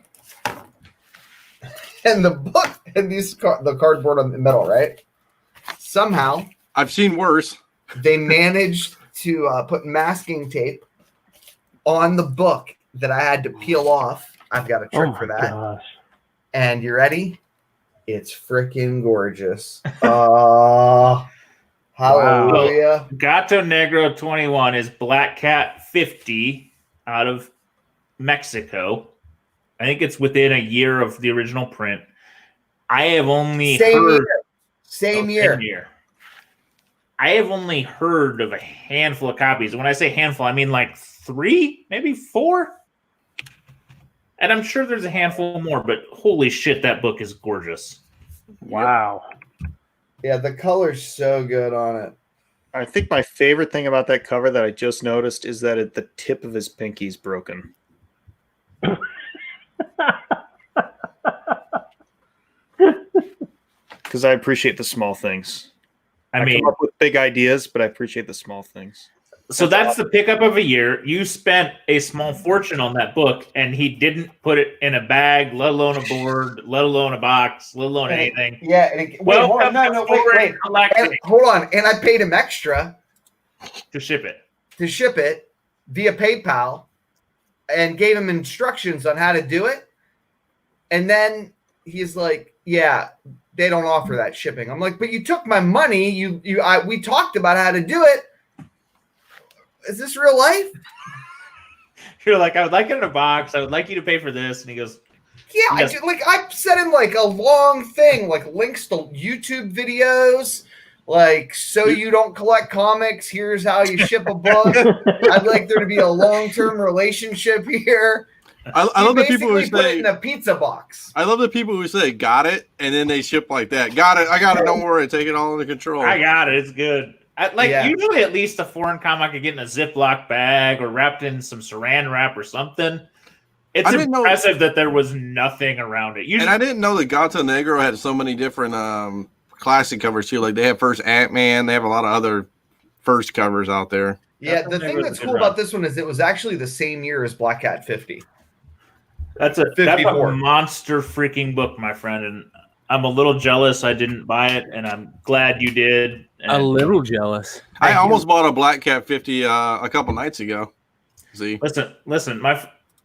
and the book, and the cardboard on the middle, right? Somehow, I've seen worse. they managed to put masking tape on the book that I had to peel off. I've got a trick for that. Gosh. And you ready? It's freaking gorgeous. Hallelujah. Gato Negro 21 is Black Cat 50 out of Mexico. I think it's within a year of the original print. I have only heard Same year. I have only heard of a handful of copies. When I say handful, I mean like 3, maybe 4. And I'm sure there's a handful more, but holy shit, that book is gorgeous. Wow. Yeah, the color's so good on it. I think my favorite thing about that cover that I just noticed is that the tip of his pinky's broken. Because I appreciate the small things. I mean, come up with big ideas, but I appreciate the small things. so that's the pickup of a year. You spent a small fortune on that book, and he didn't put it in a bag, let alone a board, let alone a box, let alone anything. Yeah. Wait. Collecting Hold on. And I paid him extra to ship it. to ship it via PayPal and gave him instructions on how to do it. And then he's like, yeah, they don't offer that shipping. I'm like, but you took my money. We talked about how to do it. Is this real life? You're like, I would like it in a box. I would like you to pay for this. And he goes, Yeah, Yes. I sent him like a long thing, like links to YouTube videos, like so you don't collect comics. Here's how you ship a book. I'd like there to be a long-term relationship here. I love the people who Basically put it say in a pizza box. I love the people who say got it and then they ship like that. Got it. I got it. Don't worry. Take it all under control. I got it. It's good. Yeah. Usually at least a foreign comic could get in a Ziploc bag or wrapped in some saran wrap or something. It's I didn't know- impressive that there was nothing around it. And I didn't know that Gato Negro had so many different classic covers too. Like they have first Ant-Man. They have a lot of other first covers out there. Yeah, That's the thing a that's good cool run. about this one is it was actually the same year as Black Cat 50. That's a 54. monster freaking book, my friend. And I'm a little jealous I didn't buy it, and I'm glad you did. A And little jealous. I almost bought a Black Cat 50 a couple nights ago. See, Listen.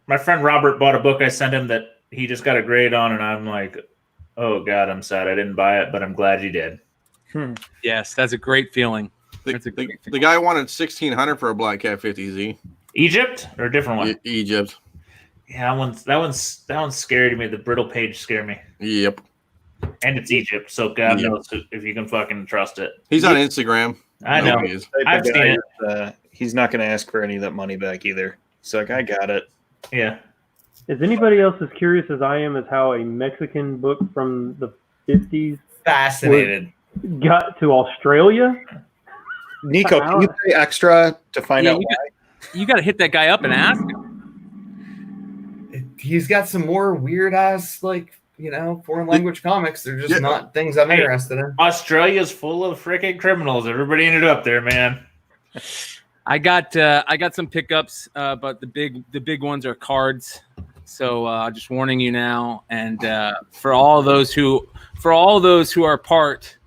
My friend Robert bought a book I sent him that he just got a grade on, and I'm like, oh God, I'm sad I didn't buy it, but I'm glad you did. Yes, that's a great feeling. the guy wanted $1,600 for a Black Cat 50. Z Egypt or a different one? Egypt. Yeah, that one's scary to me. The brittle page scared me, Yep. and it's Egypt, so God Yep. knows if you can fucking trust it. He's on Instagram. I know. He is. I've seen it. He's not going to ask for any of that money back either. He's like, I got it. Yeah. Is anybody else as curious as I am as how a Mexican book from the 50s Fascinated. got to Australia? Nico, can you pay extra to find out why? You got to hit that guy up and ask him. He's got some more weird ass foreign language comics. They're just not things I'm interested in. Australia's full of freaking criminals. Everybody ended up there, man. I got some pickups, but the big ones are cards. So just warning you now, and for all those who are part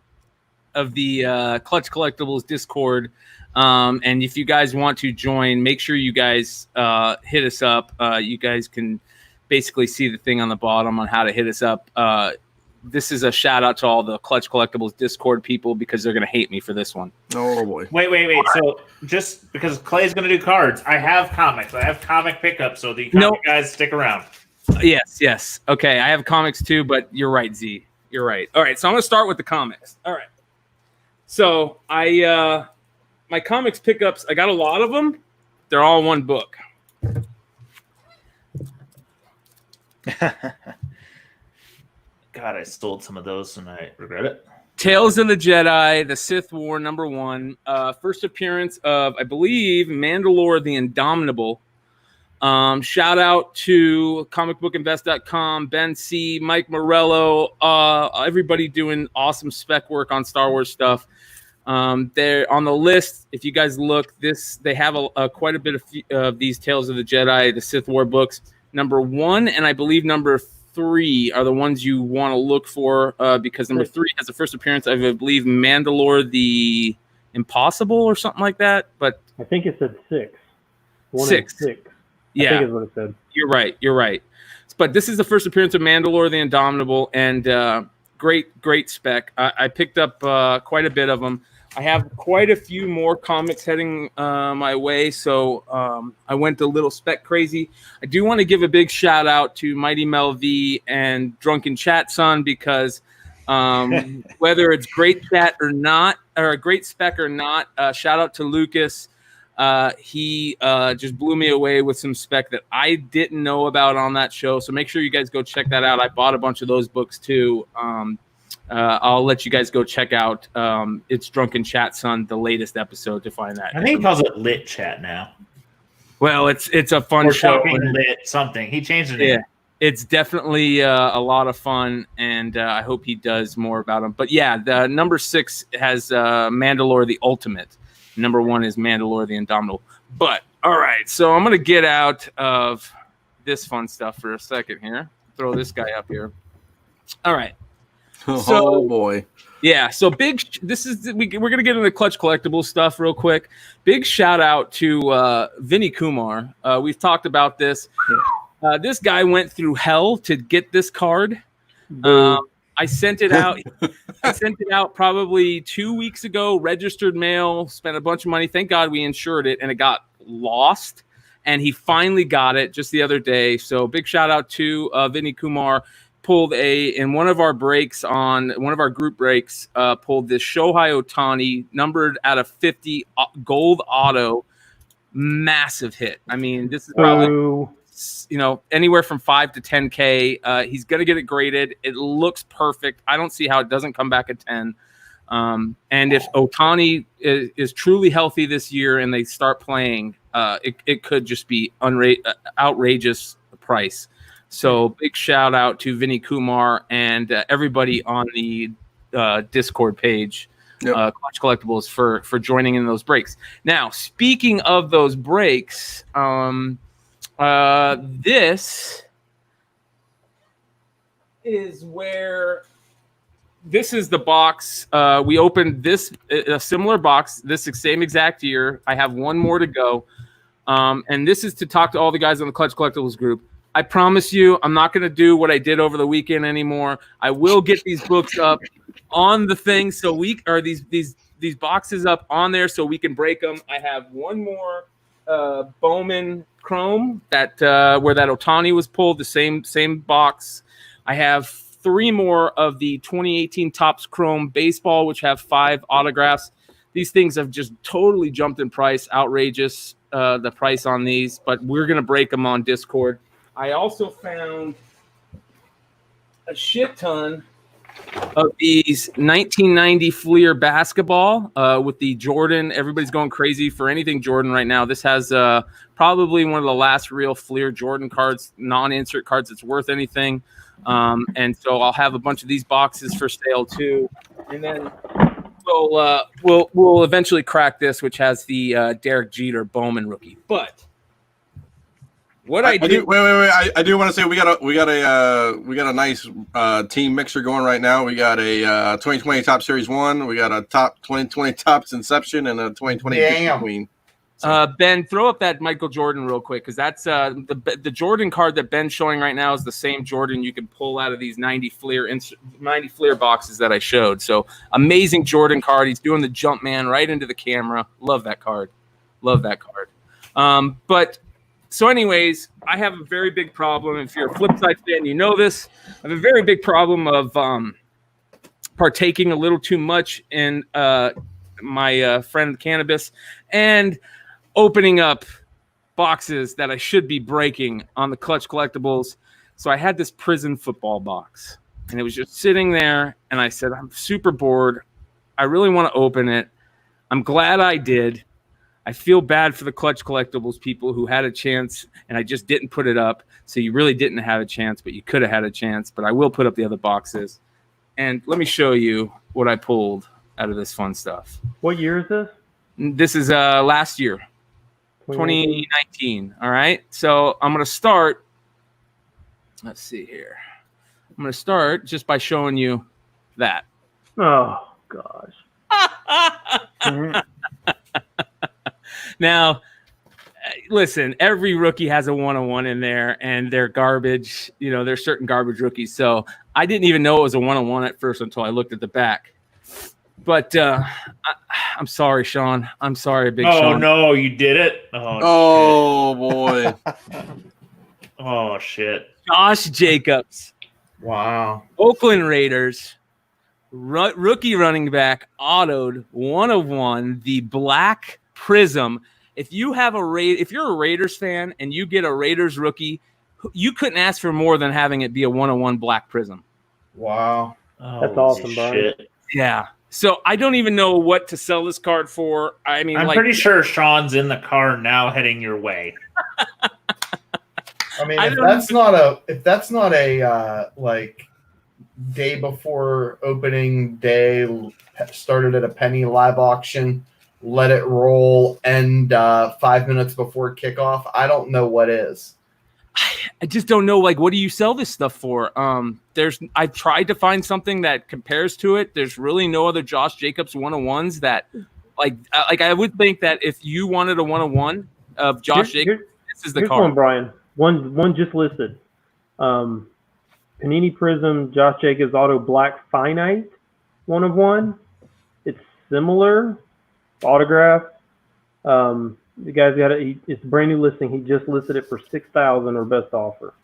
of the Clutch Collectibles Discord. And if you guys want to join, make sure you guys hit us up. You guys can basically see the thing on the bottom on how to hit us up. This is a shout out to all the Clutch Collectibles Discord people because they're going to hate me for this one. Oh boy. Wait. So just because Clay's going to do cards, I have comics. I have comic pickups, so the comic guys stick around. Yes. Okay, I have comics too, but you're right, Z. You're right. All right, so I'm going to start with the comics. All right. So my comics pickups, I got a lot of them. They're all in one book. God, I stole some of those and I regret it. Tales of the Jedi, The Sith War, #1. First appearance of, I believe, Mandalore the Indomitable. Shout out to comicbookinvest.com, Ben C., Mike Morello, everybody doing awesome spec work on Star Wars stuff. They're on the list. If you guys look, they have quite a bit of these Tales of the Jedi, the Sith War books. #1 and I believe #3 are the ones you want to look for because #3 has the first appearance of, I believe, Mandalore the Impossible or something like that. But I think it said 6. 6. Yeah, I think is what it said. You're right. But this is the first appearance of Mandalore the Indomitable, and great spec. I picked up quite a bit of them. I have quite a few more comics heading my way, so I went a little spec crazy. I do want to give a big shout out to Mighty Mel V and Drunken Chat Son because whether it's great chat or not, or a great spec or not, shout out to Lucas. He just blew me away with some spec that I didn't know about on that show. So make sure you guys go check that out. I bought a bunch of those books too. I'll let you guys go check out It's Drunken Chat Son, the latest episode to find that. I think he calls it Lit Chat now. Well, it's a fun show. Lit something. He changed the name. Yeah, it's definitely a lot of fun, and I hope he does more about them. But yeah, the #6 has Mandalore the Ultimate. #1 is Mandalore the Indomitable. But all right, so I'm gonna get out of this fun stuff for a second here. Throw this guy up here. All right. So, oh boy. Yeah, so we're gonna get into Clutch Collectibles stuff real quick. Big shout out to Vinny Kumar. We've talked about this. This guy went through hell to get this card. I sent it out. I sent it out probably 2 weeks ago. Registered mail. Spent a bunch of money. Thank God we insured it, and it got lost. And he finally got it just the other day. So big shout out to Vinny Kumar. Pulled in one of our breaks on one of our group breaks. Pulled this Shohei Ohtani numbered out of 50 gold auto. Massive hit. I mean, this is probably. Anywhere from 5 to 10K. He's going to get it graded. It looks perfect. I don't see how it doesn't come back at 10. And if Ohtani is truly healthy this year and they start playing, it could just be outrageous price. So big shout out to Vinny Kumar and everybody on the Discord page, Clutch Collectibles, for joining in those breaks. Now, speaking of those breaks, this is where this is the box. We opened this a similar box this same exact year. I have one more to go, and this is to talk to all the guys on the Clutch Collectibles group. I promise you, I'm not going to do what I did over the weekend anymore. I will get these books up on the thing these boxes up on there so we can break them. I have one more Bowman Chrome that where that Ohtani was pulled, the same box. I have 3 more of the 2018 Topps Chrome Baseball, which have 5 autographs. These things have just totally jumped in price, outrageous the price on these, but we're gonna break them on Discord. I also found a shit ton of these 1990 Fleer basketball with the Jordan. Everybody's going crazy for anything Jordan right now. This has probably one of the last real Fleer Jordan cards, non-insert cards that's worth anything. And so I'll have a bunch of these boxes for sale too. And then we'll eventually crack this, which has the Derek Jeter Bowman rookie. But What I did. Wait. I do want to say we got a nice team mixer going right now. We got a 2020 Top Series 1. We got a top 2020 Topps Inception and a 2020 Disney Queen. Ben, throw up that Michael Jordan real quick, because that's the Jordan card that Ben's showing right now is the same Jordan you can pull out of these 90 Fleer boxes that I showed. So amazing Jordan card. He's doing the jump man right into the camera. Love that card. So anyways, I have a very big problem. If you're a Flipside fan, you know this. I have a very big problem of partaking a little too much in my friend cannabis and opening up boxes that I should be breaking on the Clutch Collectibles. So I had this prison football box, and it was just sitting there, and I said, I'm super bored. I really want to open it. I'm glad I did. I feel bad for the Clutch Collectibles people who had a chance, and I just didn't put it up. So you really didn't have a chance, but you could have had a chance. But I will put up the other boxes. And let me show you what I pulled out of this fun stuff. What year is this? This is last year, 2019. All right. So I'm going to start. Let's see here. I'm going to start just by showing you that. Oh, gosh. Now, listen, every rookie has a 101 in there, and they're garbage. You know, there's certain garbage rookies. So I didn't even know it was a 101 at first until I looked at the back. But I'm sorry, Sean. I'm sorry, Big Sean. Oh, no, you did it? Oh boy. Oh, shit. Josh Jacobs. Wow. Oakland Raiders. Rookie running back, autoed 101, the Black Prism. If you're a Raiders fan and you get a Raiders rookie, you couldn't ask for more than having it be a 101 Black Prism. Wow. That's awesome, Brian. Yeah. So I don't even know what to sell this card for. I mean, I'm pretty sure Sean's in the car now heading your way. I mean, if that's not a like day before opening day, started at a penny live auction, let it roll, and 5 minutes before kickoff, I don't know what is. I just don't know. Like, what do you sell this stuff for? I've tried to find something that compares to it. There's really no other Josh Jacobs 101s that, like I would think that if you wanted a 101 of Josh Jacobs, this is the card. One, Brian. One just listed. Panini Prism, Josh Jacobs Auto Black Finite 101. It's similar. Autograph. The guy's got it. It's a brand new listing. He just listed it for $6,000 or best offer.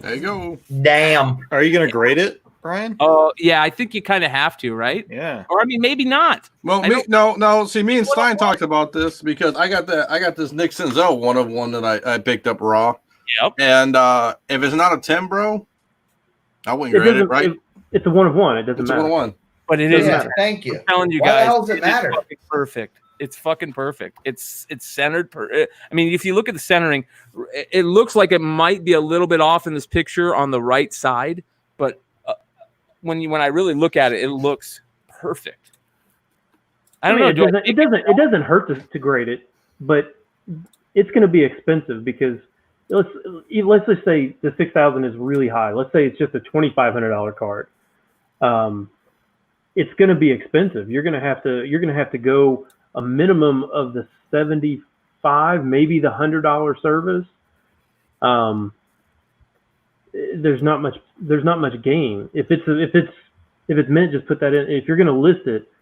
There you go. Damn. Are you going to grade it, Brian? Oh, yeah. I think you kind of have to, right? Yeah. Or I mean, maybe not. Well, no. See, me and Stein talked about this because I got this Nick Senzel 101 that I picked up raw. Yep. And if it's not a 10, bro, I wouldn't grade it, right? It's a 101. It doesn't It's matter. a 101. But it Yeah, is. thank you. I'm telling you Why guys, the hell does it matter? Is fucking perfect. It's fucking perfect. It's centered. I mean, if you look at the centering, it looks like it might be a little bit off in this picture on the right side, but when I really look at it, it looks perfect. I don't know. It doesn't hurt to grade it, but it's going to be expensive because let's just say the 6,000 is really high. Let's say it's just a $2,500 card. It's going to be expensive. You're going to have to go a minimum of the $75, maybe the $100 service. There's not much gain. If it's mint, just put that in. If you're going to list it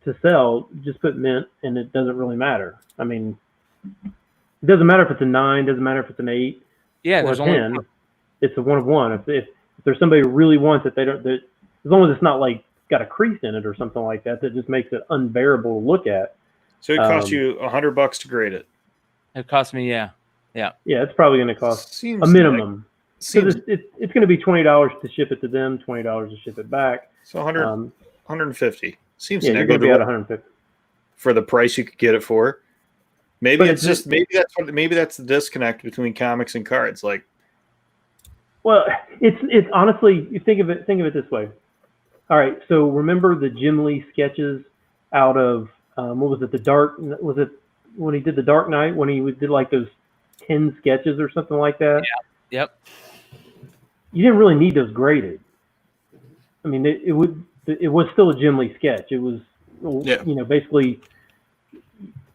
to sell, just put mint, and it doesn't really matter. I mean, it doesn't matter if it's a 9, doesn't matter if it's an 8. Yeah, there's only 10. It's a 1 of 1. If there's somebody who really wants it, as long as it's not like got a crease in it or something like that just makes it unbearable to look at. So it costs you $100 to grade it. It cost me, yeah. It's probably going to cost Seems a minimum. Seems It's going to be $20 to ship it to them, $20 to ship it back. so 150. Seems Yeah, you're going to be at 150 for the price you could get it for. Maybe But maybe that's the disconnect between comics and cards. Like, well, it's honestly, you think of it this way. All right, so remember the Jim Lee sketches out of what was it? Was it when he did the Dark Knight, when he did like those 10 sketches or something like that. Yeah. Yep. You didn't really need those graded. I mean, it was still a Jim Lee sketch. It was, basically,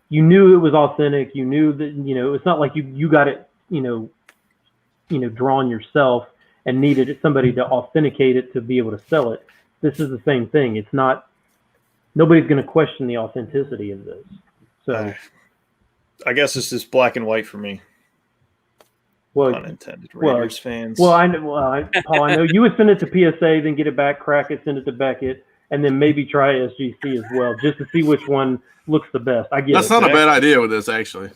you knew it was authentic. You knew that, it's not like you got it, drawn yourself and needed somebody to authenticate it to be able to sell it. This is the same thing. It's not, nobody's going to question the authenticity of this. So I guess this is black and white for me. Well, unintended Raiders fans. Well, Paul, I know you would send it to PSA, then get it back, crack it, send it to Beckett, and then maybe try SGC as well, just to see which one looks the best. I get that's not a bad idea with this, actually.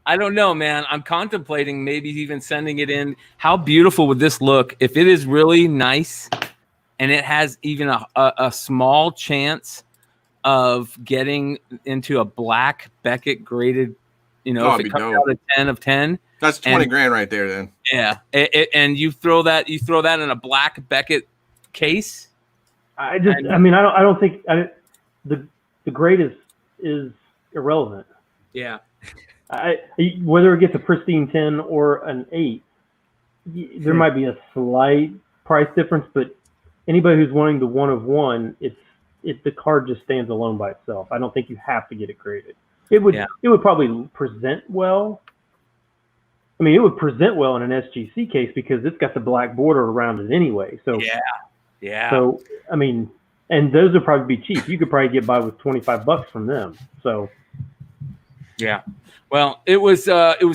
I don't know, man. I'm contemplating maybe even sending it in. How beautiful would this look if it is really nice and it has even a small chance of getting into a black Beckett graded, if it comes out a 10 of 10. That's 20 grand right there then. Yeah. And you throw that in a black Beckett case. I don't think the grade is irrelevant. Yeah. Whether it gets a pristine 10 or an 8, there might be a slight price difference, but anybody who's wanting the 1 of 1, the card just stands alone by itself. I don't think you have to get it graded. It would probably present well. I mean, it would present well in an SGC case because it's got the black border around it anyway. So yeah. So I mean, and those would probably be cheap. You could probably get by with $25 from them. So yeah. Well, it was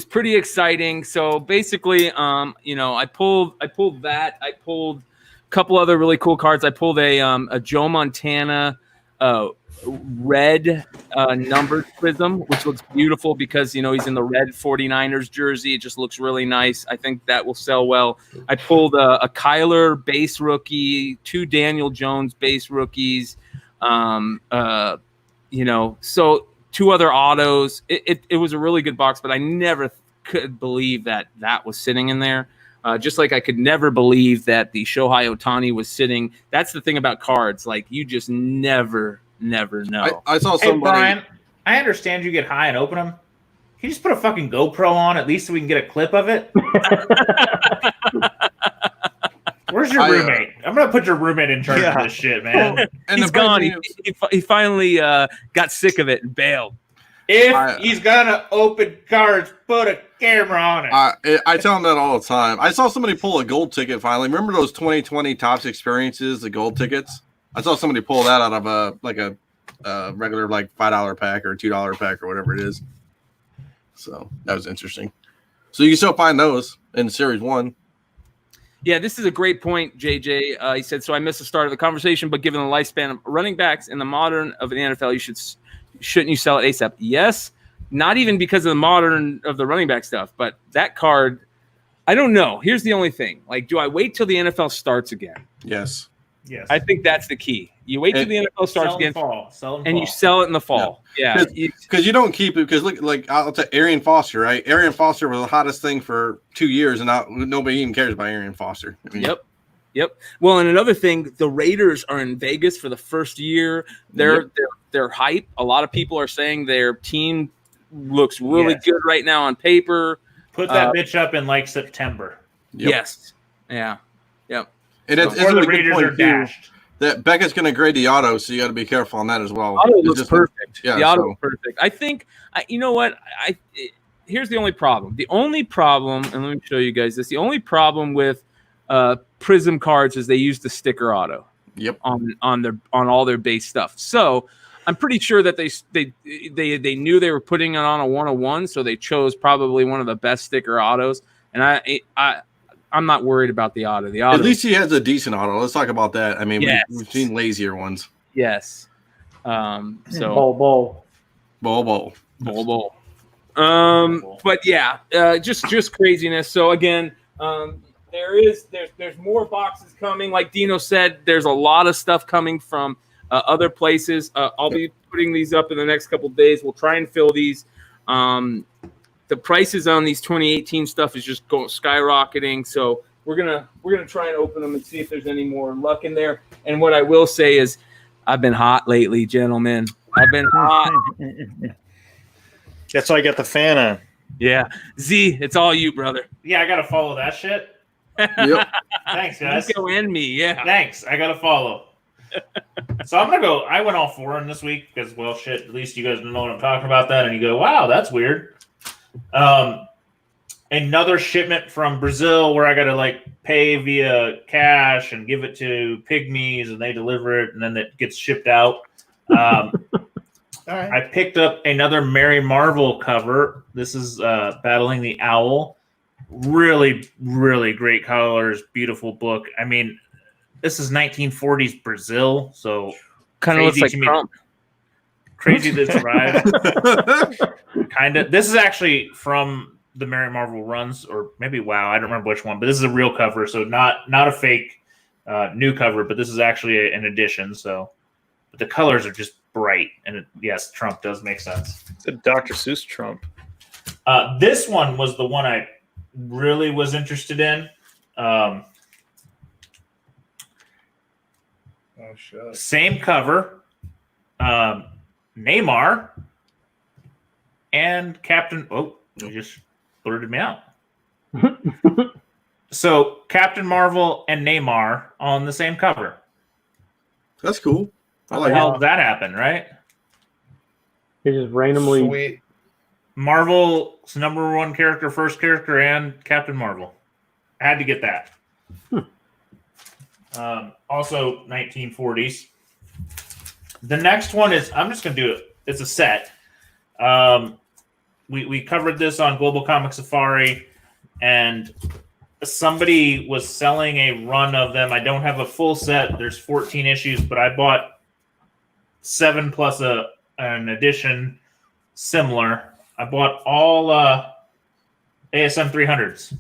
pretty exciting. So basically, I pulled that. I pulled a couple other really cool cards. I pulled a Joe Montana red numbered prism, which looks beautiful because he's in the red 49ers jersey. It just looks really nice. I think that will sell well. I pulled a Kyler base rookie, 2 Daniel Jones base rookies. So 2 other autos. It was a really good box, but I never could believe that was sitting in there. Just like I could never believe that the Shohei Ohtani was sitting. That's the thing about cards. Like, you just never know. I saw somebody. Hey, Brian, I understand you get high and open them. Can you just put a fucking GoPro on at least so we can get a clip of it? Where's your roommate? I'm going to put your roommate in charge of this shit, man. And he's gone. He finally got sick of it and bailed. If he's going to open cards, put a camera on it. I tell him that all the time. I saw somebody pull a gold ticket finally. Remember those 2020 Topps experiences, the gold tickets? I saw somebody pull that out of a regular $5 pack or $2 pack or whatever it is. So that was interesting. So you can still find those in Series 1. Yeah, this is a great point, JJ. He said, so I missed the start of the conversation, but given the lifespan of running backs in the modern of the NFL, shouldn't you sell it ASAP? Yes, not even because of the modern of the running back stuff, but that card, I don't know. Here's the only thing. Do I wait till the NFL starts again? Yes. I think that's the key. You wait till the NFL starts again, you sell it in the fall. Yeah, because you don't keep it. Because look, I'll tell Arian Foster, right? Arian Foster was the hottest thing for 2 years, and now nobody even cares about Arian Foster. I mean, Yep. Well, and another thing, the Raiders are in Vegas for the first year. They're hype. A lot of people are saying their team looks really good right now on paper. Put that bitch up in September. Yep. Yes. Yeah. Yep. And it's the Raiders are dashed. That Beckett's going to grade the auto, so you got to be careful on that as well. Auto looks perfect. Yeah, the auto looks perfect. I think, you know what? Here's the only problem. The only problem, and let me show you guys this. The only problem with Prism cards is they use the sticker auto. Yep. On all their base stuff. So I'm pretty sure that they knew they were putting it on a 101, so they chose probably one of the best sticker autos. And I'm not worried about the auto. At least he has a decent auto. Let's talk about that. I mean, yes. We've seen lazier ones. Yes. Ball. But yeah, just craziness. So again, there's more boxes coming. Like Deno said, there's a lot of stuff coming from other places. I'll be putting these up in the next couple of days. We'll try and fill these. The prices on these 2018 stuff is just skyrocketing. So we're gonna try and open them and see if there's any more luck in there. And what I will say is, I've been hot lately, gentlemen. I've been hot. That's why I got the fan on. Yeah. Z, it's all you, brother. Yeah, I gotta follow that shit. Yep. Thanks, guys. Nico and me, yeah. Thanks. I gotta follow. So I'm gonna go. I went all foreign this week because, well, shit. At least you guys know what I'm talking about. That, and you go, wow, that's weird. Another shipment from Brazil where I gotta like pay via cash and give it to Pygmies, and they deliver it, and then it gets shipped out. All right. I picked up another Mary Marvel cover. This is Battling the Owl. Really, really great colors. Beautiful book. I mean, this is 1940s Brazil, so Kind of looks like Trump. Crazy that's arrived. Kind of. This is actually from the Mary Marvel runs, or maybe WoW. I don't remember which one, but this is a real cover, so not a fake new cover, but this is actually an edition. So, but the colors are just bright, and yes, Trump does make sense. It's a Dr. Seuss Trump. This one was the one I really was interested in. Oh shit! Same cover, Neymar and Captain. Oh, you just blurted me out. So Captain Marvel and Neymar on the same cover. That's cool. I How like the it. hell did that happen, right? They just randomly. Sweet. Marvel's number one character, first character, and Captain Marvel. I had to get that. Also 1940s. The next one is, I'm just going to do it. It's a set. We covered this on Global Comic Safari, and somebody was selling a run of them. I don't have a full set. There's 14 issues, but I bought 7 plus an edition similar. I bought all ASM 300s.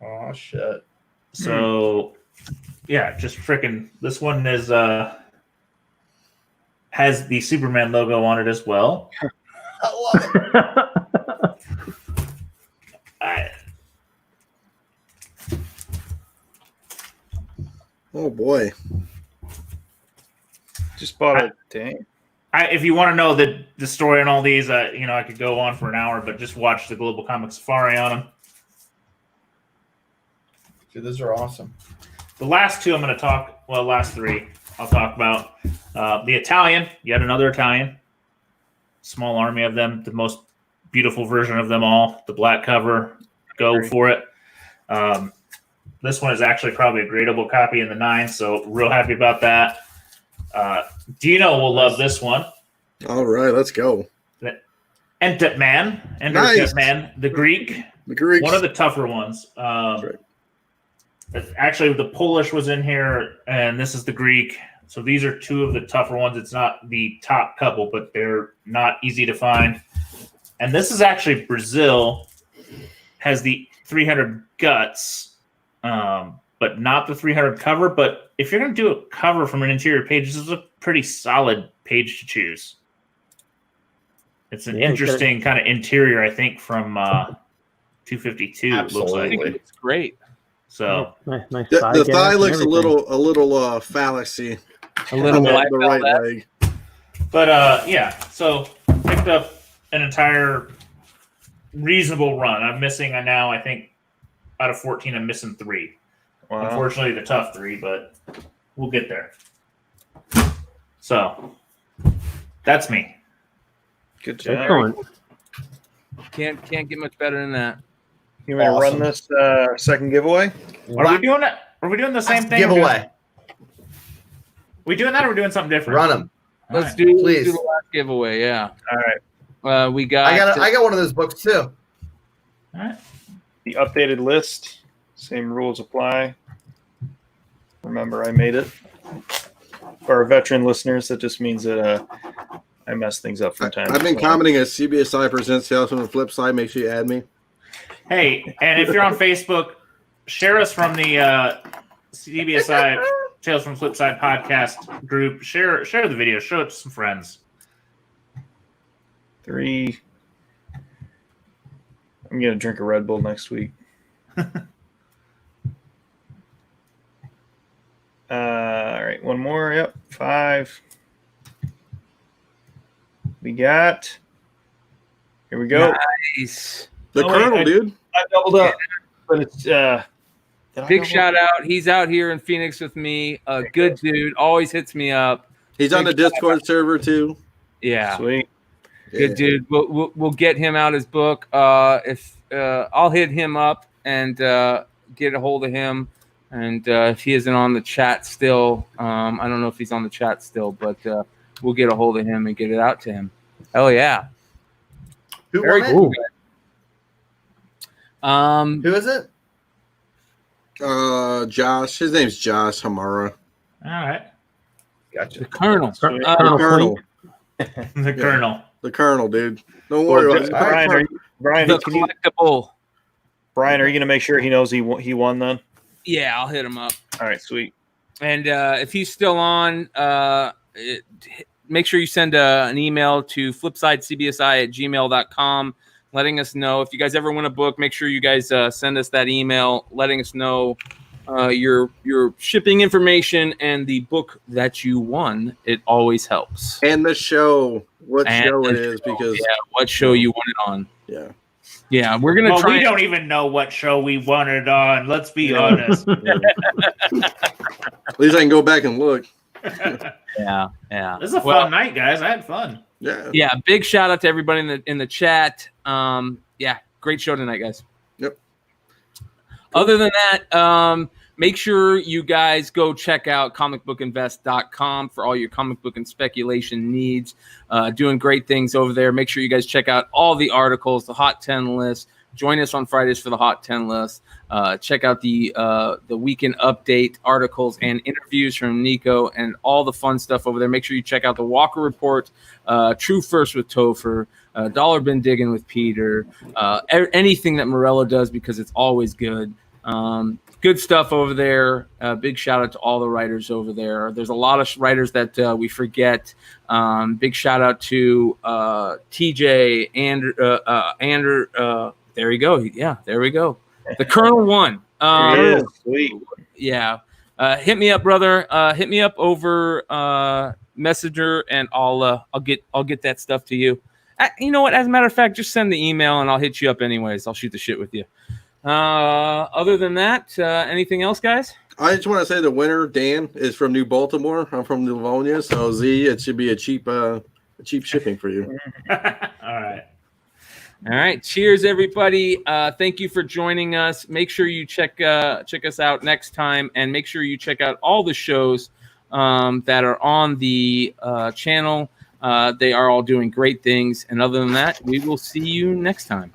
Oh shit! So, yeah, just freaking. This one is has the Superman logo on it as well. I love it. Oh boy. Just bought it. Dang. If you want to know the story on all these, I could go on for an hour, but just watch the Global Comic Safari on them. Dude, those are awesome. The last two I'm going to talk. Well, last three I'll talk about. The Italian, yet another Italian. Small army of them, the most beautiful version of them all. The black cover, go for it. This one is actually probably a gradable copy in the 9, so real happy about that. Deno will love this one. All right, let's go. Entep-Man, Nice. Man, the Greek. The Greeks. One of the tougher ones. Right. Actually, the Polish was in here, and this is the Greek. So these are two of the tougher ones. It's not the top couple, but they're not easy to find. And this is actually Brazil, has the 300 guts, but not the 300 cover. But if you're going to do a cover from an interior page, this is a pretty solid page to choose. It's an interesting kind of interior, I think, from 252. Absolutely. It looks like. It's great. So nice The gap thigh and looks a everything. little phallic-y. A little the, black the right leg. But yeah, so picked up an entire reasonable run. I'm missing now, I think, out of 14, I'm missing 3. Wow. Unfortunately, the tough 3, but we'll get there. So that's me. Good job. Excellent. Right. Can't get much better than that. You want to Awesome. run this second giveaway? Are we doing it? Are we doing the same thing? Giveaway. We doing that, or are we doing something different? Run them. All Let's right. do Please. the last giveaway. Yeah. All right. We got. I got one of those books too. All right. The updated list. Same rules apply. Remember, I made it. For our veteran listeners, that just means that I mess things up from time to I've been time. commenting at CBSI presents Tales from the Flip Side. Make sure you add me. Hey, and if you're on Facebook, share us from the CBSI Tales from Flipside podcast group. Share the video. Show it to some friends. 3. I'm gonna drink a Red Bull next week. All right, one more. Yep, 5. We got Here we go. Nice. The Colonel, dude. I doubled up, but it's Big shout out. He's out here in Phoenix with me. A good dude. Always hits me up. He's on the Discord server too. Yeah. Sweet. Good dude. We'll get him out his book. If I'll hit him up and get a hold of him. And if he isn't on the chat still, I don't know if he's on the chat still, but we'll get a hold of him and get it out to him. Hell yeah. Who Very won it? cool. Who is it? Josh. His name's Josh Hamara. All right. Gotcha. The Colonel. The Colonel. The Colonel. The Colonel, dude. Don't worry about it. Brian, The can you, collectible. Brian, are you going to make sure he knows he won then? Yeah, I'll hit him up. All right, sweet. And if he's still on, make sure you send an email to flipsidecbsi@gmail.com letting us know. If you guys ever win a book, make sure you guys send us that email letting us know your shipping information and the book that you won. It always helps. And the show. What And show the it is, show, because what show you won it on. yeah. Yeah, we're going to Well, try. we don't even know what show we won it on. Let's be honest. At least I can go back and look. Yeah. This is a fun night, guys. I had fun. Yeah. Yeah, big shout out to everybody in the chat. Yeah, great show tonight, guys. Yep. Other than that, make sure you guys go check out comicbookinvest.com for all your comic book and speculation needs. Doing great things over there. Make sure you guys check out all the articles, the Hot 10 list. Join us on Fridays for the Hot 10 list. Check out the weekend update articles and interviews from Nico and all the fun stuff over there. Make sure you check out the Walker Report, True First with Topher, Dollar Bin Digging with Peter, anything that Morello does, because it's always good. Good stuff over there. Big shout out to all the writers over there. There's a lot of writers that we forget. Big shout out to TJ, Andrew. There we go. Yeah, there we go. The Colonel won. Sweet. Yeah. Hit me up, brother. Hit me up over Messenger, and I'll get that stuff to you. You know what? As a matter of fact, just send the email, and I'll hit you up anyways. I'll shoot the shit with you. Other than that, anything else, guys? I just want to say the winner, Dan, is from New Baltimore. I'm from Livonia, so Z, it should be a cheap shipping for you. All right. Cheers, everybody. Thank you for joining us. Make sure you check us out next time, and make sure you check out all the shows that are on the channel. They are all doing great things. And other than that, we will see you next time.